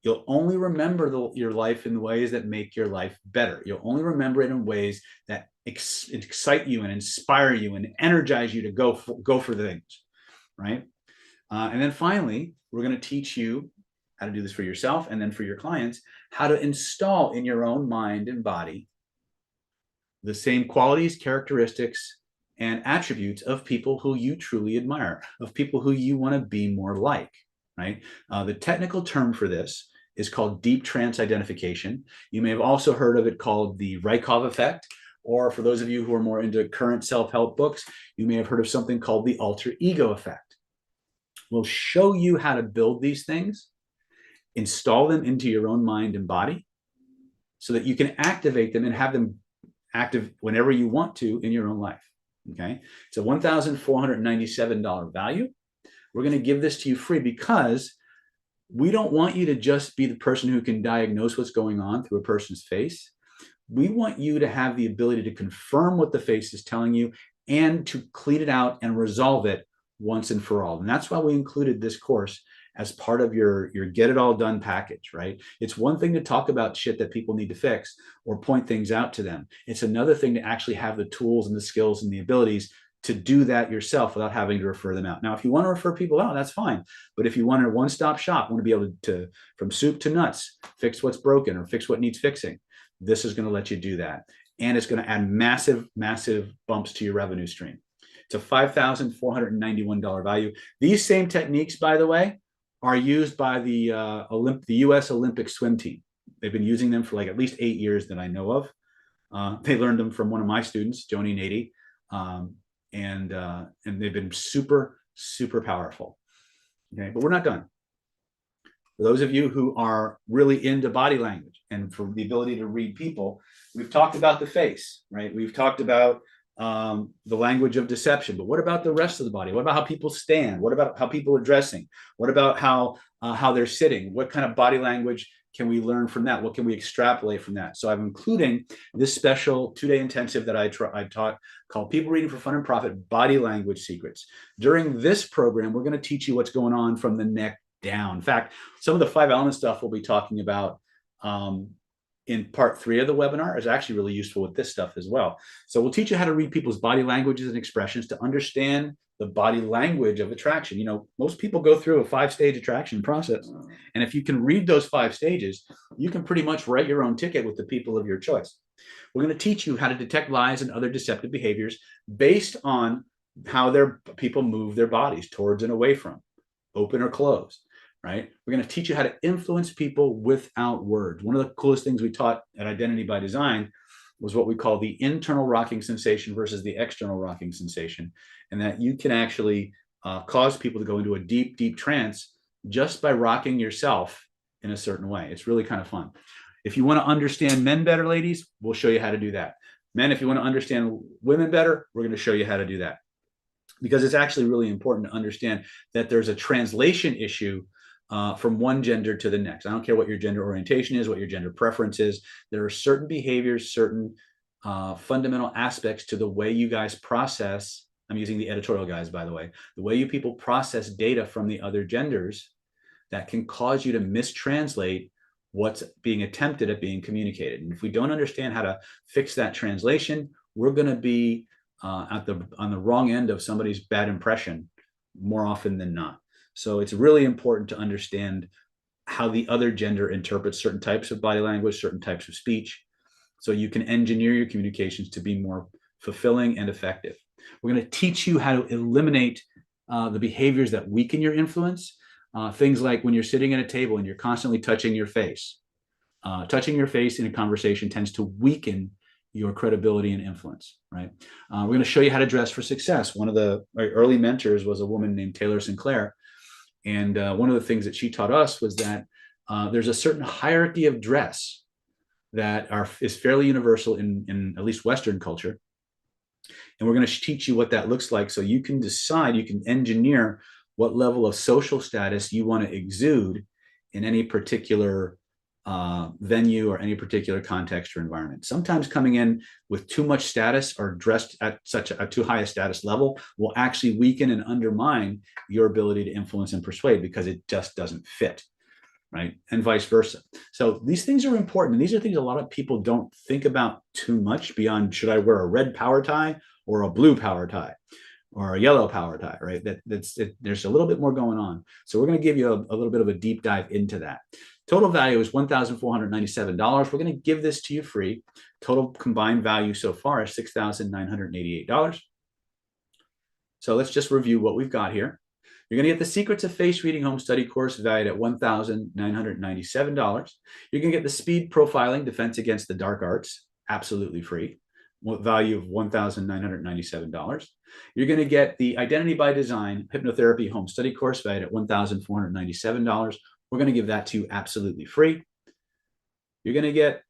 you'll only remember your life in the ways that make your life better. You'll only remember it in ways that excite you and inspire you and energize you to go for things, right? And then finally, we're going to teach you how to do this for yourself, and then for your clients, how to install in your own mind and body the same qualities, characteristics, and attributes of people who you truly admire, of people who you want to be more like, right? The technical term for this is called deep trance identification. You may have also heard of it called the Rykov effect, or for those of you who are more into current self-help books, you may have heard of something called the alter ego effect. We'll show you how to build these things, install them into your own mind and body, so that you can activate them and have them active whenever you want to in your own life. Okay, it's a $1,497 value. We're going to give this to you free because we don't want you to just be the person who can diagnose what's going on through a person's face. We want you to have the ability to confirm what the face is telling you and to clean it out and resolve it once and for all. And that's why we included this course as part of your get it all done package, right? It's one thing to talk about shit that people need to fix or point things out to them. It's another thing to actually have the tools and the skills and the abilities to do that yourself without having to refer them out. Now, if you want to refer people out, that's fine. But if you want a one-stop shop, want to be able to, from soup to nuts, fix what's broken or fix what needs fixing, this is going to let you do that. And it's going to add massive, massive bumps to your revenue stream. It's a $5,491 value. These same techniques, by the way, are used by the U.S. Olympic swim team. They've been using them for like at least 8 years that I know of. They learned them from one of my students, Joni Nady, and they've been super, super powerful. Okay, but we're not done. For those of you who are really into body language and for the ability to read people, we've talked about the face, right? We've talked about the language of deception, but what about the rest of the body? What about how people stand? What about how people are dressing? What about how they're sitting? What kind of body language can we learn from that? What can we extrapolate from that? So I'm including this special 2-day intensive that I taught called People Reading for Fun and Profit, Body Language Secrets. During this program, we're going to teach you what's going on from the neck down. In fact, some of the 5 element stuff we'll be talking about in part 3 of the webinar is actually really useful with this stuff as well. So we'll teach you how to read people's body languages and expressions to understand the body language of attraction. You know, most people go through a 5-stage attraction process. And if you can read those 5 stages, you can pretty much write your own ticket with the people of your choice. We're going to teach you how to detect lies and other deceptive behaviors based on how their people move their bodies towards and away from, open or closed. Right? We're going to teach you how to influence people without words. One of the coolest things we taught at Identity by Design was what we call the internal rocking sensation versus the external rocking sensation, and that you can actually cause people to go into a deep, deep trance just by rocking yourself in a certain way. It's really kind of fun. If you want to understand men better, ladies, we'll show you how to do that. Men, if you want to understand women better, we're going to show you how to do that. Because it's actually really important to understand that there's a translation issue from one gender to the next. I don't care what your gender orientation is, what your gender preference is. There are certain behaviors, certain fundamental aspects to the way you guys process. I'm using the editorial guys, by the way. The way you people process data from the other genders that can cause you to mistranslate what's being attempted at being communicated. And if we don't understand how to fix that translation, we're going to be on the wrong end of somebody's bad impression more often than not. So it's really important to understand how the other gender interprets certain types of body language, certain types of speech, so you can engineer your communications to be more fulfilling and effective. We're going to teach you how to eliminate the behaviors that weaken your influence. Things like when you're sitting at a table and you're constantly touching your face. Touching your face in a conversation tends to weaken your credibility and influence, right? We're going to show you how to dress for success. One of the early mentors was a woman named Taylor Sinclair. And one of the things that she taught us was that there's a certain hierarchy of dress that is fairly universal in at least Western culture. And we're going to teach you what that looks like so you can decide, you can engineer what level of social status you want to exude in any particular venue or any particular context or environment. Sometimes coming in with too much status or dressed at such a too high a status level will actually weaken and undermine your ability to influence and persuade because it just doesn't fit, right? And vice versa. So these things are important. And these are things a lot of people don't think about too much beyond, should I wear a red power tie or a blue power tie or a yellow power tie, right? There's a little bit more going on. So we're going to give you a little bit of a deep dive into that. Total value is $1,497. We're going to give this to you free. Total combined value so far is $6,988. So let's just review what we've got here. You're going to get the Secrets of Face Reading Home Study course valued at $1,997. You're going to get the Speed Profiling Defense Against the Dark Arts, absolutely free, value of $1,997. You're going to get the Identity by Design Hypnotherapy Home Study course valued at $1,497. We're going to give that to you absolutely free. You're going to get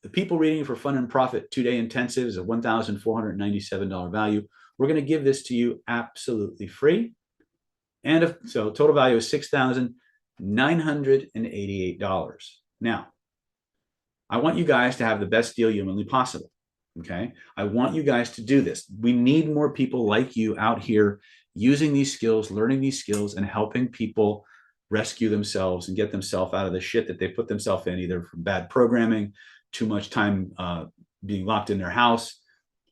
the People Reading for Fun and Profit 2-day intensives of $1,497 value. We're going to give this to you absolutely free. And so total value is $6,988. Now, I want you guys to have the best deal humanly possible. Okay. I want you guys to do this. We need more people like you out here using these skills, learning these skills, and helping people rescue themselves and get themselves out of the shit that they put themselves in, either from bad programming, too much time being locked in their house,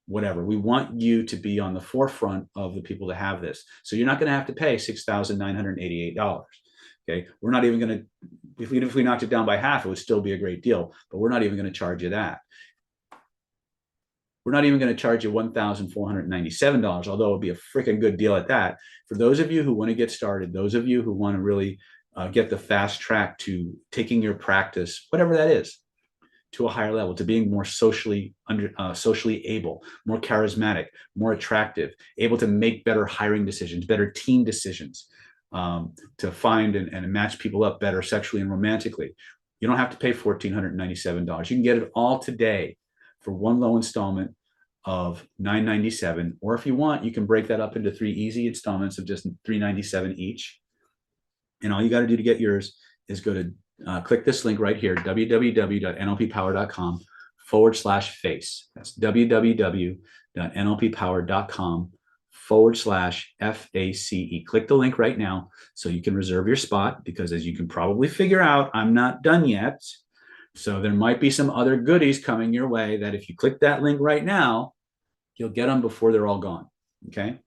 whatever. We want you to be on the forefront of the people that have this. So you're not going to have to pay $6,988. Okay. We're not even going to, if we knocked it down by half, it would still be a great deal, but we're not even going to charge you that. We're not even going to charge you $1,497, although it'll be a freaking good deal at that. For those of you who want to get started, those of you who want to really get the fast track to taking your practice, whatever that is, to a higher level, to being more socially able, more charismatic, more attractive, able to make better hiring decisions, better team decisions, to find and match people up better sexually and romantically. You don't have to pay $1,497. You can get it all today for one low installment of $997, or if you want, you can break that up into 3 easy installments of just $397 each. And all you got to do to get yours is go to click this link right here, www.nlppower.com/face. That's www.nlppower.com/FACE. Click the link right now so you can reserve your spot, because as you can probably figure out, I'm not done yet. So there might be some other goodies coming your way that if you click that link right now, you'll get them before they're all gone. Okay.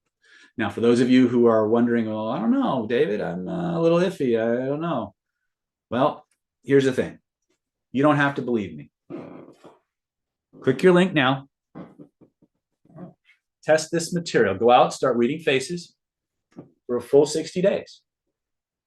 Now, for those of you who are wondering, well, I don't know, David, I'm a little iffy. I don't know. Well, here's the thing. You don't have to believe me. Click your link now. Test this material. Go out, start reading faces for a full 60 days.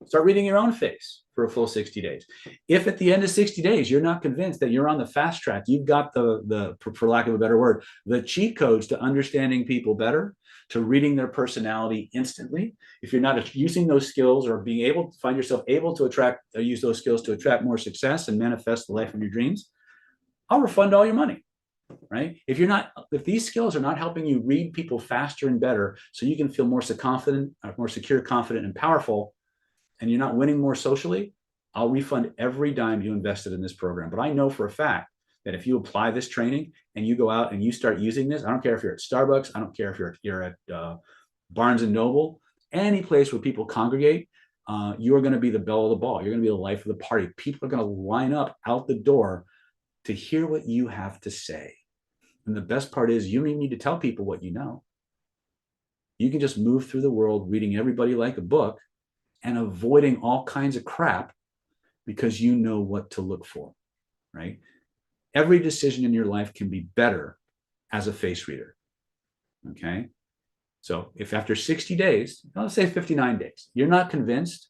Start reading your own face for a full 60 days. If at the end of 60 days, you're not convinced that you're on the fast track, you've got the for lack of a better word, the cheat codes to understanding people better, to reading their personality instantly. If you're not using those skills or being able to find yourself able to use those skills to attract more success and manifest the life of your dreams, I'll refund all your money, right? If these skills are not helping you read people faster and better so you can feel more confident, more secure, confident, and powerful, and you're not winning more socially, I'll refund every dime you invested in this program. But I know for a fact that if you apply this training and you go out and you start using this, I don't care if you're at Starbucks, I don't care if you're at Barnes and Noble, any place where people congregate, you are going to be the belle of the ball. You're going to be the life of the party. People are going to line up out the door to hear what you have to say. And the best part is you don't even need to tell people what you know. You can just move through the world reading everybody like a book and avoiding all kinds of crap because you know what to look for, right? Every decision in your life can be better as a face reader. Okay. So if after 60 days, let's say 59 days, you're not convinced,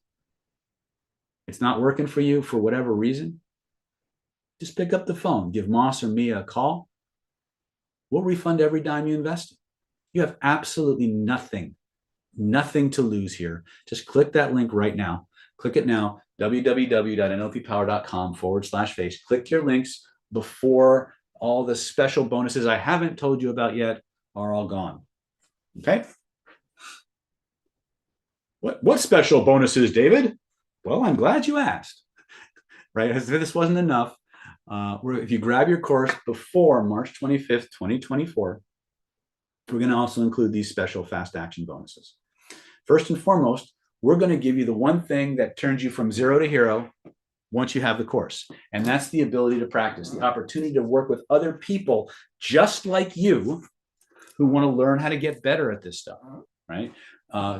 it's not working for you for whatever reason, just pick up the phone, give Moss or Mia a call. We'll refund every dime you invested. You have absolutely nothing to lose here. Just click that link right now. Click it now, www.nlppower.com/face. Click your links before all the special bonuses I haven't told you about yet are all gone. Okay? What special bonuses, David? Well, I'm glad you asked. Right? If this wasn't enough, if you grab your course before March 25th, 2024, we're going to also include these special fast action bonuses. First and foremost, we're going to give you the one thing that turns you from 0 to hero once you have the course. And that's the ability to practice, the opportunity to work with other people just like you who want to learn how to get better at this stuff, right?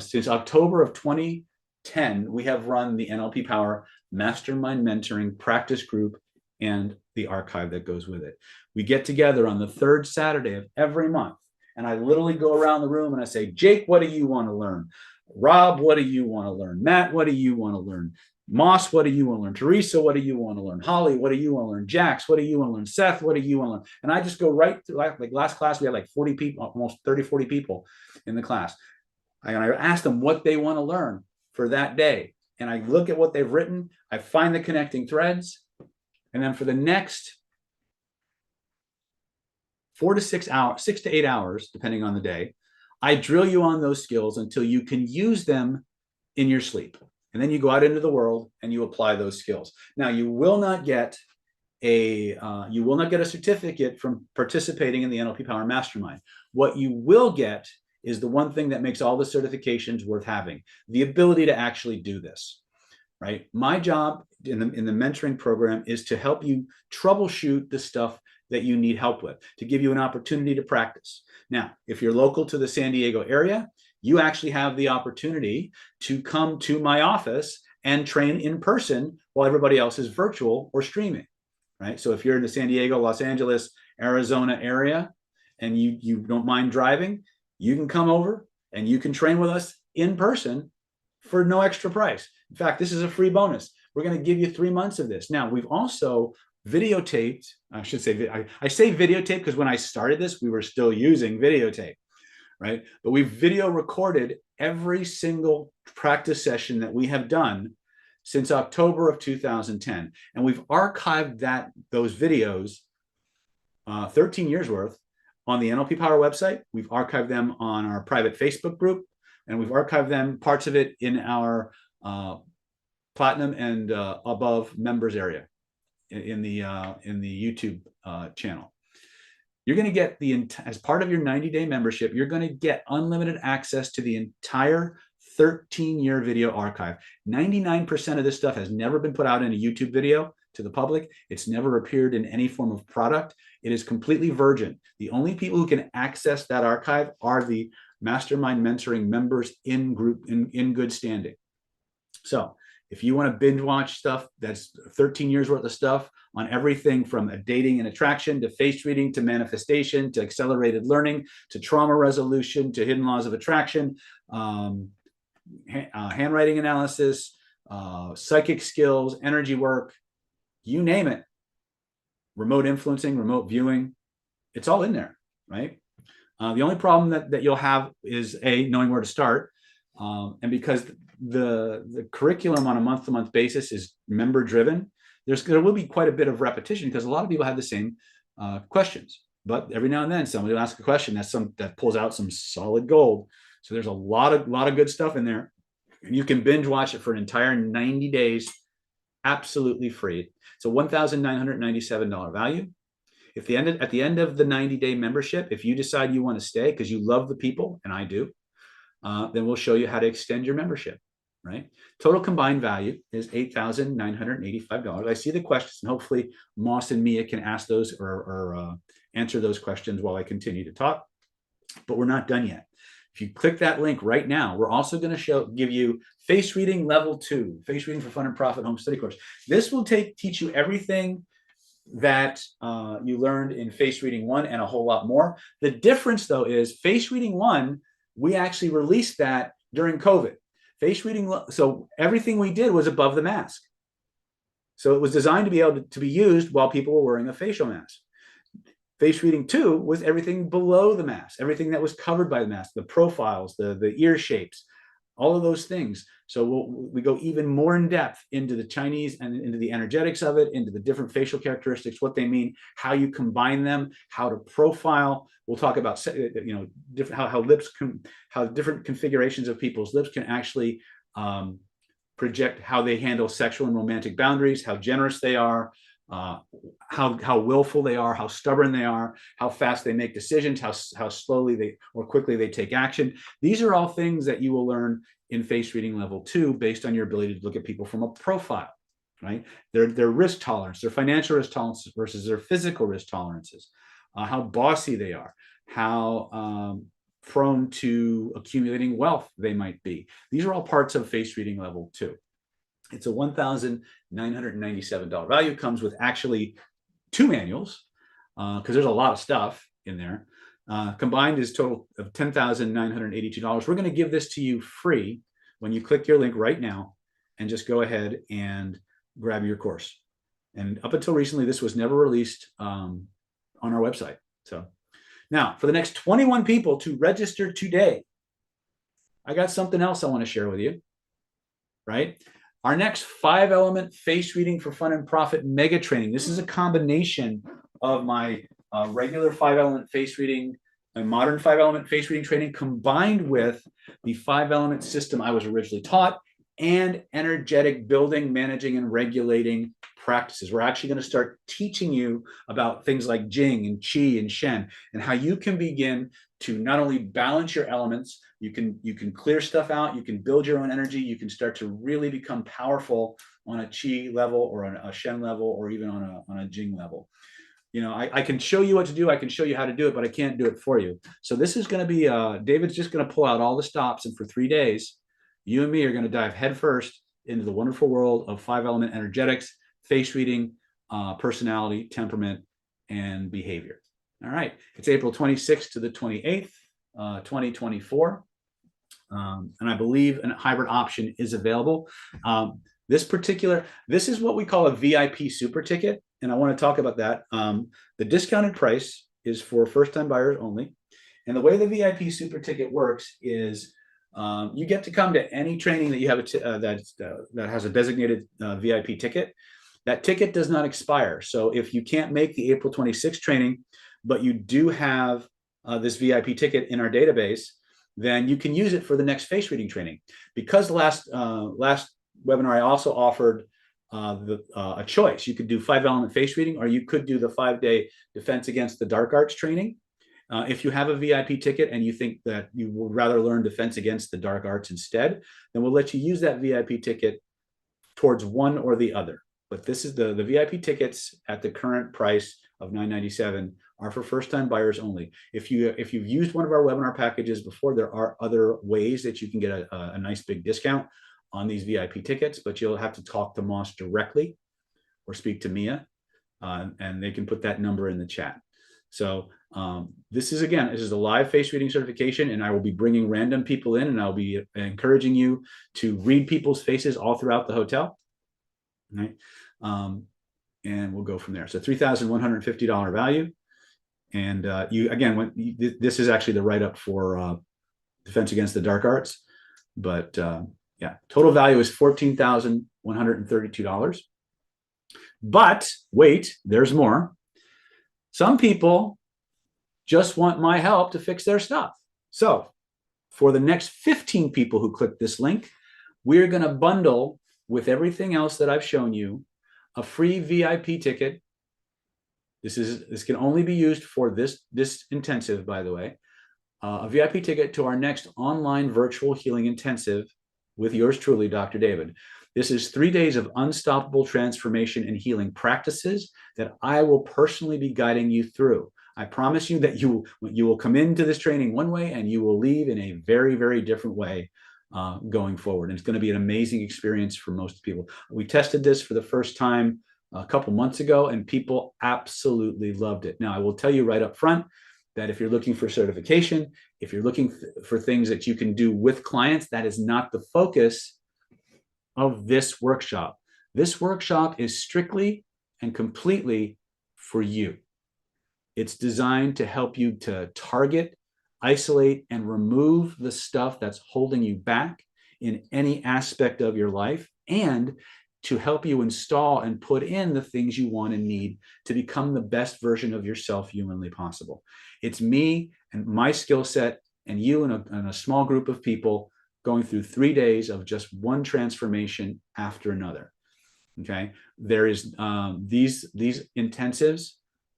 Since October of 2010, we have run the NLP Power Mastermind Mentoring Practice Group and the archive that goes with it. We get together on the third Saturday of every month, and I literally go around the room and I say, Jake, what do you want to learn? Rob, what do you want to learn? Matt, what do you want to learn? Moss, what do you want to learn? Teresa, what do you want to learn? Holly, what do you want to learn? Jax, what do you want to learn? Seth, what do you want to learn? And I just go right through, like last class, we had like 40 people, almost 30, 40 people in the class. I ask them what they want to learn for that day. And I look at what they've written. I find the connecting threads. And then for the next 4 to 6 hours, 6 to 8 hours, depending on the day, I drill you on those skills until you can use them in your sleep. And then you go out into the world and you apply those skills. Now, you will not get a certificate from participating in the NLP Power Mastermind. What you will get is the one thing that makes all the certifications worth having: the ability to actually do this. Right? My job in the mentoring program is to help you troubleshoot the stuff that you need help with, to give you an opportunity to practice. Now, if you're local to the San Diego area, you actually have the opportunity to come to my office and train in person while everybody else is virtual or streaming, right? So if you're in the San Diego, Los Angeles, Arizona area, and you don't mind driving, you can come over and you can train with us in person for no extra price. In fact, this is a free bonus. We're going to give you 3 months of this. Now, we've also videotaped, I should say, I say videotape because when I started this, we were still using videotape, right? But we've video recorded every single practice session that we have done since October of 2010. And we've archived those videos, 13 years worth, on the NLP Power website. We've archived them on our private Facebook group, and we've archived them, parts of it, in our platinum and above members area in the YouTube channel. You're going to get as part of your 90-day membership, you're going to get unlimited access to the entire 13-year video archive. 99% of this stuff has never been put out in a YouTube video to the public. It's never appeared in any form of product. It is completely virgin. The only people who can access that archive are the Mastermind Mentoring members in good standing. So if you want to binge watch stuff that's 13 years worth of stuff on everything from dating and attraction to face reading to manifestation to accelerated learning to trauma resolution to hidden laws of attraction, handwriting analysis, psychic skills, energy work, you name it, remote influencing, remote viewing, it's all in there, right? The only problem that you'll have is knowing where to start. And because the curriculum on a month-to-month basis is member-driven, there will be quite a bit of repetition because a lot of people have the same questions. But every now and then, somebody will ask a question that pulls out some solid gold. So there's a lot of good stuff in there. And you can binge watch it for an entire 90 days, absolutely free. It's a $1,997 value. At the end of the 90-day membership, if you decide you want to stay because you love the people, and I do, then we'll show you how to extend your membership, right? Total combined value is $8,985. I see the questions, and hopefully Moss and Mia can ask those or answer those questions while I continue to talk, but we're not done yet. If you click that link right now, we're also going to give you Face Reading Level 2, Face Reading for Fun and Profit Home Study Course. This will teach you everything that you learned in Face Reading 1 and a whole lot more. The difference, though, is Face Reading 1, we actually released that during COVID. Face Reading, so everything we did was above the mask. So it was designed to be able to be used while people were wearing a facial mask. Face Reading 2 was everything below the mask, everything that was covered by the mask, the profiles, the ear shapes, all of those things. So we go even more in depth into the Chinese and into the energetics of it, into the different facial characteristics, what they mean, how you combine them, how to profile. We'll talk about, different how lips how different configurations of people's lips can actually project how they handle sexual and romantic boundaries, how generous they are, how willful they are, how stubborn they are, how fast they make decisions, how slowly or quickly they take action. These are all things that you will learn in Face Reading Level 2 based on your ability to look at people from a profile, right? Their risk tolerance, their financial risk tolerance versus their physical risk tolerances, how bossy they are, how prone to accumulating wealth they might be. These are all parts of Face Reading Level 2. It's a $1,997 value. It comes with actually 2 manuals because there's a lot of stuff in there. Combined is total of $10,982. We're going to give this to you free when you click your link right now and just go ahead and grab your course. And up until recently, this was never released on our website. So now for the next 21 people to register today, I got something else I want to share with you, right? Our next 5-element Face Reading for Fun and Profit mega training. This is a combination of my regular 5-element face reading, my modern 5-element face reading training, combined with the 5-element system I was originally taught and energetic building, managing, and regulating practices. We're actually going to start teaching you about things like Jing and Qi and Shen, and how you can begin to not only balance your elements, you can clear stuff out, you can build your own energy, you can start to really become powerful on a Qi level or on a Shen level or even on a Jing level. I can show you what to do, I can show you how to do it, but I can't do it for you. So this is going to be, David's just going to pull out all the stops, and for 3 days, you and me are going to dive headfirst into the wonderful world of 5-element energetics, face reading, personality, temperament, and behavior. All right. It's April 26th to the 28th, 2024. And I believe a hybrid option is available. This is what we call a VIP super ticket. And I want to talk about that. The discounted price is for first-time buyers only. And the way the VIP super ticket works is you get to come to any training that you have that has a designated VIP ticket. That ticket does not expire. So if you can't make the April 26th training, but you do have this VIP ticket in our database, then you can use it for the next face reading training. Because last webinar, I also offered a choice. You could do 5-element face reading, or you could do the 5-day Defense Against the Dark Arts training. If you have a VIP ticket and you think that you would rather learn Defense Against the Dark Arts instead, then we'll let you use that VIP ticket towards one or the other. But this is the VIP tickets at the current price of $997 are for first-time buyers only. If you've used one of our webinar packages before, there are other ways that you can get a nice big discount on these VIP tickets, but you'll have to talk to Moss directly or speak to Mia, and they can put that number in the chat. So this is a live face reading certification, and I will be bringing random people in, and I'll be encouraging you to read people's faces all throughout the hotel. Right. And we'll go from there. So $3,150 value. And this is actually the write-up for Defense Against the Dark Arts. But yeah, total value is $14,132. But wait, there's more. Some people just want my help to fix their stuff. So for the next 15 people who click this link, we're going to bundle with everything else that I've shown you a free VIP ticket. This can only be used for this intensive, by the way. A VIP ticket to our next online virtual healing intensive with yours truly, Dr. David. This is 3 days of unstoppable transformation and healing practices that I will personally be guiding you through. I promise you that you will come into this training one way and you will leave in a very, very different way going forward. And it's going to be an amazing experience for most people. We tested this for the first time a couple months ago, and people absolutely loved it. Now, I will tell you right up front that if you're looking for certification, if you're looking for things that you can do with clients, that is not the focus of this workshop. This workshop is strictly and completely for you. It's designed to help you to target, isolate, and remove the stuff that's holding you back in any aspect of your life, and to help you install and put in the things you want and need to become the best version of yourself humanly possible. It's me and my skill set and you and a small group of people going through 3 days of just one transformation after another. Okay, there is these intensives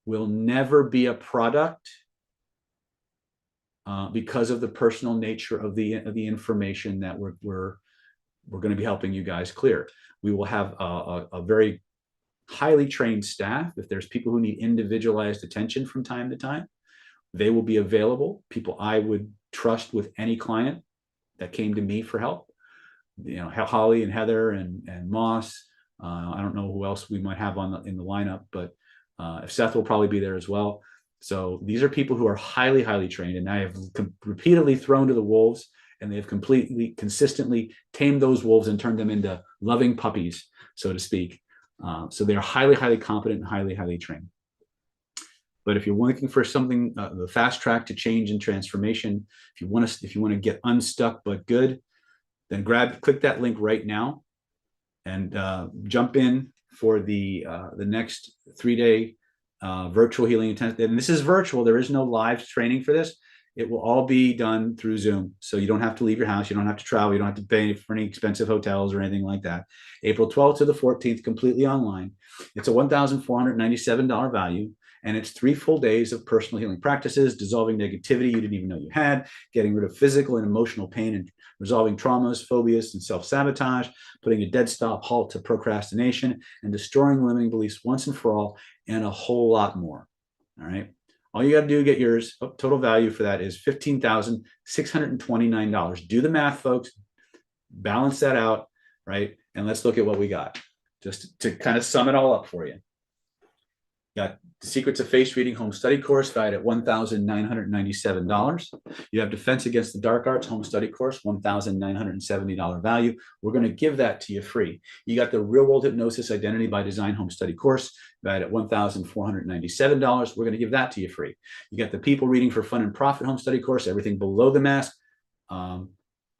will never be a product because of the personal nature of the information that we're going to be helping you guys clear. We will have a very highly trained staff. If there's people who need individualized attention from time to time, they will be available. People I would trust with any client that came to me for help. You know, Holly and Heather and Moss. I don't know who else we might have in the lineup, but if Seth will probably be there as well. So these are people who are highly, highly trained, and I have repeatedly thrown to the wolves, and they have consistently tamed those wolves and turned them into loving puppies, so to speak. So they're highly, highly competent and highly, highly trained. But if you're looking for something, the fast track to change and transformation, if you want to get unstuck but good, then click that link right now and jump in for the next 3-day virtual healing intensive. And this is virtual. There is no live training for this. It will all be done through Zoom. So you don't have to leave your house. You don't have to travel. You don't have to pay for any expensive hotels or anything like that. April 12th to the 14th, completely online. It's a $1,497 value. And it's 3 full days of personal healing practices, dissolving negativity you didn't even know you had, getting rid of physical and emotional pain, and resolving traumas, phobias, and self-sabotage, putting a dead stop halt to procrastination, and destroying limiting beliefs once and for all, and a whole lot more. All right. All you got to do to get yours, total value for that is $15,629. Do the math, folks. Balance that out, right? And let's look at what we got, just to kind of sum it all up for you. Got the Secrets of Face Reading Home Study Course valued at $1,997. You have Defense Against the Dark Arts Home Study Course, $1,970 value. We're going to give that to you free. You got the Real World Hypnosis Identity by Design Home Study Course valued at $1,497. We're going to give that to you free. You got the People Reading for Fun and Profit Home Study Course, Everything Below the Mask.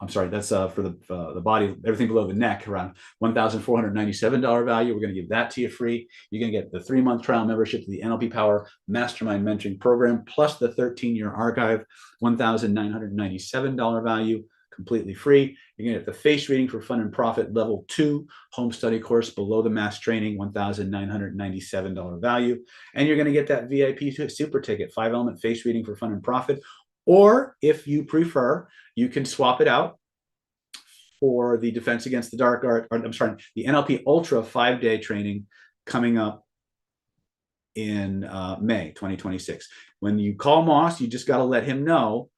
I'm sorry, that's for the body, everything below the neck, around $1,497 value. We're going to give that to you free. You're going to get the 3-month trial membership to the NLP Power Mastermind Mentoring Program, plus the 13-year archive, $1,997 value, completely free. You're going to get the Face Reading for Fun and Profit Level 2 Home Study Course, Below the Mask Training, $1,997 value. And you're going to get that VIP Super Ticket, 5-element Face Reading for Fun and Profit. Or if you prefer, you can swap it out for the Defense Against the Dark Art, or I'm sorry, the NLP Ultra 5-day training coming up in May 2026. When you call Moss, you just got to let him know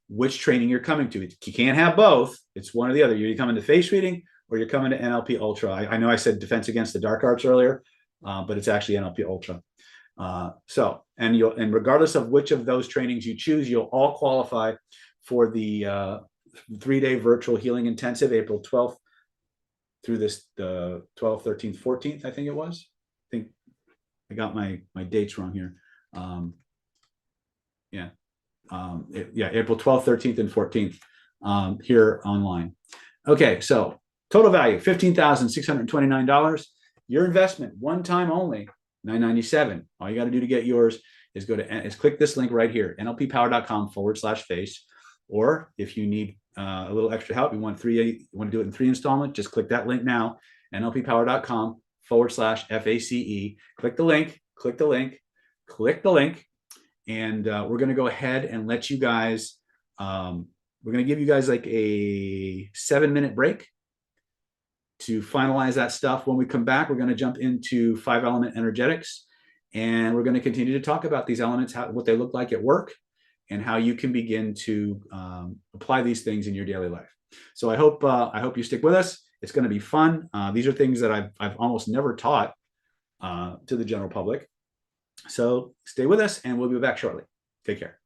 which training you're coming to. You can't have both. It's one or the other. You're coming to Face Reading or you're coming to NLP Ultra. I know I said Defense Against the Dark Arts earlier, but it's actually NLP Ultra. And regardless of which of those trainings you choose, you'll all qualify for the 3-day virtual healing intensive, April 12th through the 12th, 13th, 14th, I think it was. I think I got my dates wrong here. April 12th, 13th, and 14th here online. Okay, so total value, $15,629. Your investment, one time only, $997. All you got to do to get yours is click this link right here, nlppower.com/face. Or if you need a little extra help, you want to do it in 3 installments, just click that link now, nlppower.com/FACE. Click the link, and we're going to go ahead and let you guys, we're going to give you guys like a 7-minute break to finalize that stuff. When we come back, we're going to jump into 5-element energetics, And we're going to continue to talk about these elements, what they look like at work, and how you can begin to apply these things in your daily life. So I hope you stick with us. It's going to be fun. These are things that I've almost never taught to the general public. So stay with us, and we'll be back shortly. Take care.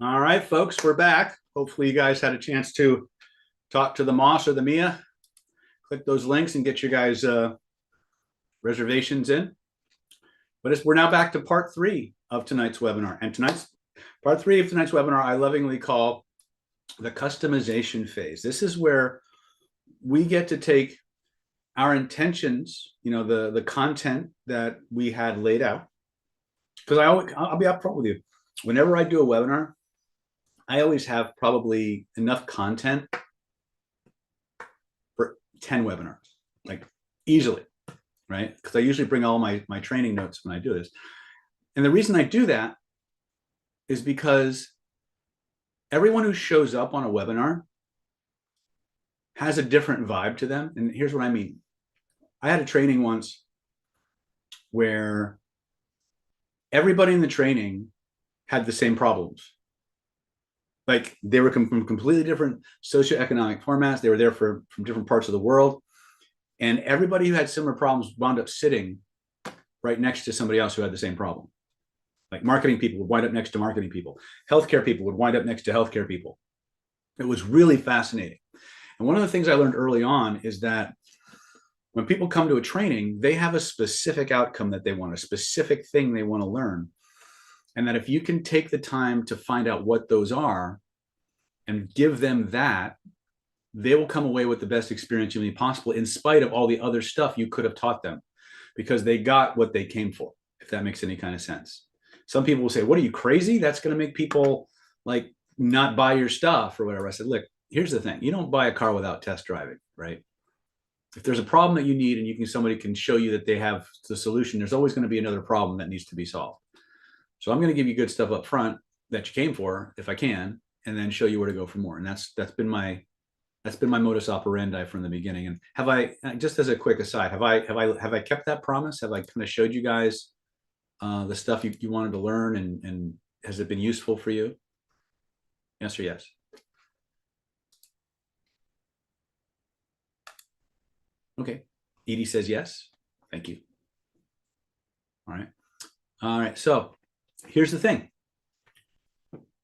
All right, folks, we're back. Hopefully you guys had a chance to talk to the Moss or the Mia. Click those links and get your guys reservations in. But we're now back to part 3 of tonight's webinar. And part 3 of tonight's webinar, I lovingly call the customization phase. This is where we get to take our intentions, the content that we had laid out. Because I'll be upfront with you. Whenever I do a webinar, I always have probably enough content for 10 webinars, like easily, right? Because I usually bring all my training notes when I do this. And the reason I do that is because everyone who shows up on a webinar has a different vibe to them. And here's what I mean. I had a training once where everybody in the training had the same problems. Like they were from completely different socioeconomic formats. They were there from different parts of the world. And everybody who had similar problems wound up sitting right next to somebody else who had the same problem. Like marketing people would wind up next to marketing people. Healthcare people would wind up next to healthcare people. It was really fascinating. And one of the things I learned early on is that when people come to a training, they have a specific outcome that they want, a specific thing they want to learn. And that if you can take the time to find out what those are and give them that, they will come away with the best experience humanly possible, in spite of all the other stuff you could have taught them, because they got what they came for, if that makes any kind of sense. Some people will say, what are you, crazy? That's going to make people like not buy your stuff or whatever. I said, look, here's the thing. You don't buy a car without test driving, right? If there's a problem that you need and somebody can show you that they have the solution, there's always going to be another problem that needs to be solved. So I'm going to give you good stuff up front that you came for, if I can, and then show you where to go for more. And that's been my modus operandi from the beginning. And have I, just as a quick aside, have I kept that promise? Have I kind of showed you guys the stuff you wanted to learn, and has it been useful for you? Yes or yes? Okay. Edie says yes. Thank you. All right. All right. So here's the thing.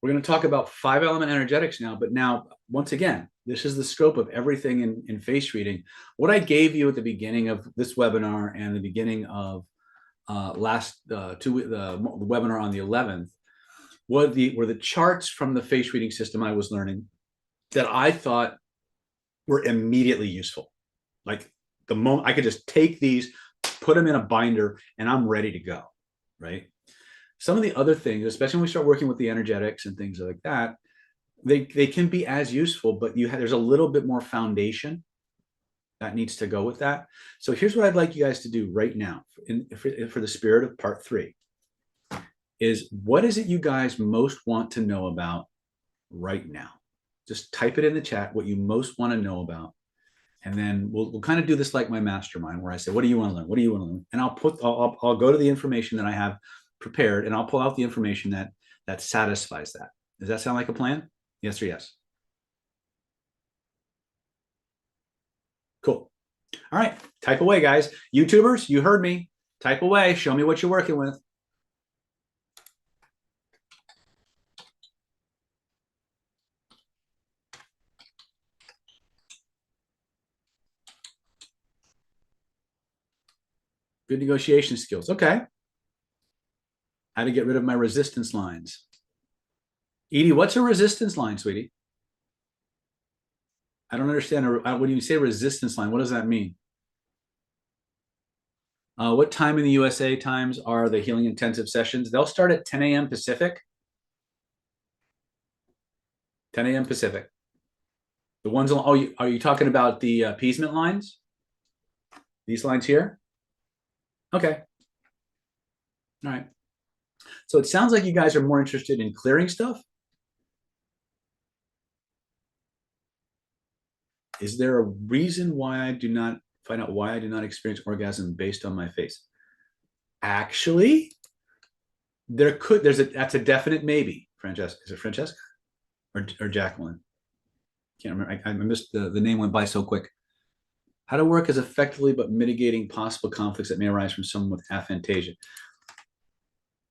We're going to talk about 5-element energetics now, but now, once again, this is the scope of everything in face reading. What I gave you at the beginning of this webinar and the beginning of the webinar on the 11th were the charts from the face reading system I was learning that I thought were immediately useful. Like the moment I could just take these, put them in a binder, and I'm ready to go, right? Some of the other things, especially when we start working with the energetics and things like that, they can be as useful, but there's a little bit more foundation that needs to go with that. So here's what I'd like you guys to do right now for the spirit of part 3 is, what is it you guys most want to know about right now? Just type it in the chat, what you most want to know about. And then we'll kind of do this like my mastermind, where I say, what do you want to learn? What do you want to learn? And I'll go to the information that I have prepared, and I'll pull out the information that satisfies that. Does that sound like a plan? Yes or yes? Cool. All right, type away, guys. YouTubers, you heard me. Type away. Show me what you're working with. Good negotiation skills. Okay. How to get rid of my resistance lines. Edie, what's a resistance line, sweetie? I don't understand. When you say resistance line, what does that mean? What time in the USA times are the healing intensive sessions? They'll start at 10 a.m. Pacific. 10 a.m. Pacific. The ones, are you talking about the appeasement lines? These lines here? Okay. All right. So it sounds like you guys are more interested in clearing stuff. Is there a reason why I do not find out why I do not experience orgasm based on my face? Actually, that's a definite maybe. Francesca, is it Francesca or Jacqueline? Can't remember. I missed the name, went by so quick. How to work as effectively but mitigating possible conflicts that may arise from someone with aphantasia.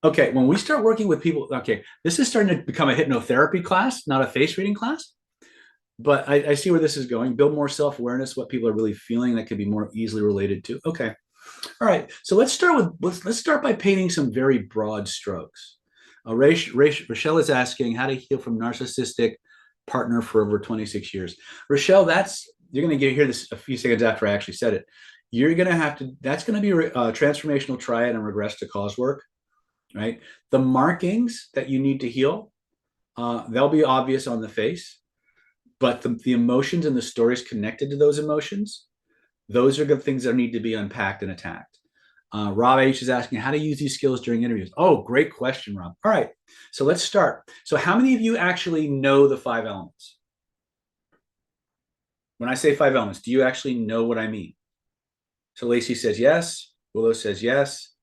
Okay, when we start working with people, okay, this is starting to become a hypnotherapy class, not a face reading class. But I see where this is going. Build more self awareness, what people are really feeling that could be more easily related to. Okay, all right. So let's start with let's start by painting some very broad strokes. Rochelle is asking how to heal from narcissistic partner for over 26 years. Rochelle, that's you're going to hear this a few seconds after I actually said it. You're going to have to. That's going to be a transformational triad and regress to cause work, right? The markings that you need to heal, they'll be obvious on the face, but the emotions and the stories connected to those emotions, those are the things that need to be unpacked and attacked. Rob H is asking how to use these skills during interviews. Oh, great question, Rob. All right, so let's start. So how many of you actually know the five elements? When I say five elements, do you actually know what I mean? So Lacey says yes. Willow says yes.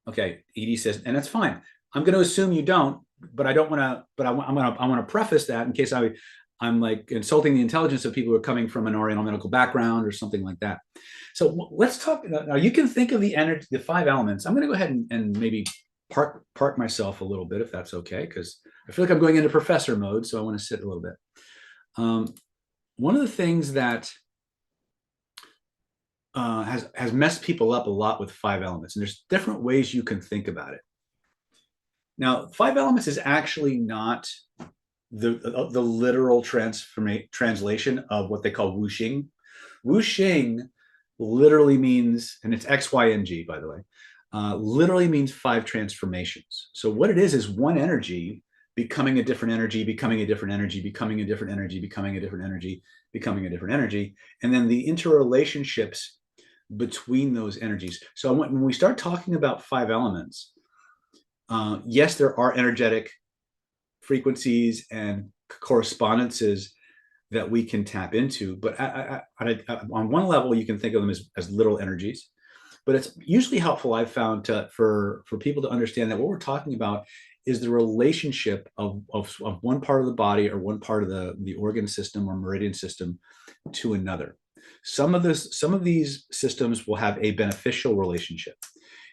Okay, Edie says, and that's fine. I'm going to assume you don't, but I don't want to. But I want to preface that in case I'm like insulting the intelligence of people who are coming from an Oriental medical background or something like that. So let's talk now. You can think of the energy, the five elements. I'm going to go ahead and maybe park myself a little bit if that's okay, because I feel like I'm going into professor mode, so I want to sit a little bit. One of the things that has messed people up a lot with five elements, and there's different ways you can think about it. Now, five elements is actually not the literal translation of what they call wuxing. Wuxing literally means, and it's XYNG, by the way, literally means five transformations. So what it is one energy becoming a different energy, becoming a different energy, becoming a different energy, becoming a different energy, becoming a different energy, and then the interrelationships between those energies. So when we start talking about five elements, yes, there are energetic frequencies and correspondences that we can tap into. But on one level, you can think of them as little energies. But it's usually helpful, I've found, for people to understand that what we're talking about is the relationship of one part of the body or one part of the organ system or meridian system to another. Some of these systems will have a beneficial relationship.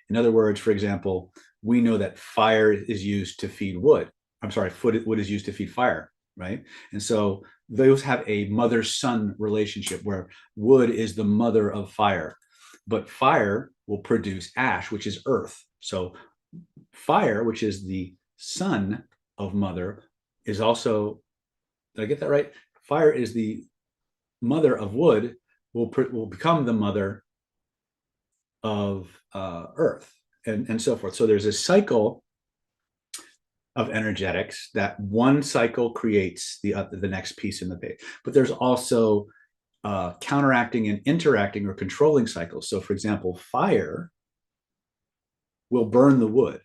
In other words, for example, we know that fire is used to feed wood. I'm sorry, wood is used to feed fire, right? And so those have a mother-son relationship where wood is the mother of fire, but fire will produce ash, which is earth. So fire, which is the son of mother, is also, did I get that right? Fire is the mother of wood, will become the mother of earth, and so forth. So there's a cycle of energetics that one cycle creates the next piece in the page. But there's also counteracting and interacting or controlling cycles. So, for example, fire will burn the wood,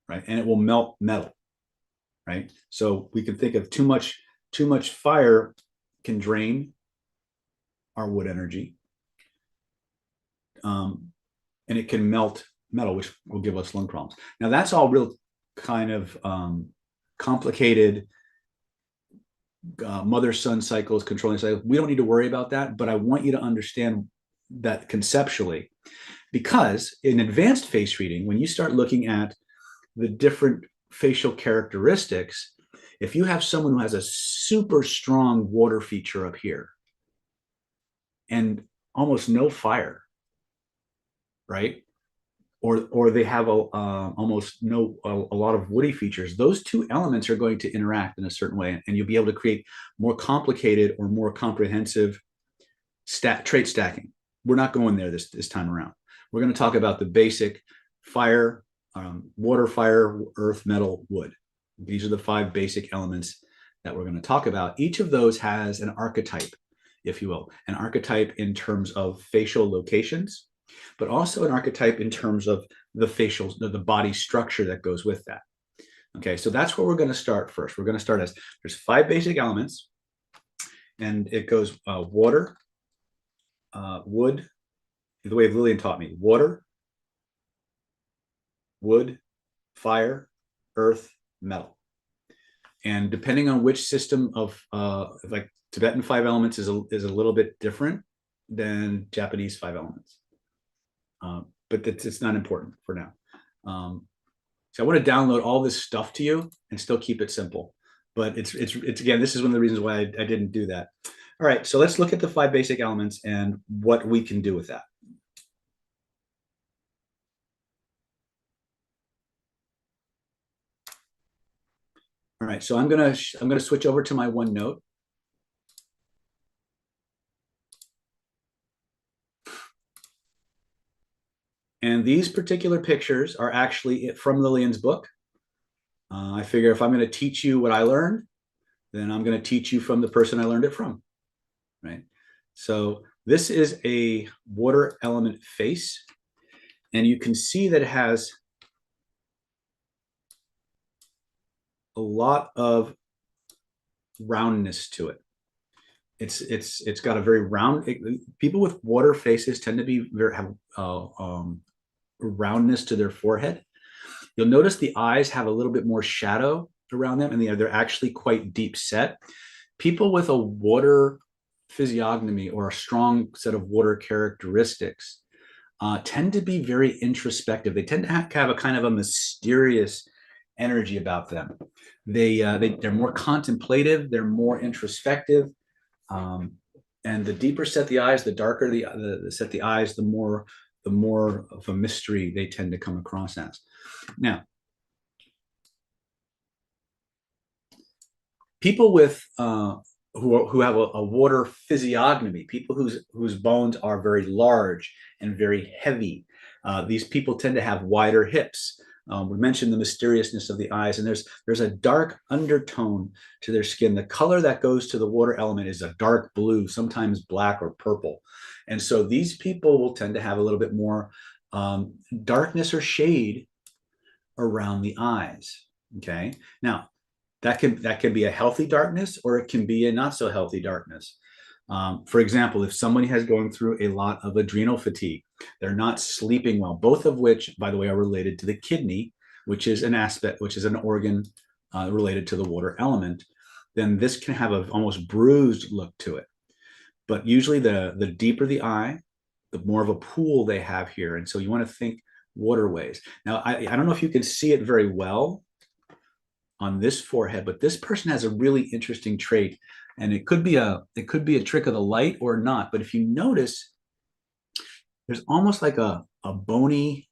right, and it will melt metal, right. So we can think of too much fire can drain our wood energy, and it can melt metal, which will give us lung problems. Now that's all real kind of complicated mother-son cycles, controlling cycles. We don't need to worry about that, but I want you to understand that conceptually, because in advanced face reading, when you start looking at the different facial characteristics, if you have someone who has a super strong water feature up here and almost no fire, right? Or they have almost a lot of woody features, those two elements are going to interact in a certain way, and you'll be able to create more complicated or more comprehensive trait stacking. We're not going there this time around. We're going to talk about the basic fire, water, fire, earth, metal, wood. These are the five basic elements that we're going to talk about. Each of those has an archetype, if you will, an archetype in terms of facial locations, but also an archetype in terms of the body structure that goes with that. Okay, so that's where we're going to start first. We're going to start as there's five basic elements, and it goes water, wood, the way Lillian taught me: water, wood, fire, earth, metal. And depending on which system of like Tibetan five elements is a little bit different than Japanese five elements. But it's not important for now. So I want to download all this stuff to you and still keep it simple. But it's again, this is one of the reasons why I didn't do that. All right, so let's look at the 5 basic elements and what we can do with that. All right, so I'm gonna switch over to my OneNote. And these particular pictures are actually from Lillian's book. I figure if I'm going to teach you what I learned, then I'm going to teach you from the person I learned it from, right? So this is a water element face, and you can see that it has a lot of roundness to it. It's got a very round. People with water faces tend to be have roundness to their forehead. You'll notice the eyes have a little bit more shadow around them, and they're actually quite deep set. People with a water physiognomy or a strong set of water characteristics tend to be very introspective. They tend to have a kind of a mysterious energy about them. They're more contemplative. They're more introspective. And the deeper set the eyes, the darker the set the eyes, the more of a mystery they tend to come across as. Now, people with who have a water physiognomy, people whose bones are very large and very heavy, these people tend to have wider hips. We mentioned the mysteriousness of the eyes, and there's a dark undertone to their skin. The color that goes to the water element is a dark blue, sometimes black or purple. And so these people will tend to have a little bit more darkness or shade around the eyes. Okay. Now, that can be a healthy darkness, or it can be a not so healthy darkness. For example, if somebody has going through a lot of adrenal fatigue, they're not sleeping well, both of which, by the way, are related to the kidney, which is an organ related to the water element, then this can have an almost bruised look to it. But usually the deeper the eye, the more of a pool they have here. And so you want to think waterways. Now, I don't know if you can see it very well on this forehead, but this person has a really interesting trait, and it could be a trick of the light or not. But if you notice, there's almost like a bony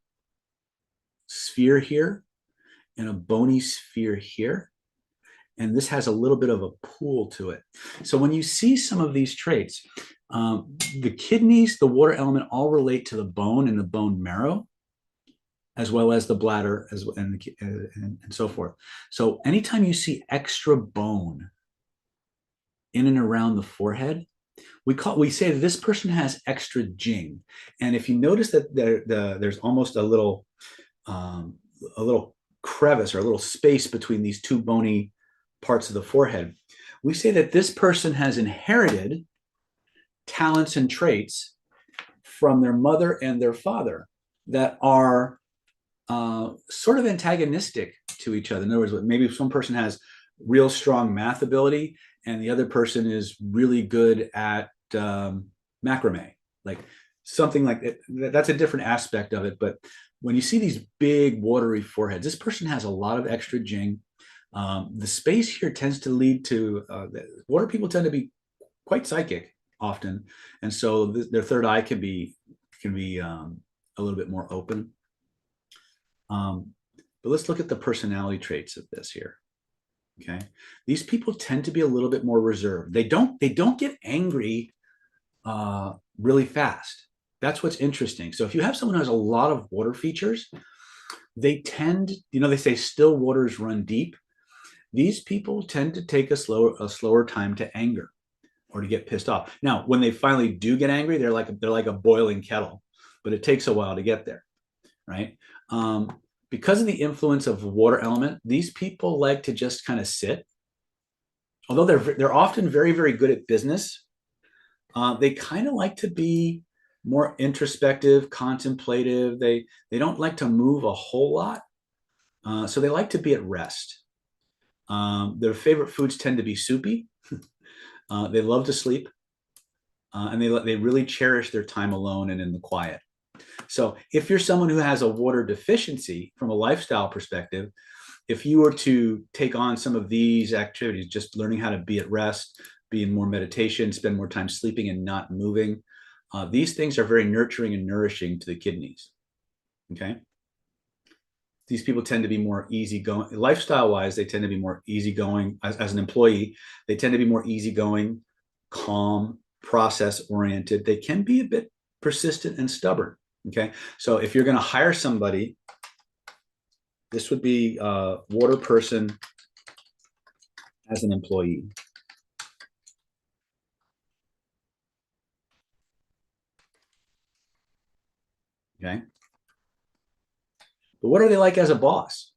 sphere here and a bony sphere here, and this has a little bit of a pool to it. So when you see some of these traits, the kidneys, the water element, all relate to the bone and the bone marrow, as well as the bladder, and so forth. So anytime you see extra bone in and around the forehead, we say this person has extra jing. And if you notice that there's almost a little crevice or a little space between these two bony parts of the forehead, we say that this person has inherited talents and traits from their mother and their father that are sort of antagonistic to each other. In other words, maybe some person has real strong math ability and the other person is really good at macrame, like something like that. That's a different aspect of it. But when you see these big watery foreheads, this person has a lot of extra jing. The space here tends to lead to water people tend to be quite psychic often, and so their third eye can be a little bit more open. But let's look at the personality traits of this here. Okay, these people tend to be a little bit more reserved. They don't get angry really fast. That's what's interesting. So if you have someone who has a lot of water features, they tend, they say still waters run deep. These people tend to take a slower time to anger or to get pissed off. Now, when they finally do get angry, they're like a boiling kettle, but it takes a while to get there, right? Because of the influence of the water element, these people like to just kind of sit. Although they're often very, very good at business, they kind of like to be more introspective, contemplative. They don't like to move a whole lot, so they like to be at rest. Their favorite foods tend to be soupy. They love to sleep, and they really cherish their time alone and in the quiet. So if you're someone who has a water deficiency from a lifestyle perspective, if you were to take on some of these activities, just learning how to be at rest, be in more meditation, spend more time sleeping and not moving, these things are very nurturing and nourishing to the kidneys. Okay. These people tend to be more easygoing. Lifestyle wise, they tend to be more easygoing as an employee. They tend to be more easygoing, calm, process oriented. They can be a bit persistent and stubborn. Okay. So if you're going to hire somebody, this would be a water person as an employee. Okay. But what are they like as a boss?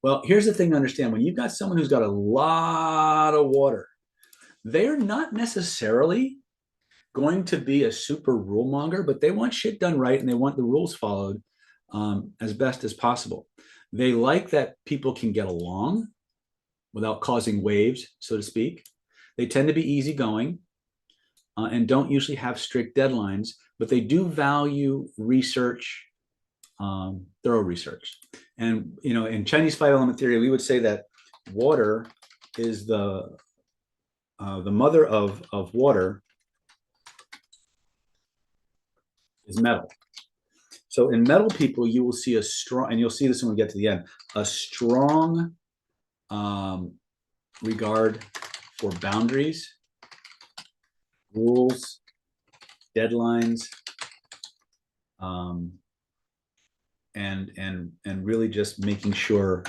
Well, here's the thing to understand. When you've got someone who's got a lot of water, they're not necessarily going to be a super rule monger, but they want shit done right and they want the rules followed as best as possible. They like that people can get along without causing waves, so to speak. They tend to be easygoing and don't usually have strict deadlines, but they do value research, thorough research. And in Chinese five-element theory, we would say that water is the mother of water is metal. So in metal people, you will see a strong, and you'll see this when we get to the end, a strong regard for boundaries, rules, deadlines, and really just making sure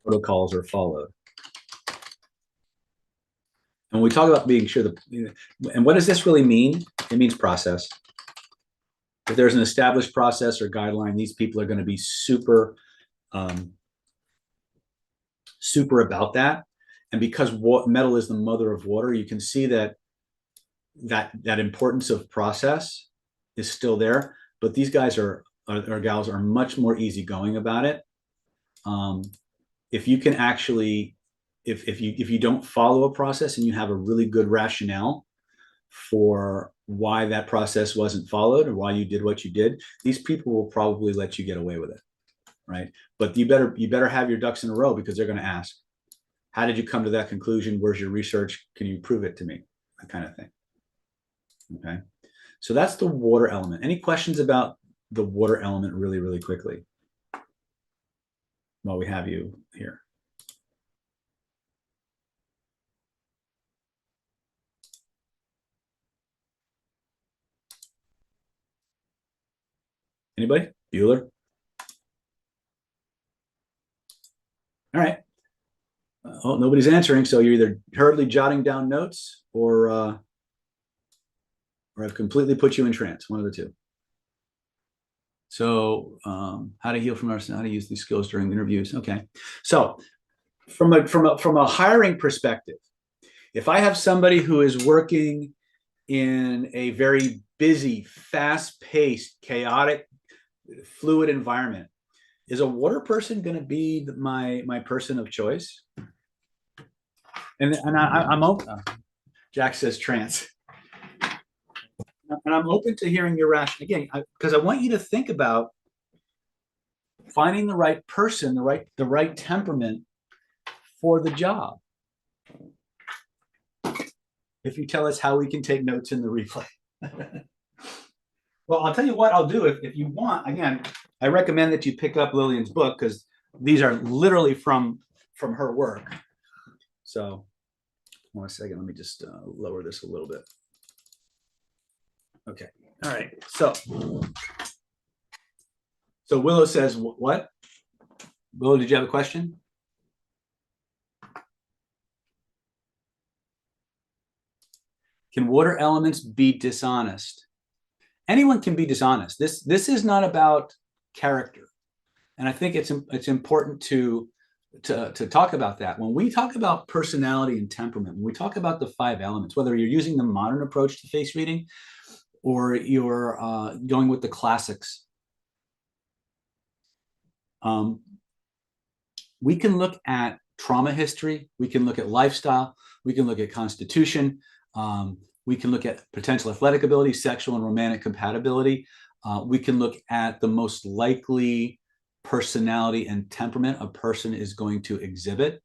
protocols are followed. And when we talk about being sure and what does this really mean? It means process. If there's an established process or guideline, these people are going to be super about that. And because metal is the mother of water, you can see that importance of process is still there. But these guys or gals are much more easygoing about it. If you can actually, if you don't follow a process and you have a really good rationale for why that process wasn't followed or why you did what you did, these people will probably let you get away with it, right? But you better have your ducks in a row, because they're going to ask, how did you come to that conclusion? Where's your research? Can you prove it to me? That kind of thing. Okay. So that's the water element. Any questions about the water element really, really quickly while we have you here? Anybody? Bueller? All right. Oh, nobody's answering. So you're either hurriedly jotting down notes or I've completely put you in trance. One of the two. So how to heal from how to use these skills during interviews. Okay. So from a hiring perspective, if I have somebody who is working in a very busy, fast-paced, chaotic, fluid environment, is a water person going to be my person of choice? And I'm open. Jack says trance. And I'm open to hearing your rationale again, because I want you to think about finding the right person, the right temperament for the job. If you tell us how we can take notes in the replay. Well, I'll tell you what I'll do. If you want, again, I recommend that you pick up Lillian's book, because these are literally from her work. So, 1 second, let me just lower this a little bit. Okay. All right. So Willow says, what? Willow, did you have a question? Can water elements be dishonest? Anyone can be dishonest. This is not about character. And I think it's important to talk about that. When we talk about personality and temperament, when we talk about the 5 elements, whether you're using the modern approach to face reading or you're going with the classics, we can look at trauma history, we can look at lifestyle, we can look at constitution, We can look at potential athletic ability, sexual and romantic compatibility. We can look at the most likely personality and temperament a person is going to exhibit.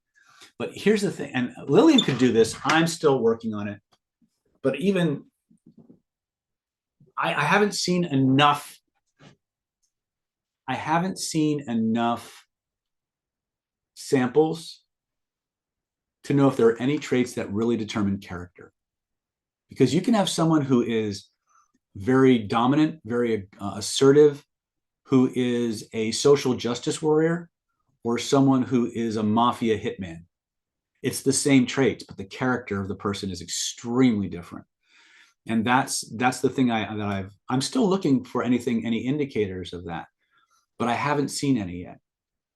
But here's the thing, and Lillian could do this. I'm still working on it. But even I haven't seen enough. I haven't seen enough samples to know if there are any traits that really determine character. Because you can have someone who is very dominant, very assertive, who is a social justice warrior, or someone who is a mafia hitman. It's the same traits, but the character of the person is extremely different. And that's the thing I'm still looking for any indicators of that, but I haven't seen any yet.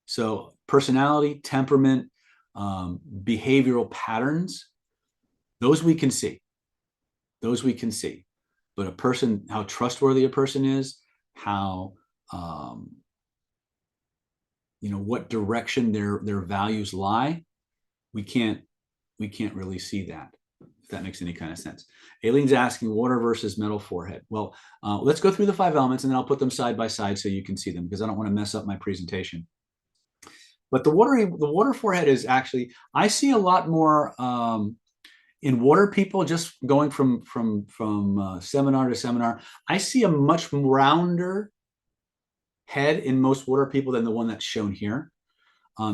So personality, temperament, behavioral patterns, those we can see. Those we can see. But a person, how trustworthy a person is, how what direction their values lie, we can't really see that, if that makes any kind of sense. Aileen's asking water versus metal forehead. Well, let's go through the 5 elements and then I'll put them side by side so you can see them, because I don't want to mess up my presentation. But the water forehead is actually, I see a lot more in water people, just going from seminar to seminar. I see a much rounder head in most water people than the one that's shown here.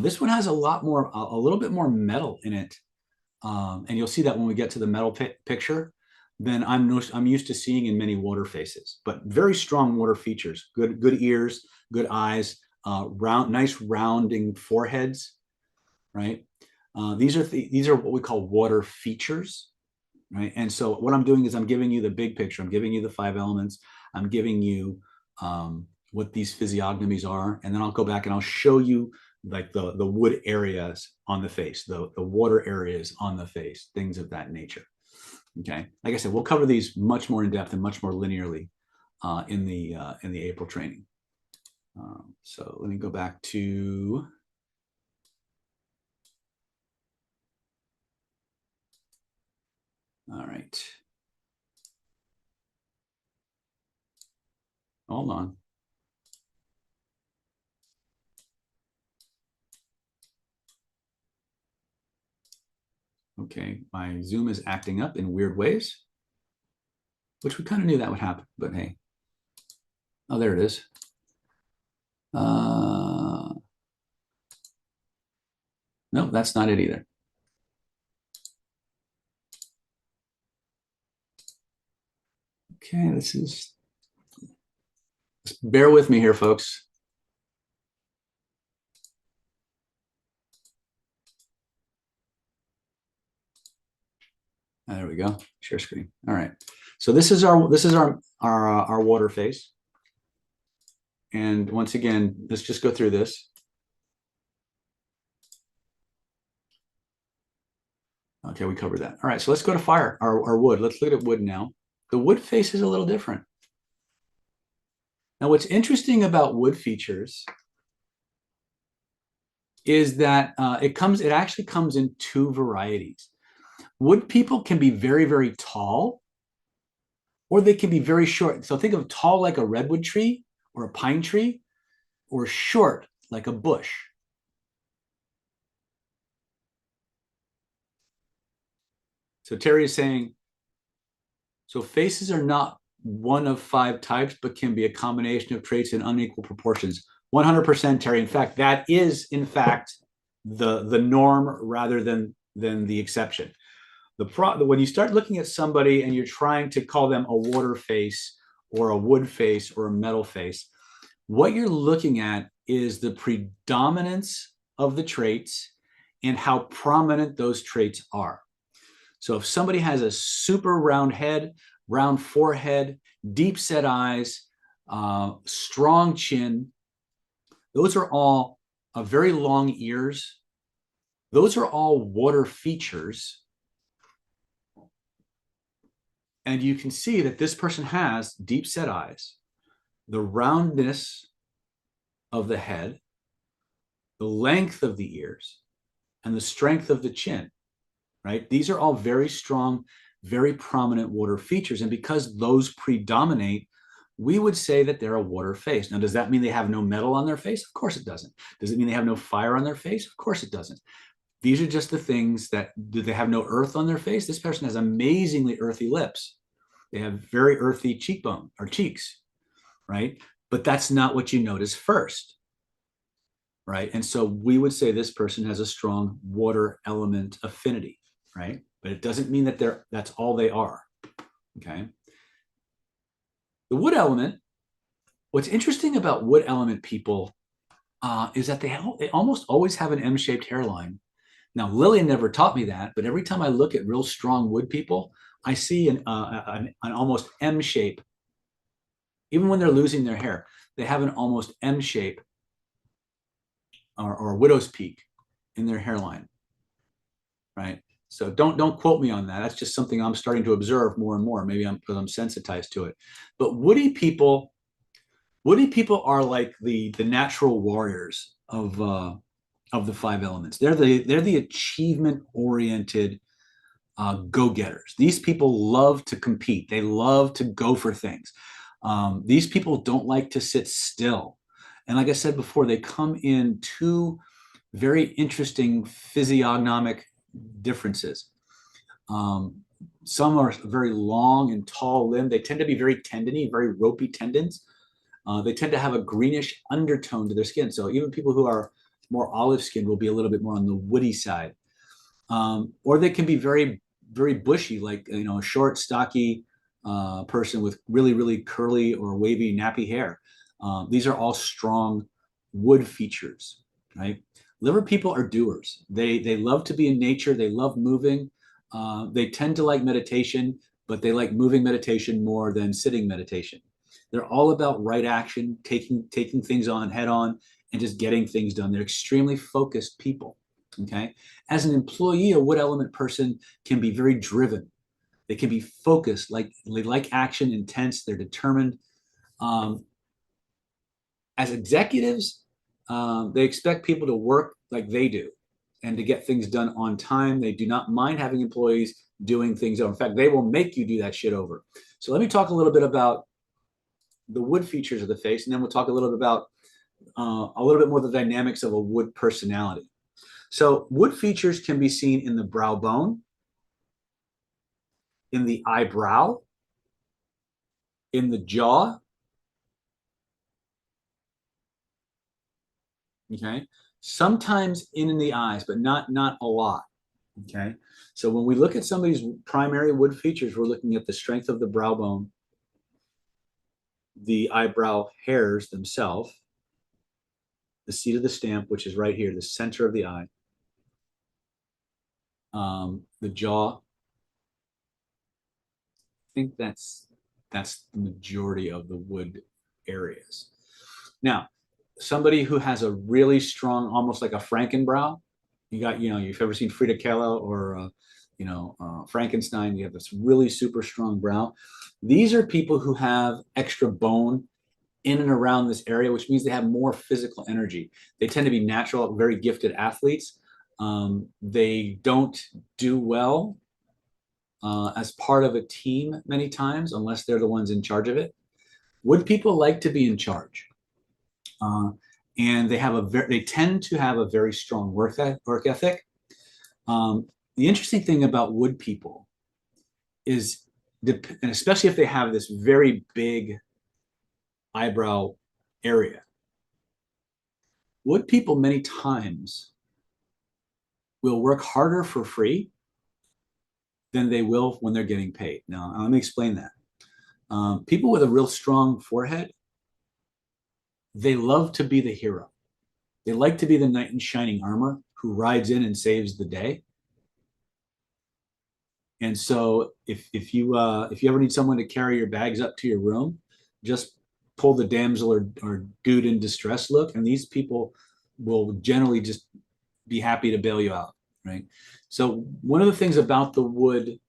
This one has a little bit more metal in it. And you'll see that when we get to the metal picture, then I'm used to seeing in many water faces, but very strong water features, good ears, good eyes, nice rounding foreheads, right? These are what we call water features, right? And so what I'm doing is I'm giving you the big picture. I'm giving you the 5 elements. I'm giving you what these physiognomies are, and then I'll go back and I'll show you like the wood areas on the face, the water areas on the face, things of that nature. Okay, like I said, we'll cover these much more in depth and much more linearly in the April training. So let me go back to all right. Hold on. Okay, my Zoom is acting up in weird ways, which we kind of knew that would happen, but hey. Oh, there it is. No, that's not it either. Okay, just bear with me here, folks. There we go. Share screen. All right. So this is our water face. And once again, let's just go through this. Okay, we covered that. All right, so let's go to fire, our wood. Let's look at wood now. The wood face is a little different. Now, what's interesting about wood features is that it actually comes in 2 varieties. Wood people can be very, very tall, or they can be very short. So think of tall like a redwood tree or a pine tree, or short like a bush. So Terry is saying, so faces are not one of 5 types, but can be a combination of traits in unequal proportions. 100%, Terry. In fact, that is, the norm rather than the exception. When you start looking at somebody and you're trying to call them a water face or a wood face or a metal face, what you're looking at is the predominance of the traits and how prominent those traits are. So if somebody has a super round head, round forehead, deep set eyes, strong chin, those are all very long ears. Those are all water features. And you can see that this person has deep set eyes, the roundness of the head, the length of the ears, and the strength of the chin, right? These are all very strong very prominent water features. And because those predominate, we would say that they're a water face. Now, does that mean they have no metal on their face? Of course it doesn't. Does it mean they have no fire on their face? Of course it doesn't. These are just the things that, do they have no earth on their face? This person has amazingly earthy lips. They have very earthy cheekbone or cheeks, right? But that's not what you notice first, right? And so we would say this person has a strong water element affinity, right? But it doesn't mean that that's all they are, okay? The wood element, what's interesting about wood element people is that they almost always have an M-shaped hairline. Now, Lillian never taught me that, but every time I look at real strong wood people, I see an almost M shape. Even when they're losing their hair, they have an almost M shape or widow's peak in their hairline, right? So don't quote me on that. That's just something I'm starting to observe more and more. Maybe because I'm sensitized to it. But woody people are like the natural warriors of the five elements. They're the achievement oriented go-getters. These people love to compete. They love to go for things. These people don't like to sit still. And like I said before, they come in two very interesting physiognomic differences. Some are very long and tall limbed. They tend to be very tendony, very ropey tendons. They tend to have a greenish undertone to their skin. So even people who are more olive skinned will be a little bit more on the woody side. Or they can be very, very bushy, like a short, stocky person with really, really curly or wavy nappy hair. These are all strong wood features, right? Liver people are doers. They love to be in nature. They love moving. They tend to like meditation, but they like moving meditation more than sitting meditation. They're all about right action, taking things on head on, and just getting things done. They're extremely focused people. Okay. As an employee, a wood element person can be very driven. They can be focused, like they like action, intense. They're determined. Um, as executives, they expect people to work like they do and to get things done on time. They do not mind having employees doing things over. In fact, they will make you do that shit over. So let me talk a little bit about the wood features of the face, and then we'll talk a little bit about a little bit more the dynamics of a wood personality. So wood features can be seen in the brow bone, in the eyebrow, in the jaw. Okay. Sometimes in the eyes, but not a lot. Okay. So when we look at somebody's primary wood features, we're looking at the strength of the brow bone, the eyebrow hairs themselves, the seat of the stamp, which is right here, the center of the eye, the jaw. I think that's the majority of the wood areas. Now, somebody who has a really strong, almost like a Frankenbrow, you've ever seen Frida Kahlo or Frankenstein, you have this really super strong brow. These are people who have extra bone in and around this area, which means they have more physical energy. They tend to be natural, very gifted athletes. They don't do well as part of a team many times, unless they're the ones in charge of it. Wood people like to be in charge. And they tend to have a very strong work ethic. The interesting thing about wood people is, and especially if they have this very big eyebrow area, wood people many times will work harder for free than they will when they're getting paid. Now, let me explain that. People with a real strong forehead, they love to be the hero. They like to be the knight in shining armor who rides in and saves the day. And so if you ever need someone to carry your bags up to your room, just pull the damsel or dude in distress look, and these people will generally just be happy to bail you out, right? So one of the things about the wood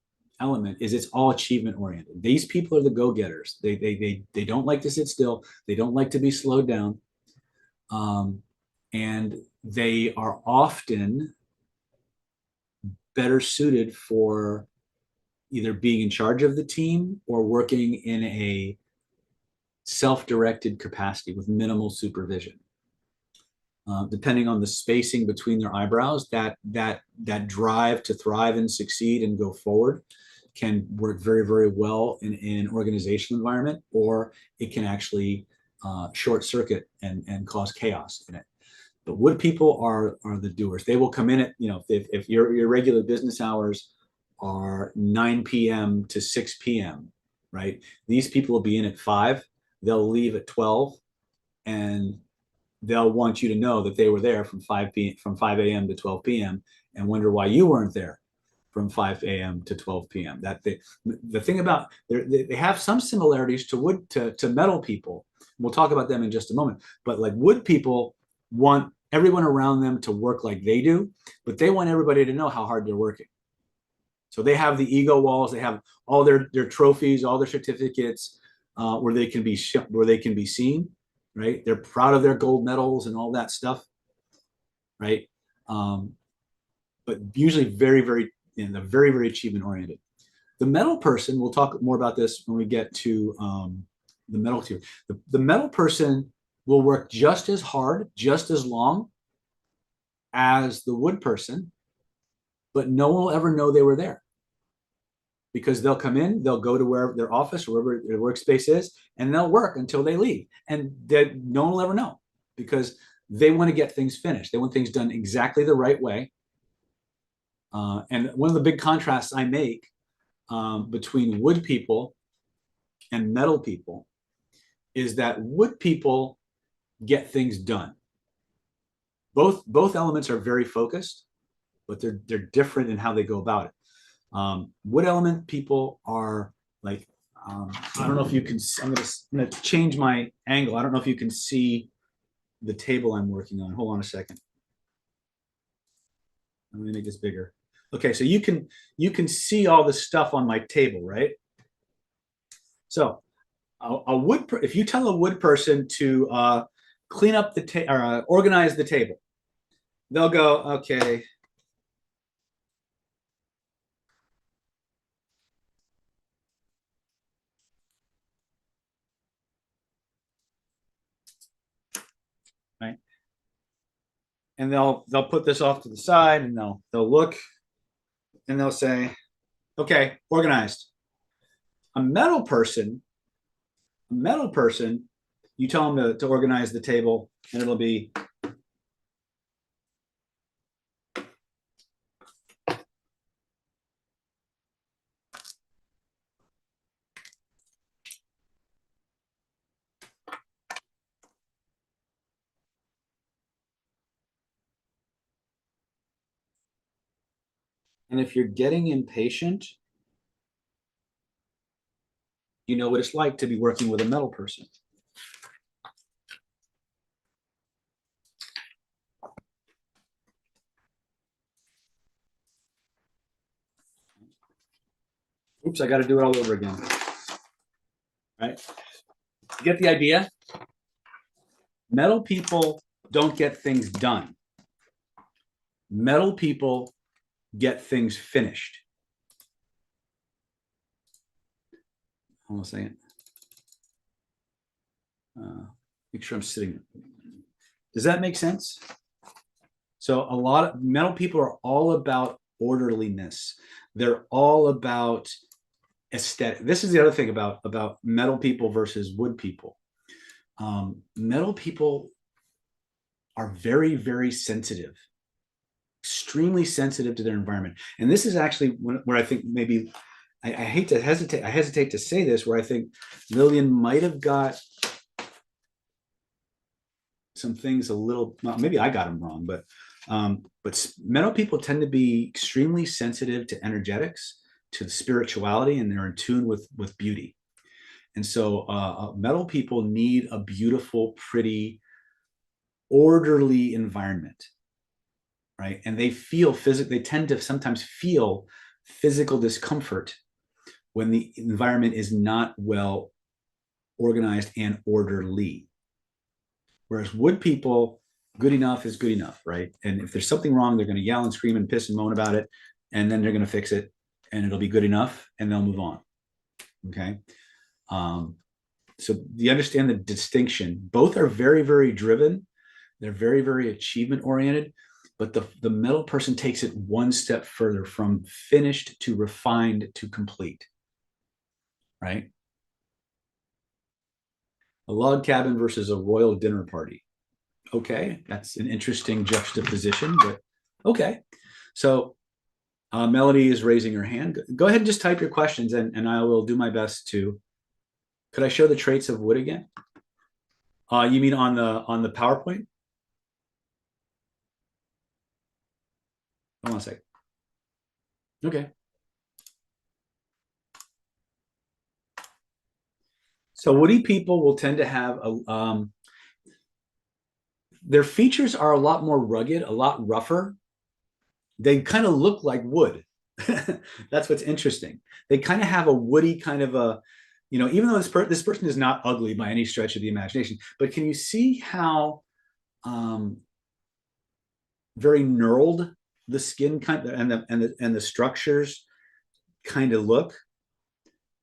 element is it's all achievement oriented. These people are the go-getters. They don't like to sit still. They don't like to be slowed down. And they are often better suited for either being in charge of the team or working in a self-directed capacity with minimal supervision. Depending on the spacing between their eyebrows, that drive to thrive and succeed and go forward can work very, very well in an organizational environment, or it can actually short circuit and cause chaos in it. But wood people are the doers. They will come in at, if your regular business hours are 9 p.m. to 6 p.m., right? These people will be in at 5, they'll leave at 12, and they'll want you to know that they were there from 5 a.m. to 12 p.m. and wonder why you weren't there from 5 a.m. to 12 p.m. The thing about they have some similarities to metal people. We'll talk about them in just a moment. But like wood people want everyone around them to work like they do, but they want everybody to know how hard they're working. So they have the ego walls. They have all their trophies, all their certificates, where they can be seen. Right? They're proud of their gold medals and all that stuff, right? But usually very, very, very, very achievement oriented. The metal person, we'll talk more about this when we get to the metal tier. The metal person will work just as hard, just as long as the wood person, but no one will ever know they were there. Because they'll come in, they'll go to wherever their office or wherever their workspace is, and they'll work until they leave. And no one will ever know because they want to get things finished. They want things done exactly the right way. And one of the big contrasts I make between wood people and metal people is that wood people get things done. Both elements are very focused, but they're different in how they go about it. Wood element people are like, I don't know if you can, I'm gonna change my angle. I don't know if you can see the table I'm working on. Hold on a second. Let me make this bigger. Okay, so you can see all the stuff on my table, right? So if you tell a wood person to clean up the table or organize the table, they'll go, okay. Right? And they'll put this off to the side and they'll look and they'll say, okay, organized. A metal person, you tell them to organize the table and it'll be and if you're getting impatient, you know what it's like to be working with a metal person. Oops, I got to do it all over again. Right? Get the idea? Metal people don't get things done. Metal people get things finished. Hold on a second. Make sure I'm sitting. Does that make sense? So a lot of metal people are all about orderliness. They're all about aesthetic. This is the other thing about metal people versus wood people. Metal people are very, very sensitive, extremely sensitive to their environment. And this is actually where I think maybe I hesitate to say this, where I think Lillian might have got some things a little, well, maybe I got them wrong, but metal people tend to be extremely sensitive to energetics, to the spirituality, and they're in tune with beauty. And so metal people need a beautiful, pretty, orderly environment, right? And they tend to sometimes feel physical discomfort when the environment is not well organized and orderly. Whereas wood people, good enough is good enough, right? And if there's something wrong, they're going to yell and scream and piss and moan about it, and then they're going to fix it, and it'll be good enough, and they'll move on. Okay. So you understand the distinction. Both are very, very driven. They're very, very achievement oriented, but the metal person takes it one step further, from finished to refined to complete, right? A log cabin versus a royal dinner party. Okay, that's an interesting juxtaposition, but okay. So Melody is raising her hand. Go ahead and just type your questions, and I will do my best to. Could I show the traits of wood again? You mean on the PowerPoint? Hold on a second. Okay. So woody people will tend to have their features are a lot more rugged, a lot rougher. They kind of look like wood. That's what's interesting. They kind of have a woody kind of a, even though this person is not ugly by any stretch of the imagination, but can you see how very knurled the skin kind of, and the structures kind of look?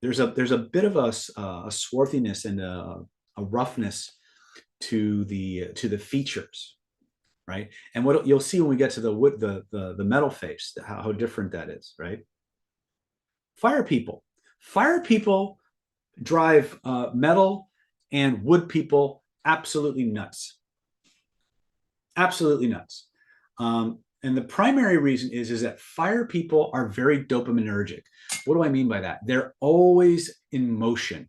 There's a bit of a swarthiness and a roughness to the features, right? And what you'll see when we get to the wood, the metal face, how different that is, right? Fire people drive metal and wood people absolutely nuts, absolutely nuts. And the primary reason is that fire people are very dopaminergic. What do I mean by that? They're always in motion,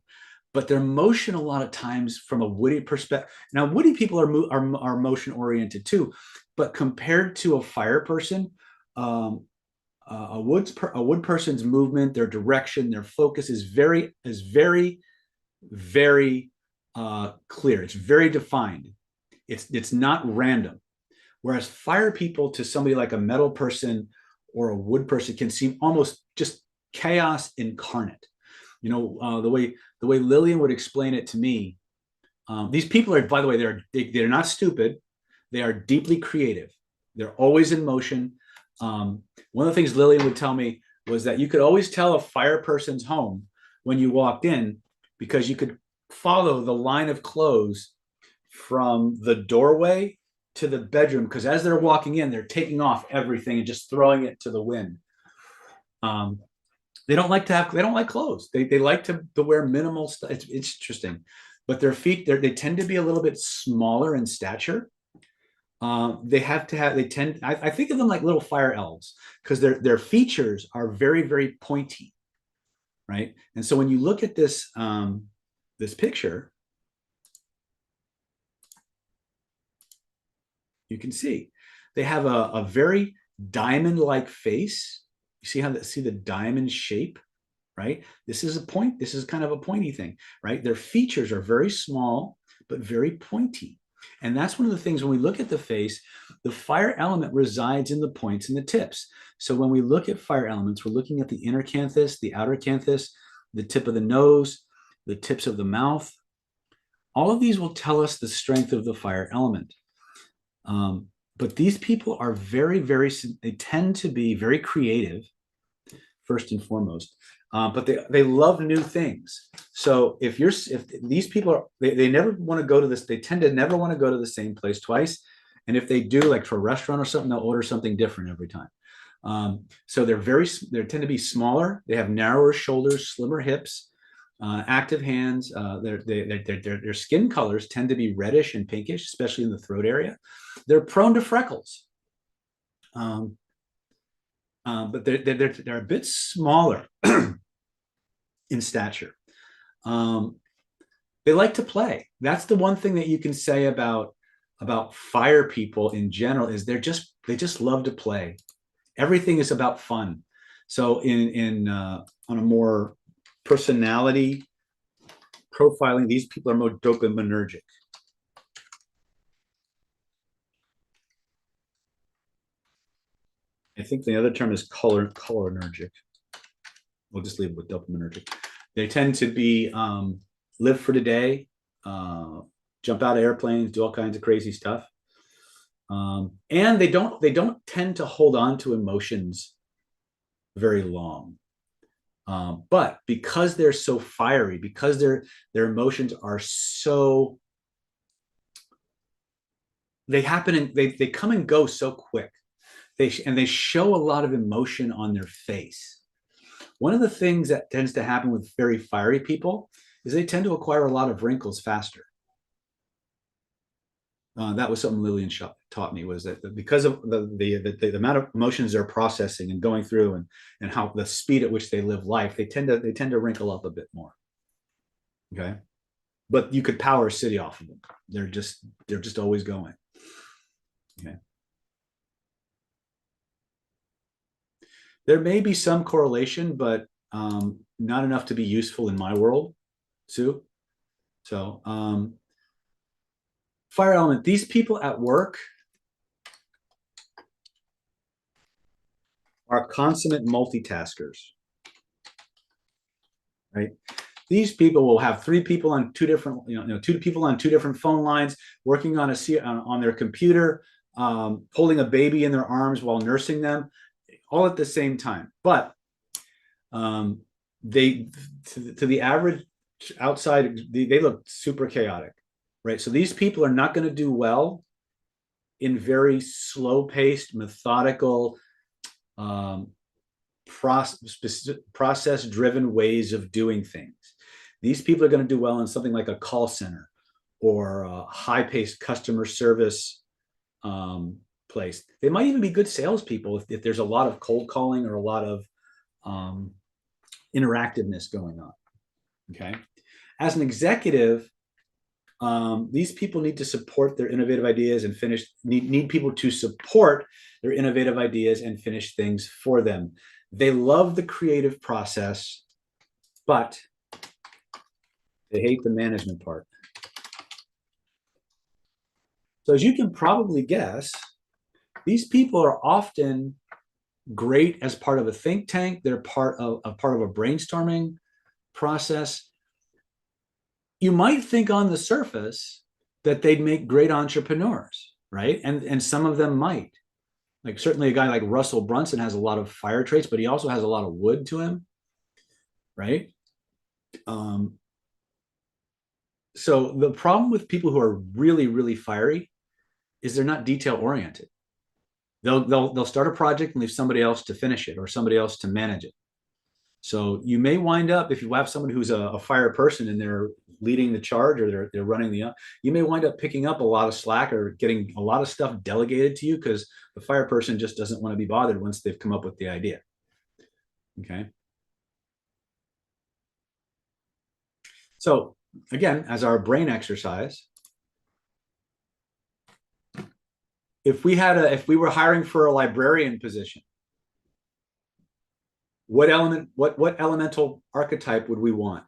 but their motion a lot of times from a woody perspective. Now, woody people are motion oriented too, but compared to a fire person, a wood person's movement, their direction, their focus is very, very clear. It's very defined. It's not random. Whereas fire people to somebody like a metal person or a wood person can seem almost just chaos incarnate. The way Lillian would explain it to me, these people are, by the way, they're not stupid. They are deeply creative. They're always in motion. One of the things Lillian would tell me was that you could always tell a fire person's home when you walked in, because you could follow the line of clothes from the doorway to the bedroom, because as they're walking in, they're taking off everything and just throwing it to the wind. They don't like clothes. They like to wear minimal stuff. It's interesting, but their feet, they tend to be a little bit smaller in stature. I think of them like little fire elves, because their features are very, very pointy, right? And so when you look at this picture, you can see they have a very diamond-like face. You see the diamond shape, right? This is kind of a pointy thing, right? Their features are very small, but very pointy. And that's one of the things when we look at the face, the fire element resides in the points and the tips. So when we look at fire elements, we're looking at the inner canthus, the outer canthus, the tip of the nose, the tips of the mouth. All of these will tell us the strength of the fire element. But these people are they tend to be very creative, first and foremost, but they love new things. So if these people are, they never want to go to this, they tend to never want to go to the same place twice. And if they do, like for a restaurant or something, they'll order something different every time. So they tend to be smaller. They have narrower shoulders, slimmer hips, active hands. Their skin colors tend to be reddish and pinkish, especially in the throat area. They're prone to freckles, but they're a bit smaller in stature. They like to play. That's the one thing that you can say about fire people in general, is they just love to play. Everything is about fun. So on a more personality profiling, these people are more dopaminergic. I think the other term is cholinergic. We'll just leave it with dopaminergic. They tend to be live for today, jump out of airplanes, do all kinds of crazy stuff, and they don't tend to hold on to emotions very long. But because they're so fiery, because their emotions are so, they happen and they come and go so quick. They show a lot of emotion on their face. One of the things that tends to happen with very fiery people is they tend to acquire a lot of wrinkles faster. That was something Lillian taught me, was that because of the amount of emotions they're processing and going through, and how the speed at which they live life, they tend to wrinkle up a bit more. Okay, but you could power a city off of them. They're just always going. Okay. There may be some correlation, but not enough to be useful in my world, Sue. So fire element, these people at work are consummate multitaskers, right? These people will have three people on two different, two people on two different phone lines, working on on their computer, holding a baby in their arms while nursing them, all at the same time. But they, to the average outside, they look super chaotic, right? So these people are not going to do well in very slow-paced, methodical, process-driven ways of doing things. These people are going to do well in something like a call center or a high-paced customer service place. They might even be good salespeople if there's a lot of cold calling or a lot of interactiveness going on. Okay. As an executive, these people need to support their innovative ideas and need people to support their innovative ideas and finish things for them. They love the creative process, but they hate the management part. So as you can probably guess, these people are often great as part of a think tank. They're part of a brainstorming process. You might think on the surface that they'd make great entrepreneurs, right? And some of them might. Like certainly a guy like Russell Brunson has a lot of fire traits, but he also has a lot of wood to him, right? So the problem with people who are really, really fiery is they're not detail oriented. They'll start a project and leave somebody else to finish it or somebody else to manage it. So you may wind up, if you have somebody who's a fire person and they're leading the charge or they're running you may wind up picking up a lot of slack or getting a lot of stuff delegated to you because the fire person just doesn't want to be bothered once they've come up with the idea. Okay. So again, as our brain exercise, if we were hiring for a librarian position, what elemental archetype would we want?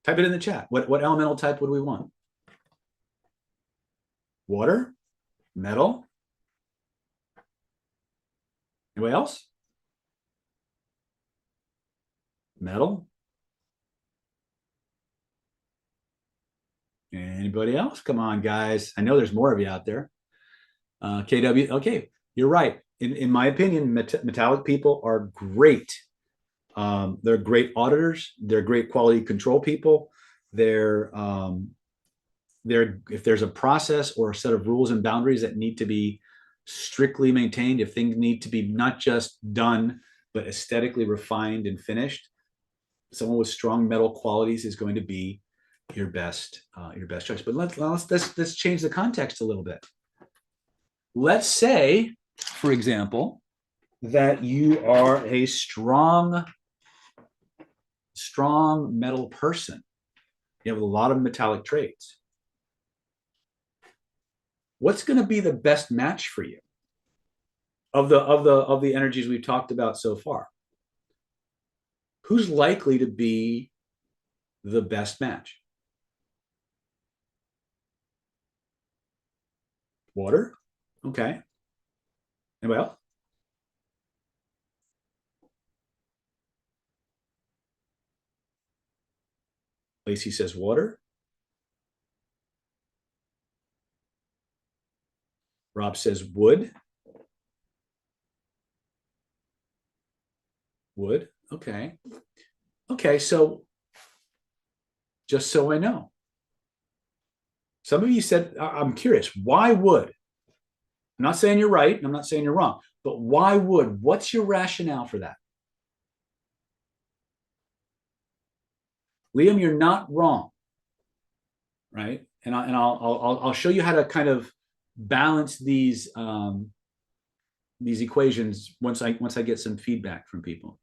Type it in the chat. What elemental type would we want? Water? Metal? Anybody else? Metal? Anybody else? Come on, guys. I know there's more of you out there. KW. Okay, you're right. In my opinion, metallic people are great. They're great auditors. They're great quality control people. They're if there's a process or a set of rules and boundaries that need to be strictly maintained, if things need to be not just done but aesthetically refined and finished, someone with strong metal qualities is going to be your best choice. But let's change the context a little bit. Let's say, for example, that you are a strong metal person. You have a lot of metallic traits. What's going to be the best match for you of the energies we've talked about so far? Who's likely to be the best match? Water? Okay. Anybody else? Lacey says water. Rob says wood. Wood. Okay. Okay. So just so I know, some of you said, I'm curious, why wood? I'm not saying you're right. And I'm not saying you're wrong, but why wood? What's your rationale for that? Liam, you're not wrong, right? And I'll show you how to kind of balance these equations once I get some feedback from people.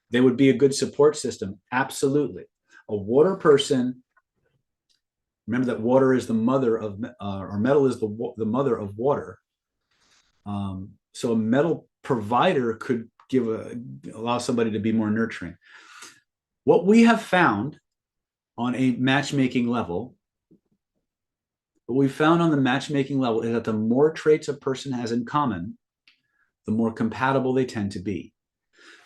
They would be a good support system, absolutely. A water person. Remember that water is the mother of, or metal is the mother of water. So a metal provider could allow somebody to be more nurturing. What we have found on a matchmaking level, what we found on the matchmaking level is that the more traits a person has in common, the more compatible they tend to be.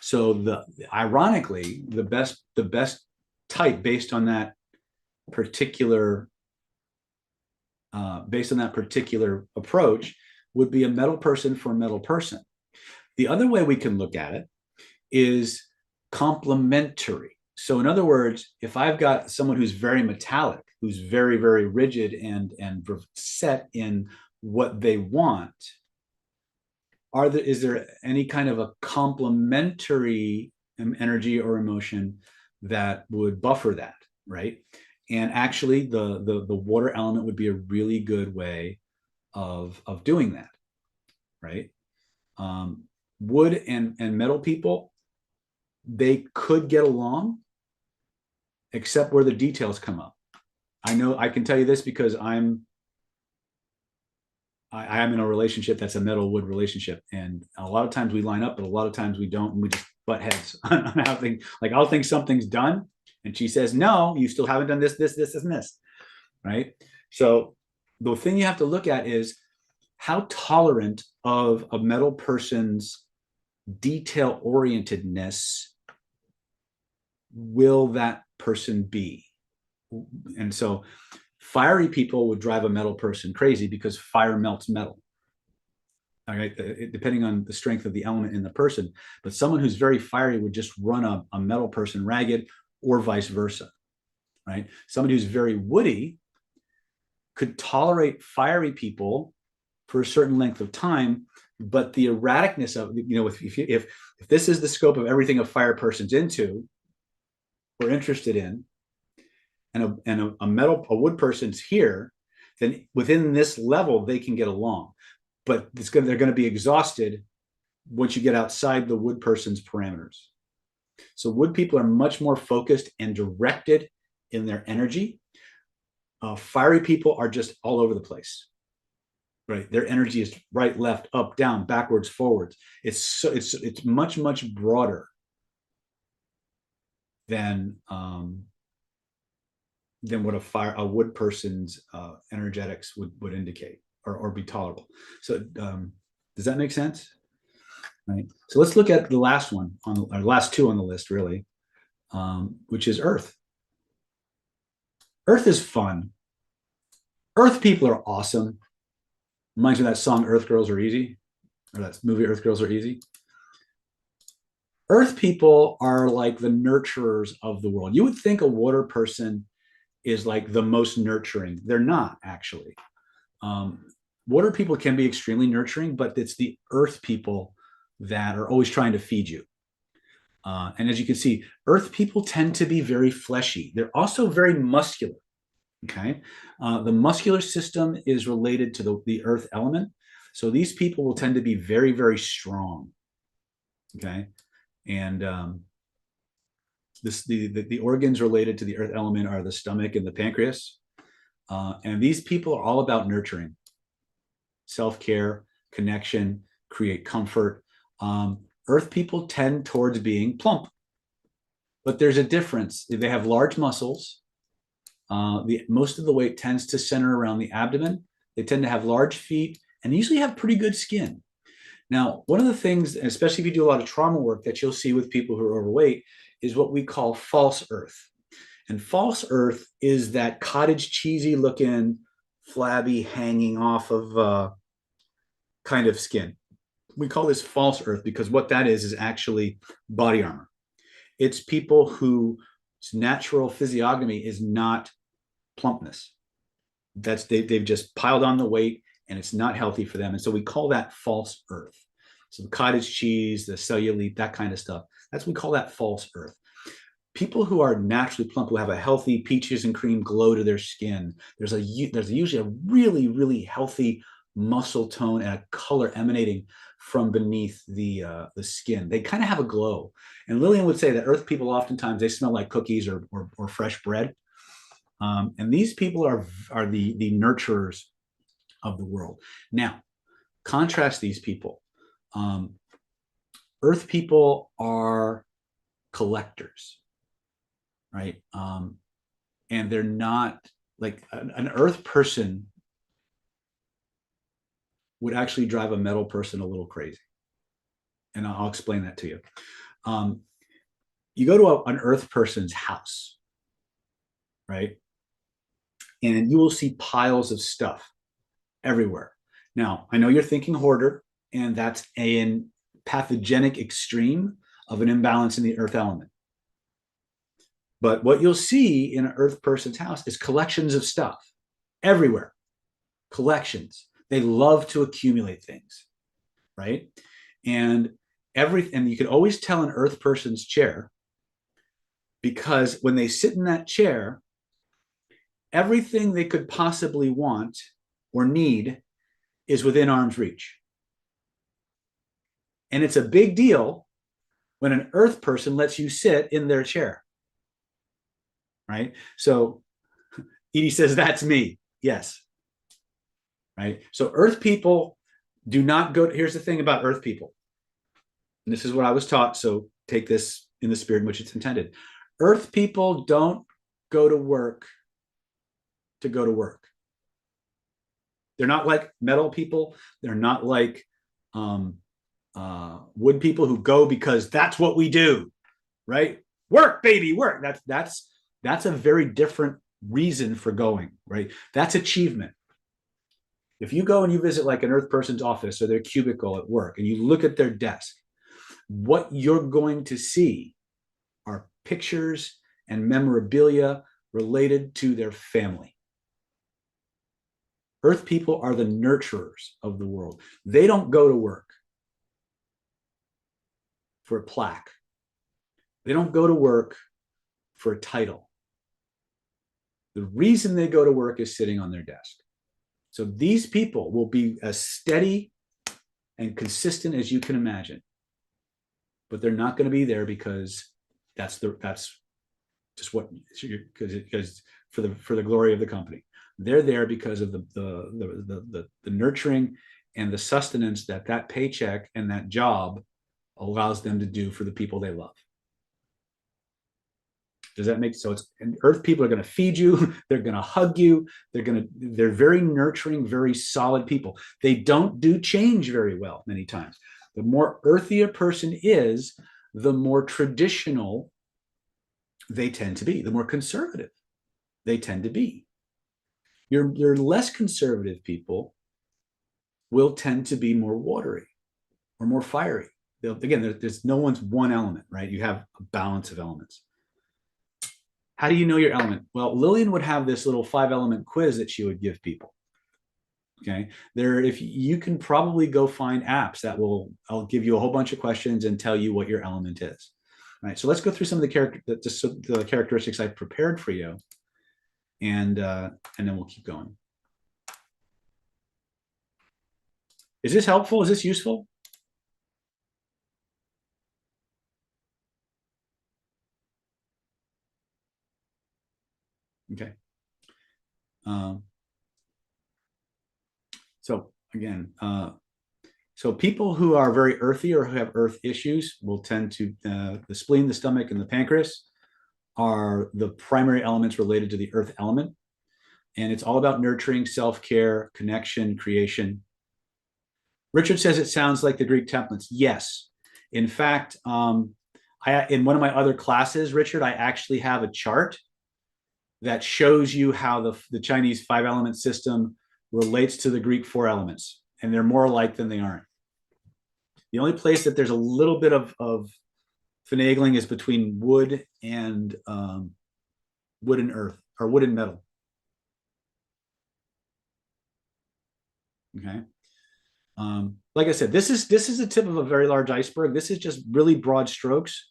So ironically, the best type based on that particular approach would be a metal person for a metal person. The other way we can look at it is complementary. So in other words, if I've got someone who's very metallic, who's very, very rigid and set in what they want, is there any kind of a complementary energy or emotion that would buffer that, right? And actually the water element would be a really good way of doing that, right? Wood and metal people, they could get along, except where the details come up. I know I can tell you this because I am in a relationship that's a metal wood relationship, and a lot of times we line up, but a lot of times we don't, and we just butt heads on how things. Like I'll think something's done, and she says, "No, you still haven't done this, and this," right? So the thing you have to look at is how tolerant of a metal person's detail orientedness will that person be. And so fiery people would drive a metal person crazy because fire melts metal. All right, depending on the strength of the element in the person. But someone who's very fiery would just run a metal person ragged, or vice versa, right? Somebody who's very woody could tolerate fiery people for a certain length of time, but the erraticness of, if this is the scope of everything a fire person's into or interested in, and a wood person's here, then within this level they can get along. But they're going to be exhausted once you get outside the wood person's parameters. So wood people are much more focused and directed in their energy. Fiery people are just all over the place, right? Their energy is right, left, up, down, backwards, forwards. It's much, much broader than what a wood person's energetics would indicate or be tolerable. So does that make sense? Right. So let's look at the last one our last two on the list, really, which is Earth. Earth is fun. Earth people are awesome. Reminds me of that song Earth Girls Are Easy, or that movie Earth Girls Are Easy. Earth people are like the nurturers of the world. You would think a water person is like the most nurturing. They're not, actually. Water people can be extremely nurturing, but it's the earth people that are always trying to feed you. And as you can see, earth people tend to be very fleshy. They're also very muscular. Okay. The muscular system is related to the earth element. So these people will tend to be very, very strong. Okay. And the organs related to the earth element are the stomach and the pancreas. And these people are all about nurturing, self-care, connection, create comfort. Earth people tend towards being plump, but there's a difference. They have large muscles. Most of the weight tends to center around the abdomen. They tend to have large feet and usually have pretty good skin. Now, one of the things, especially if you do a lot of trauma work, that you'll see with people who are overweight is what we call false earth. And false earth is that cottage cheesy looking, flabby, hanging off of kind of skin. we call this false earth because what that is actually body armor. It's people whose natural physiognomy is not plumpness. They've just piled on the weight and it's not healthy for them. And so we call that false earth. So the cottage cheese, the cellulite, that kind of stuff, we call that false earth. People who are naturally plump, who have a healthy peaches and cream glow to their skin, there's usually a really, really healthy muscle tone and a color emanating from beneath the skin. They kind of have a glow. And Lillian would say that earth people oftentimes they smell like cookies or fresh bread. And these people are the nurturers of the world. Now, contrast these people. Earth people are collectors, right? And they're not like an earth person would actually drive a metal person a little crazy. And I'll explain that to you. You go to an earth person's house, right? And you will see piles of stuff everywhere. Now, I know you're thinking hoarder, and that's a pathogenic extreme of an imbalance in the earth element. But what you'll see in an earth person's house is collections of stuff everywhere. Collections. They love to accumulate things, right? And you can always tell an earth person's chair because when they sit in that chair, everything they could possibly want or need is within arm's reach. And it's a big deal when an earth person lets you sit in their chair, right? So Edie says, that's me. Yes. Right? So earth people do not go. Here's the thing about earth people. And this is what I was taught. So take this in the spirit in which it's intended. Earth people don't go to work to go to work. They're not like metal people. They're not like wood people who go because that's what we do, right? Work, baby, work. That's a very different reason for going, right? That's achievement. If you go and you visit like an earth person's office or their cubicle at work and you look at their desk, what you're going to see are pictures and memorabilia related to their family. Earth people are the nurturers of the world. They don't go to work for a plaque. They don't go to work for a title. The reason they go to work is sitting on their desk. So these people will be as steady and consistent as you can imagine, but they're not going to be there because that's just what, because for the glory of the company. They're there because of the nurturing and the sustenance that paycheck and that job allows them to do for the people they love. Does that make sense? And earth people are going to feed you. They're going to hug you. They're very nurturing, very solid people. They don't do change very well many times. The more earthy a person is, the more traditional they tend to be, the more conservative they tend to be. Your less conservative people will tend to be more watery or more fiery. Again, there's no one's one element, right? You have a balance of elements. How do you know your element? Well, Lillian would have this little 5-element quiz that she would give people. Okay, if you can probably go find apps that I'll give you a whole bunch of questions and tell you what your element is. All right, so let's go through some of the characteristics I prepared for you, and then we'll keep going. Is this helpful? Is this useful? Okay. So again, so people who are very earthy or who have earth issues will tend to, the spleen, the stomach, and the pancreas are the primary elements related to the earth element. And it's all about nurturing, self-care, connection, creation. Richard says it sounds like the Greek templates. Yes. In fact, in one of my other classes, Richard, I actually have a chart that shows you how the Chinese 5-element system relates to the Greek 4 elements. And they're more alike than they aren't. The only place that there's a little bit of finagling is between wood and earth, or wood and metal. Okay. Like I said, this is the tip of a very large iceberg. This is just really broad strokes,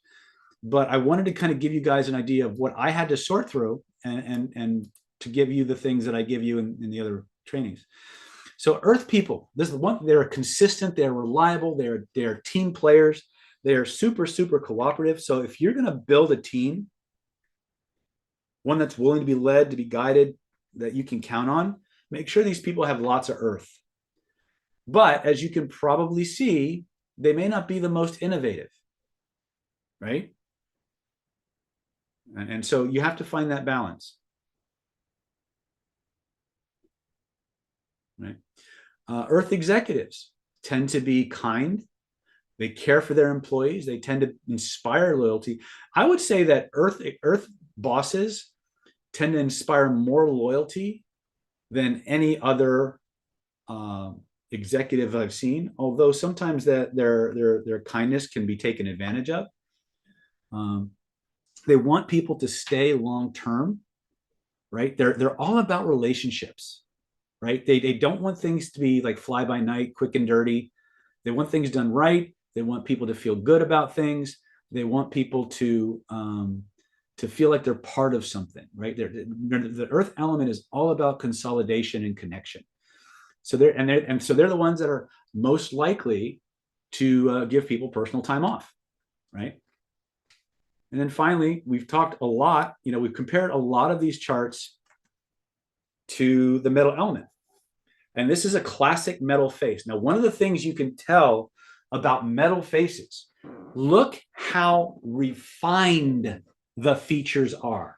but I wanted to kind of give you guys an idea of what I had to sort through, and to give you the things that I give you in the other trainings. So Earth people, this is one, they're consistent, they're reliable, they're team players, they're super, super cooperative. So if you're going to build a team, one that's willing to be led, to be guided, that you can count on, make sure these people have lots of Earth. But as you can probably see, they may not be the most innovative, right? And so you have to find that balance, right? Earth executives tend to be kind. They care for their employees. They tend to inspire loyalty. I would say that Earth bosses tend to inspire more loyalty than any other executive I've seen. Although sometimes that their kindness can be taken advantage of. They want people to stay long term, right? They're all about relationships, right? They don't want things to be like fly by night, quick and dirty. They want things done right. They want people to feel good about things. They want people to feel like they're part of something, right? The Earth element is all about consolidation and connection. So they're the ones that are most likely to give people personal time off, right? And then finally, we've talked a lot, we've compared a lot of these charts to the metal element. And this is a classic metal face. Now, one of the things you can tell about metal faces, look how refined the features are.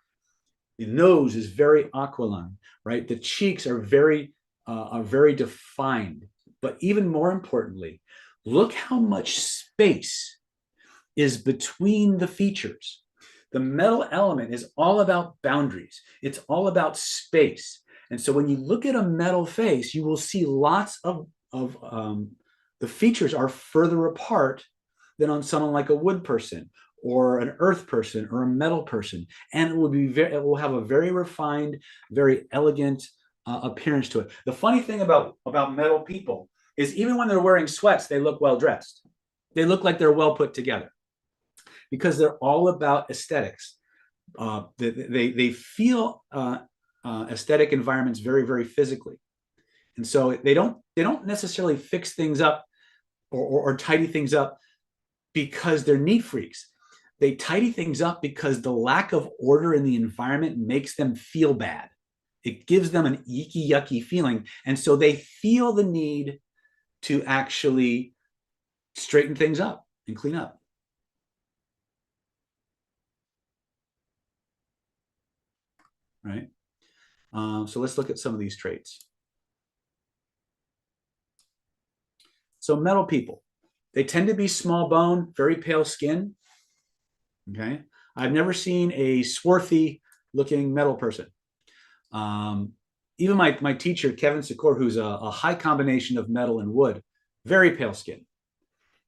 The nose is very aquiline, right? The cheeks are very defined. But even more importantly, look how much space is between the features. The metal element is all about boundaries. It's all about space. And so when you look at a metal face, you will see lots of the features are further apart than on someone like a wood person or an earth person or a metal person. And it will have a very refined, very elegant appearance to it. The funny thing about metal people is even when they're wearing sweats, they look well dressed. They look like they're well put together because they're all about aesthetics. They feel aesthetic environments very, very physically. And so they don't necessarily fix things up or tidy things up because they're neat freaks. They tidy things up because the lack of order in the environment makes them feel bad. It gives them an icky, yucky feeling. And so they feel the need to actually straighten things up and clean up. Right? So let's look at some of these traits. So metal people, they tend to be small bone, very pale skin. Okay. I've never seen a swarthy looking metal person. Even my teacher, Kevin Secor, who's a high combination of metal and wood, very pale skin,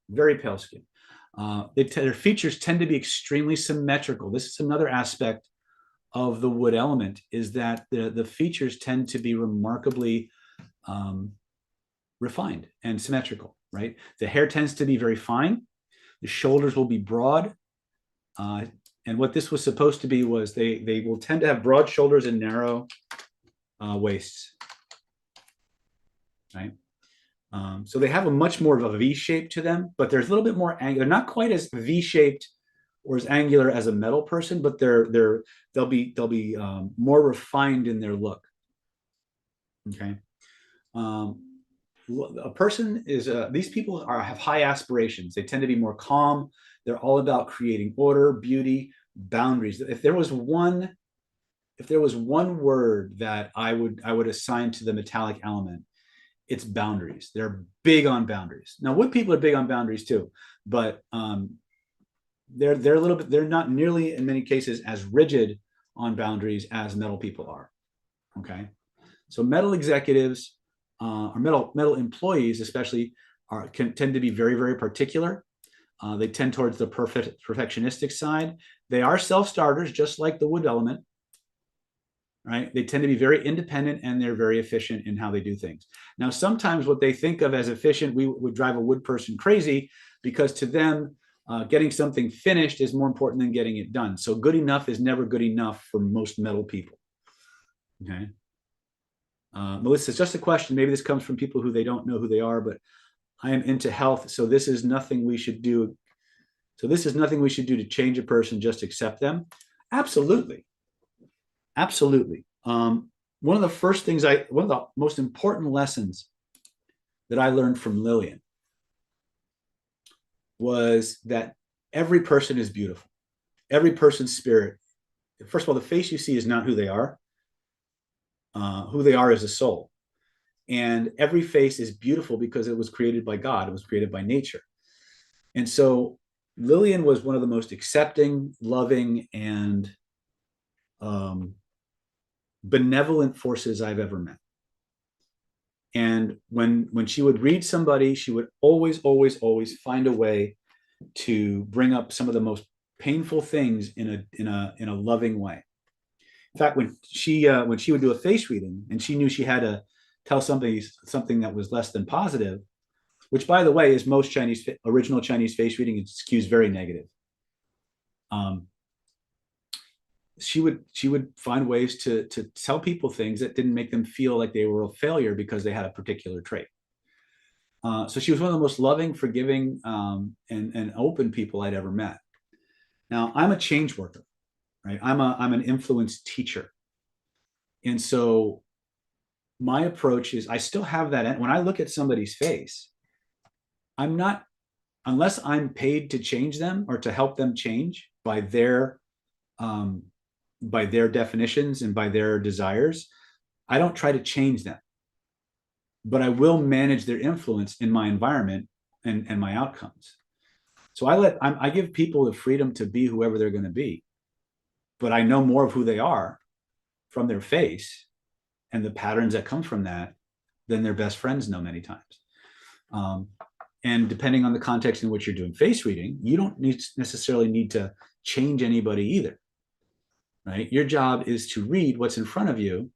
very pale skin. Their features tend to be extremely symmetrical. This is another aspect of the wood element, is that the features tend to be remarkably refined and symmetrical, right? The hair tends to be very fine. The shoulders will be broad. And what this was supposed to be was they will tend to have broad shoulders and narrow waists, right? So they have a much more of a V shape to them, but there's a little bit more angular. They're not quite as V-shaped or as angular as a metal person, but they'll be more refined in their look. Okay. A person is these people have high aspirations. They tend to be more calm. They're all about creating order, beauty, boundaries. If there was one word that I would assign to the metallic element, it's boundaries. They're big on boundaries. Now, wood people are big on boundaries too, but they're a little bit. They're not nearly in many cases as rigid on boundaries as metal people are. Okay, so metal executives or metal employees, especially, can tend to be very, very particular. They tend towards the perfectionistic side. They are self-starters, just like the wood element, right? They tend to be very independent and they're very efficient in how they do things. Now, sometimes what they think of as efficient, we would drive a wood person crazy because to them, getting something finished is more important than getting it done. So good enough is never good enough for most metal people. Okay. Melissa, it's just a question. Maybe this comes from people who they don't know who they are, but I am into health. So this is nothing we should do. So this is nothing we should do to change a person, just accept them. Absolutely. Absolutely. One of the most important lessons that I learned from Lillian was that every person is beautiful. Every person's spirit. First of all, the face you see is not who they are. Who they are is a soul. And every face is beautiful because it was created by God. It was created by nature. And so Lillian was one of the most accepting, loving, and benevolent forces I've ever met. And when she would read somebody, she would always find a way to bring up some of the most painful things in a loving way. In fact, when she would do a face reading and she knew she had to tell somebody something that was less than positive, which by the way is most original Chinese face reading, it skews very negative. She would find ways to tell people things that didn't make them feel like they were a failure because they had a particular trait. So she was one of the most loving, forgiving, and open people I'd ever met. Now I'm a change worker, right? I'm an influence teacher, and so my approach is I still have that. When I look at somebody's face, I'm not, unless I'm paid to change them or to help them change by their definitions and by their desires, I don't try to change them, but I will manage their influence in my environment and my outcomes. So I give people the freedom to be whoever they're going to be, but I know more of who they are from their face and the patterns that come from that than their best friends know many times. And depending on the context in which you're doing face reading, you don't necessarily need to change anybody either, right? Your job is to read what's in front of you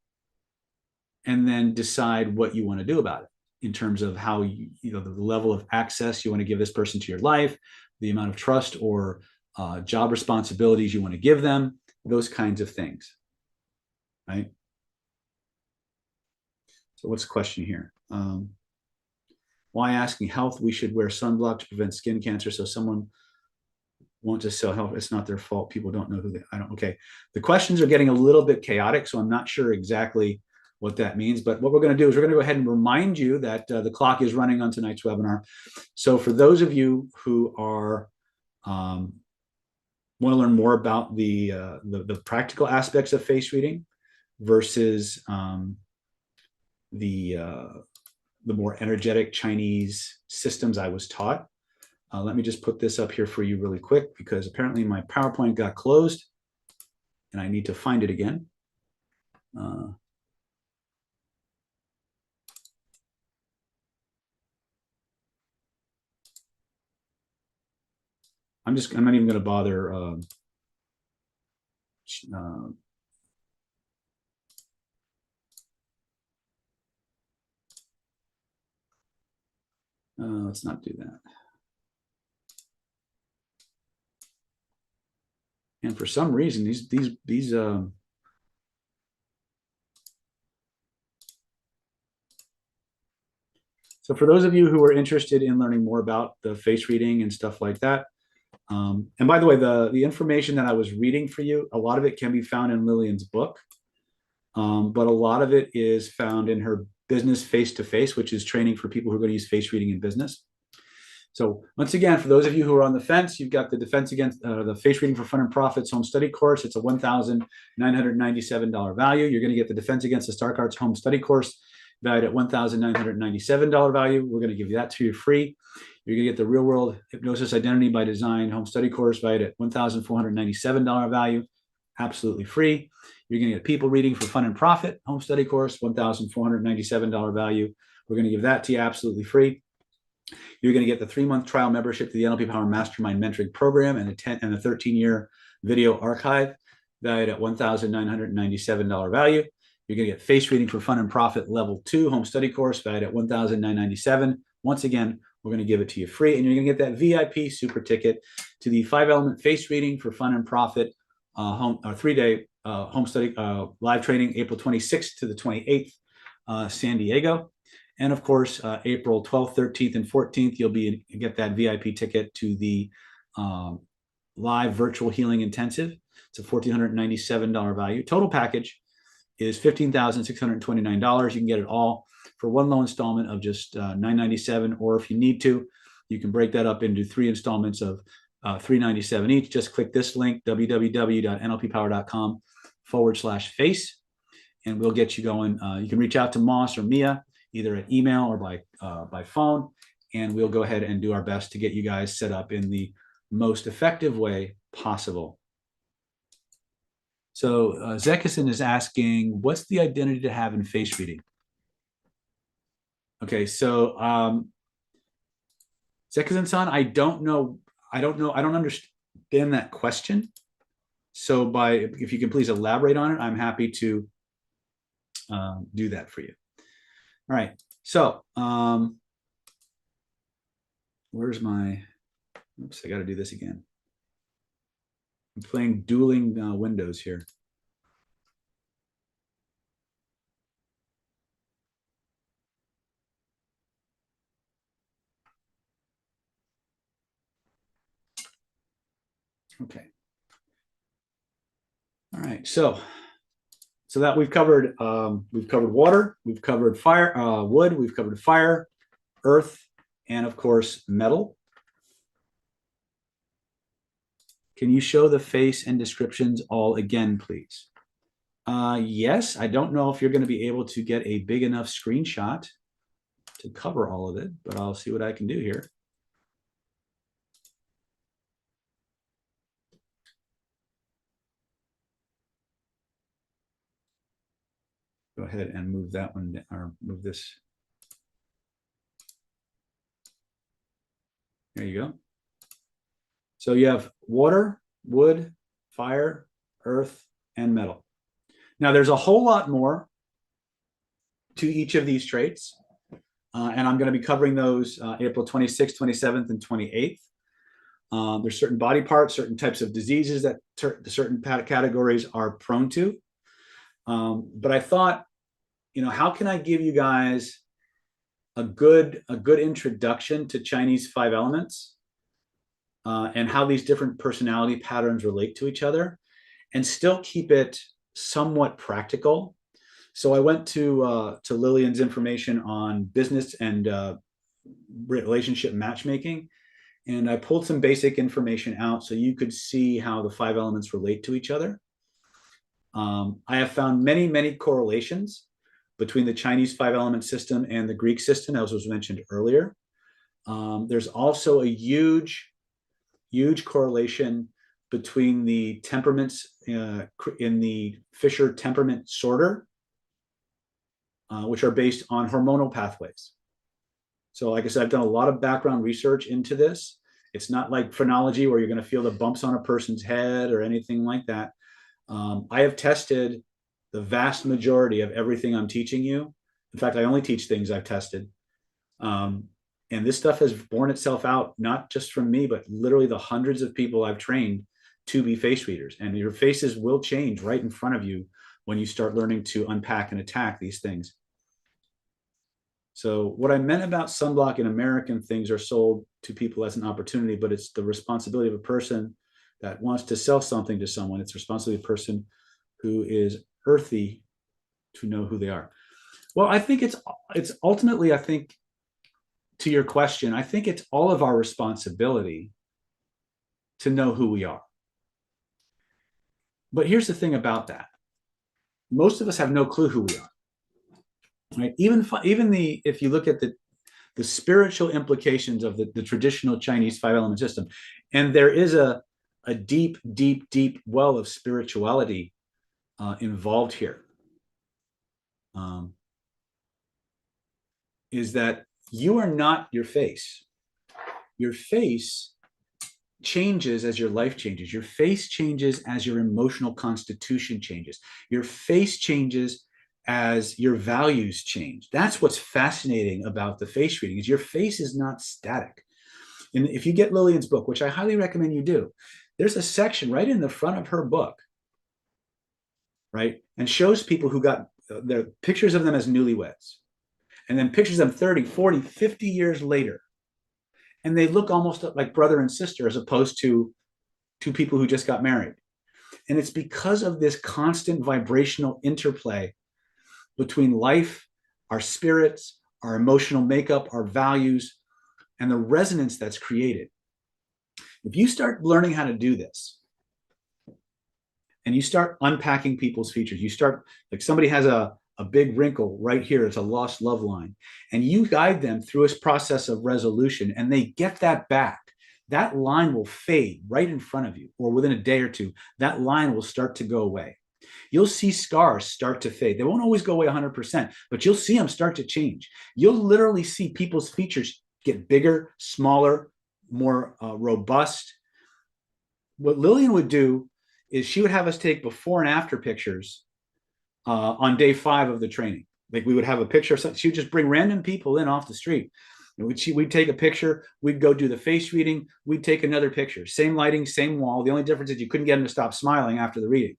and then decide what you want to do about it in terms of how the level of access you want to give this person to your life, the amount of trust or job responsibilities you want to give them, those kinds of things, right? So what's the question here? Why asking health? We should wear sunblock to prevent skin cancer. So someone wants to sell health. It's not their fault. People don't know who they, I don't, okay. The questions are getting a little bit chaotic, so I'm not sure exactly what that means. But what we're going to do is we're going to go ahead and remind you that the clock is running on tonight's webinar. So for those of you who are want to learn more about the practical aspects of face reading versus the more energetic Chinese systems I was taught. Let me just put this up here for you really quick because apparently my PowerPoint got closed and I need to find it again. I'm not even going to bother let's not do that. And for some reason, these so for those of you who are interested in learning more about the face reading and stuff like that, and by the way, the information that I was reading for you, a lot of it can be found in Lillian's book, but a lot of it is found in her business face-to-face, which is training for people who are going to use face reading in business. So once again, for those of you who are on the fence, you've got the Defense Against the Face Reading for Fun and Profits home study course. It's a $1,997 value. You're going to get the Defense Against the Stark Arts home study course valued at $1,997 value. We're going to give you that to you free. You're going to get the Real World Hypnosis Identity by Design home study course valued at $1,497 value, absolutely free. You're going to get People Reading for Fun and Profit home study course, $1,497 value. We're going to give that to you absolutely free. You're going to get the 3-month trial membership to the NLP Power Mastermind Mentoring Program and a 13-year video archive valued at $1,997 value. You're going to get face reading for fun and profit level 2 home study course valued at $1,997. Once again, we're going to give it to you free, and you're going to get that VIP super ticket to the 5-element face reading for fun and profit home 3-day home study live training, April 26th to the 28th, San Diego. And of course, April 12th, 13th, and 14th, you'll get that VIP ticket to the live virtual healing intensive. It's a $1,497 value. Total package is $15,629. You can get it all for one low installment of just $997, or if you need to, you can break that up into 3 installments of $397 each. Just click this link, www.nlppower.com/face, and we'll get you going. You can reach out to Moss or Mia either at email or by phone, and we'll go ahead and do our best to get you guys set up in the most effective way possible. So Zekison is asking, what's the identity to have in face reading? Okay, so Zekison-san, I don't understand that question. So if you can please elaborate on it, I'm happy to do that for you. All right, so where's my, oops, I got to do this again. I'm playing dueling windows here. Okay. All right, so that we've covered water, we've covered fire, wood, we've covered fire, earth, and of course metal. Can you show the face and descriptions all again, please? Yes, I don't know if you're going to be able to get a big enough screenshot to cover all of it, but I'll see what I can do here. Go ahead and move that one, or move this. There you go. So you have water, wood, fire, earth, and metal. Now there's a whole lot more to each of these traits. And I'm going to be covering those April 26th, 27th, and 28th. There's certain body parts, certain types of diseases that certain categories are prone to. But I thought, how can I give you guys a good introduction to Chinese 5 elements and how these different personality patterns relate to each other, and still keep it somewhat practical. So I went to Lillian's information on business and relationship matchmaking, and I pulled some basic information out so you could see how the 5 elements relate to each other. I have found many correlations between the Chinese 5-element system and the Greek system, as was mentioned earlier. There's also a huge correlation between the temperaments in the Fisher temperament sorter, which are based on hormonal pathways. So like I said, I've done a lot of background research into this. It's not like phrenology where you're going to feel the bumps on a person's head or anything like that. I have tested the vast majority of everything I'm teaching you. In fact, I only teach things I've tested. And this stuff has borne itself out, not just from me, but literally the hundreds of people I've trained to be face readers. And your faces will change right in front of you when you start learning to unpack and attack these things. So what I meant about sunblock in American things are sold to people as an opportunity, but it's the responsibility of a person that wants to sell something to someone. It's the responsibility of a person who is earthy to know who they are. Well, I think it's ultimately, I think, to your question, I think it's all of our responsibility to know who we are. But here's the thing about that. Most of us have no clue who we are. Right? If you look at the spiritual implications of the traditional Chinese 5-element system, and there is a deep well of spirituality involved here, is that you are not your face. Your face changes as your life changes. Your face changes as your emotional constitution changes. Your face changes as your values change. That's what's fascinating about the face reading, is your face is not static. And if you get Lillian's book, which I highly recommend you do, there's a section right in the front of her book, right? And shows people who got the pictures of them as newlyweds, and then pictures of them 30, 40, 50 years later. And they look almost like brother and sister as opposed to two people who just got married. And it's because of this constant vibrational interplay between life, our spirits, our emotional makeup, our values, and the resonance that's created. If you start learning how to do this, and you start unpacking people's features, you start, like somebody has a big wrinkle right here, it's a lost love line, and you guide them through a process of resolution, and they get that back. That line will fade right in front of you, or within a day or two, that line will start to go away. You'll see scars start to fade. They won't always go away 100%, but you'll see them start to change. You'll literally see people's features get bigger, smaller, more robust. What Lillian would do is she would have us take before and after pictures on day 5 of the training. Like we would have a picture. She would just bring random people in off the street. And we'd take a picture. We'd go do the face reading. We'd take another picture. Same lighting, same wall. The only difference is you couldn't get them to stop smiling after the reading.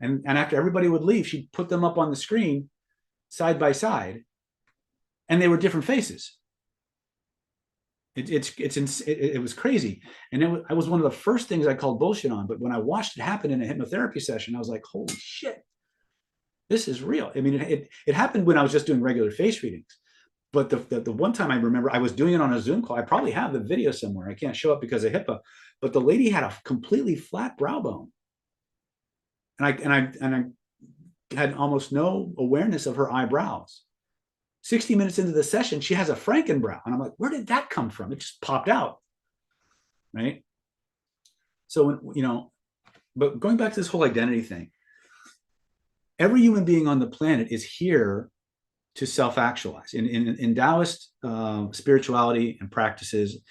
And after everybody would leave, she'd put them up on the screen side by side, and they were different faces. It was crazy. And it was one of the first things I called bullshit on. But when I watched it happen in a hypnotherapy session, I was like, holy shit, this is real. I mean, it happened when I was just doing regular face readings. But the one time I remember I was doing it on a Zoom call. I probably have the video somewhere. I can't show it because of HIPAA. But the lady had a completely flat brow bone. And I had almost no awareness of her eyebrows. 60 minutes into the session, she has a Frankenbrow. And I'm like, where did that come from? It just popped out, right? So, but going back to this whole identity thing, every human being on the planet is here to self-actualize. In Taoist spirituality and practices,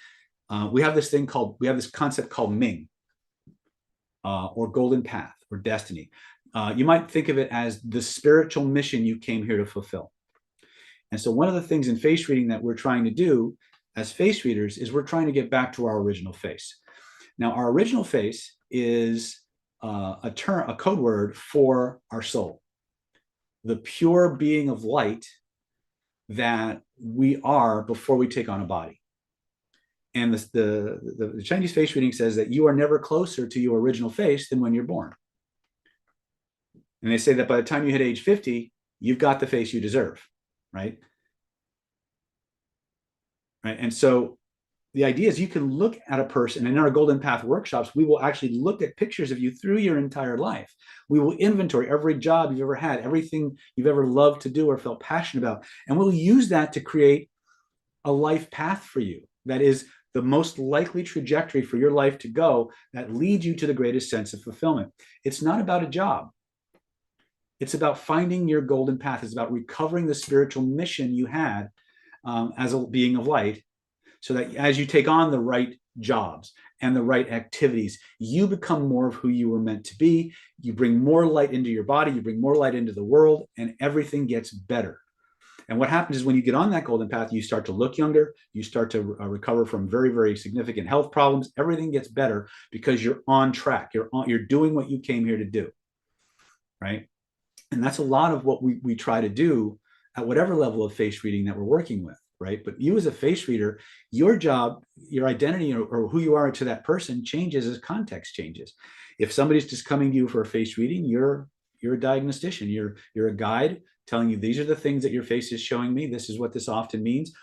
we have this concept called Ming, or golden path, or destiny. You might think of it as the spiritual mission you came here to fulfill. And so one of the things in face reading that we're trying to do as face readers is we're trying to get back to our original face. Now, our original face is a code word for our soul, the pure being of light that we are before we take on a body. And the Chinese face reading says that you are never closer to your original face than when you're born. And they say that by the time you hit age 50, you've got the face you deserve, right? Right. And so the idea is you can look at a person, and in our Golden Path workshops, we will actually look at pictures of you through your entire life. We will inventory every job you've ever had, everything you've ever loved to do or felt passionate about. And we'll use that to create a life path for you that is the most likely trajectory for your life to go, that leads you to the greatest sense of fulfillment. It's not about a job. It's about finding your golden path. It's about recovering the spiritual mission you had as a being of light, so that as you take on the right jobs and the right activities, you become more of who you were meant to be. You bring more light into your body, you bring more light into the world, and everything gets better. And what happens is when you get on that golden path, you start to look younger, you start to recover from very, very significant health problems. Everything gets better because you're on track. You're doing what you came here to do, right? And that's a lot of what we try to do at whatever level of face reading that we're working with, right? But you as a face reader, your job, your identity, or who you are to that person changes as context changes. If somebody's just coming to you for a face reading, you're a diagnostician. You're a guide telling you, these are the things that your face is showing me. This is what this often means.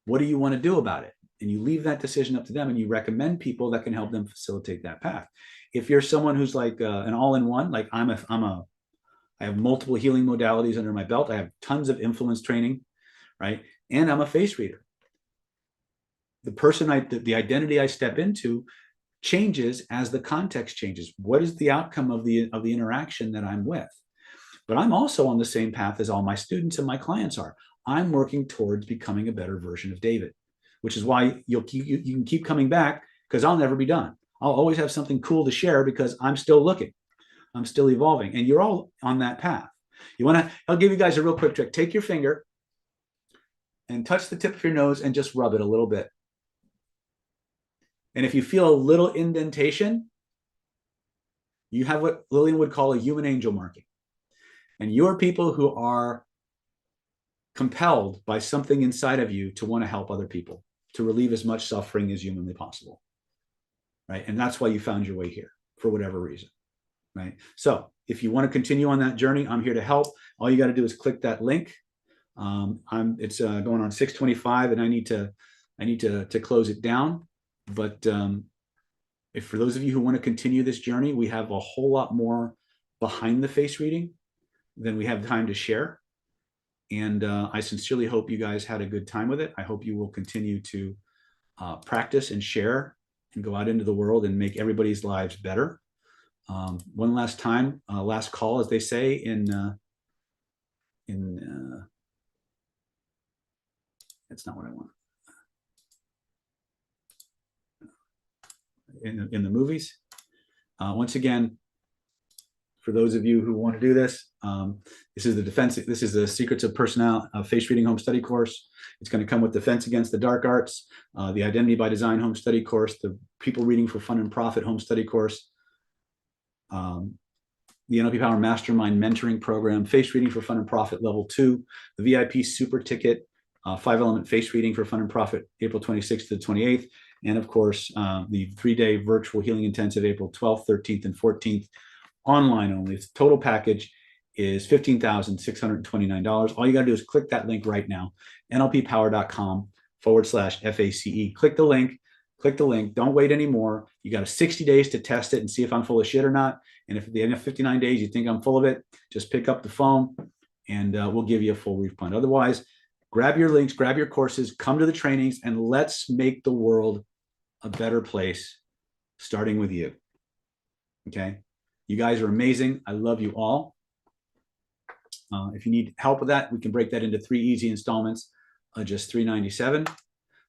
What do you want to do about it? And you leave that decision up to them, and you recommend people that can help them facilitate that path. If you're someone who's like an all-in-one, like I have multiple healing modalities under my belt. I have tons of influence training, right? And I'm a face reader. The identity I step into changes as the context changes. What is the outcome of the interaction that I'm with? But I'm also on the same path as all my students and my clients are. I'm working towards becoming a better version of David, which is why you can keep coming back, because I'll never be done. I'll always have something cool to share because I'm still looking. I'm still evolving, and you're all on that path. I'll give you guys a real quick trick. Take your finger and touch the tip of your nose and just rub it a little bit. And if you feel a little indentation, you have what Lillian would call a human angel marking. And you're people who are compelled by something inside of you to want to help other people, to relieve as much suffering as humanly possible. Right? And that's why you found your way here, for whatever reason. Right? So if you want to continue on that journey, I'm here to help. All you got to do is click that link. It's going on 6:25, and I need to close it down. But if for those of you who want to continue this journey, we have a whole lot more behind the face reading than we have time to share. And I sincerely hope you guys had a good time with it. I hope you will continue to practice and share and go out into the world and make everybody's lives better. One last time, last call, as they say in that's not what I want. In the movies. Once again, for those of you who want to do this, this is the Secrets of Personality Face Reading Home Study course. It's going to come with Defense Against the Dark Arts, the Identity by Design Home Study course, the People Reading for Fun and Profit Home Study course, the NLP Power Mastermind Mentoring Program, Face Reading for Fun and Profit Level 2, the VIP Super Ticket, 5-element Face Reading for Fun and Profit, April 26th to the 28th, and of course, the 3-day virtual healing intensive, April 12th, 13th, and 14th, online only. The total package is $15,629. All you got to do is click that link right now, nlppower.com/FACE. Click the link. Don't wait anymore. You got 60 days to test it and see if I'm full of shit or not. And if at the end of 59 days you think I'm full of it, just pick up the phone and we'll give you a full refund. Otherwise, grab your links, grab your courses, come to the trainings, and let's make the world a better place, starting with you. Okay? You guys are amazing. I love you all. If you need help with that, we can break that into 3 easy installments, just $397.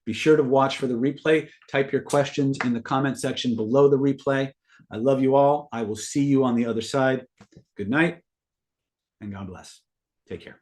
Be sure to watch for the replay. Type your questions in the comment section below the replay. I love you all. I will see you on the other side. Good night and God bless. Take care.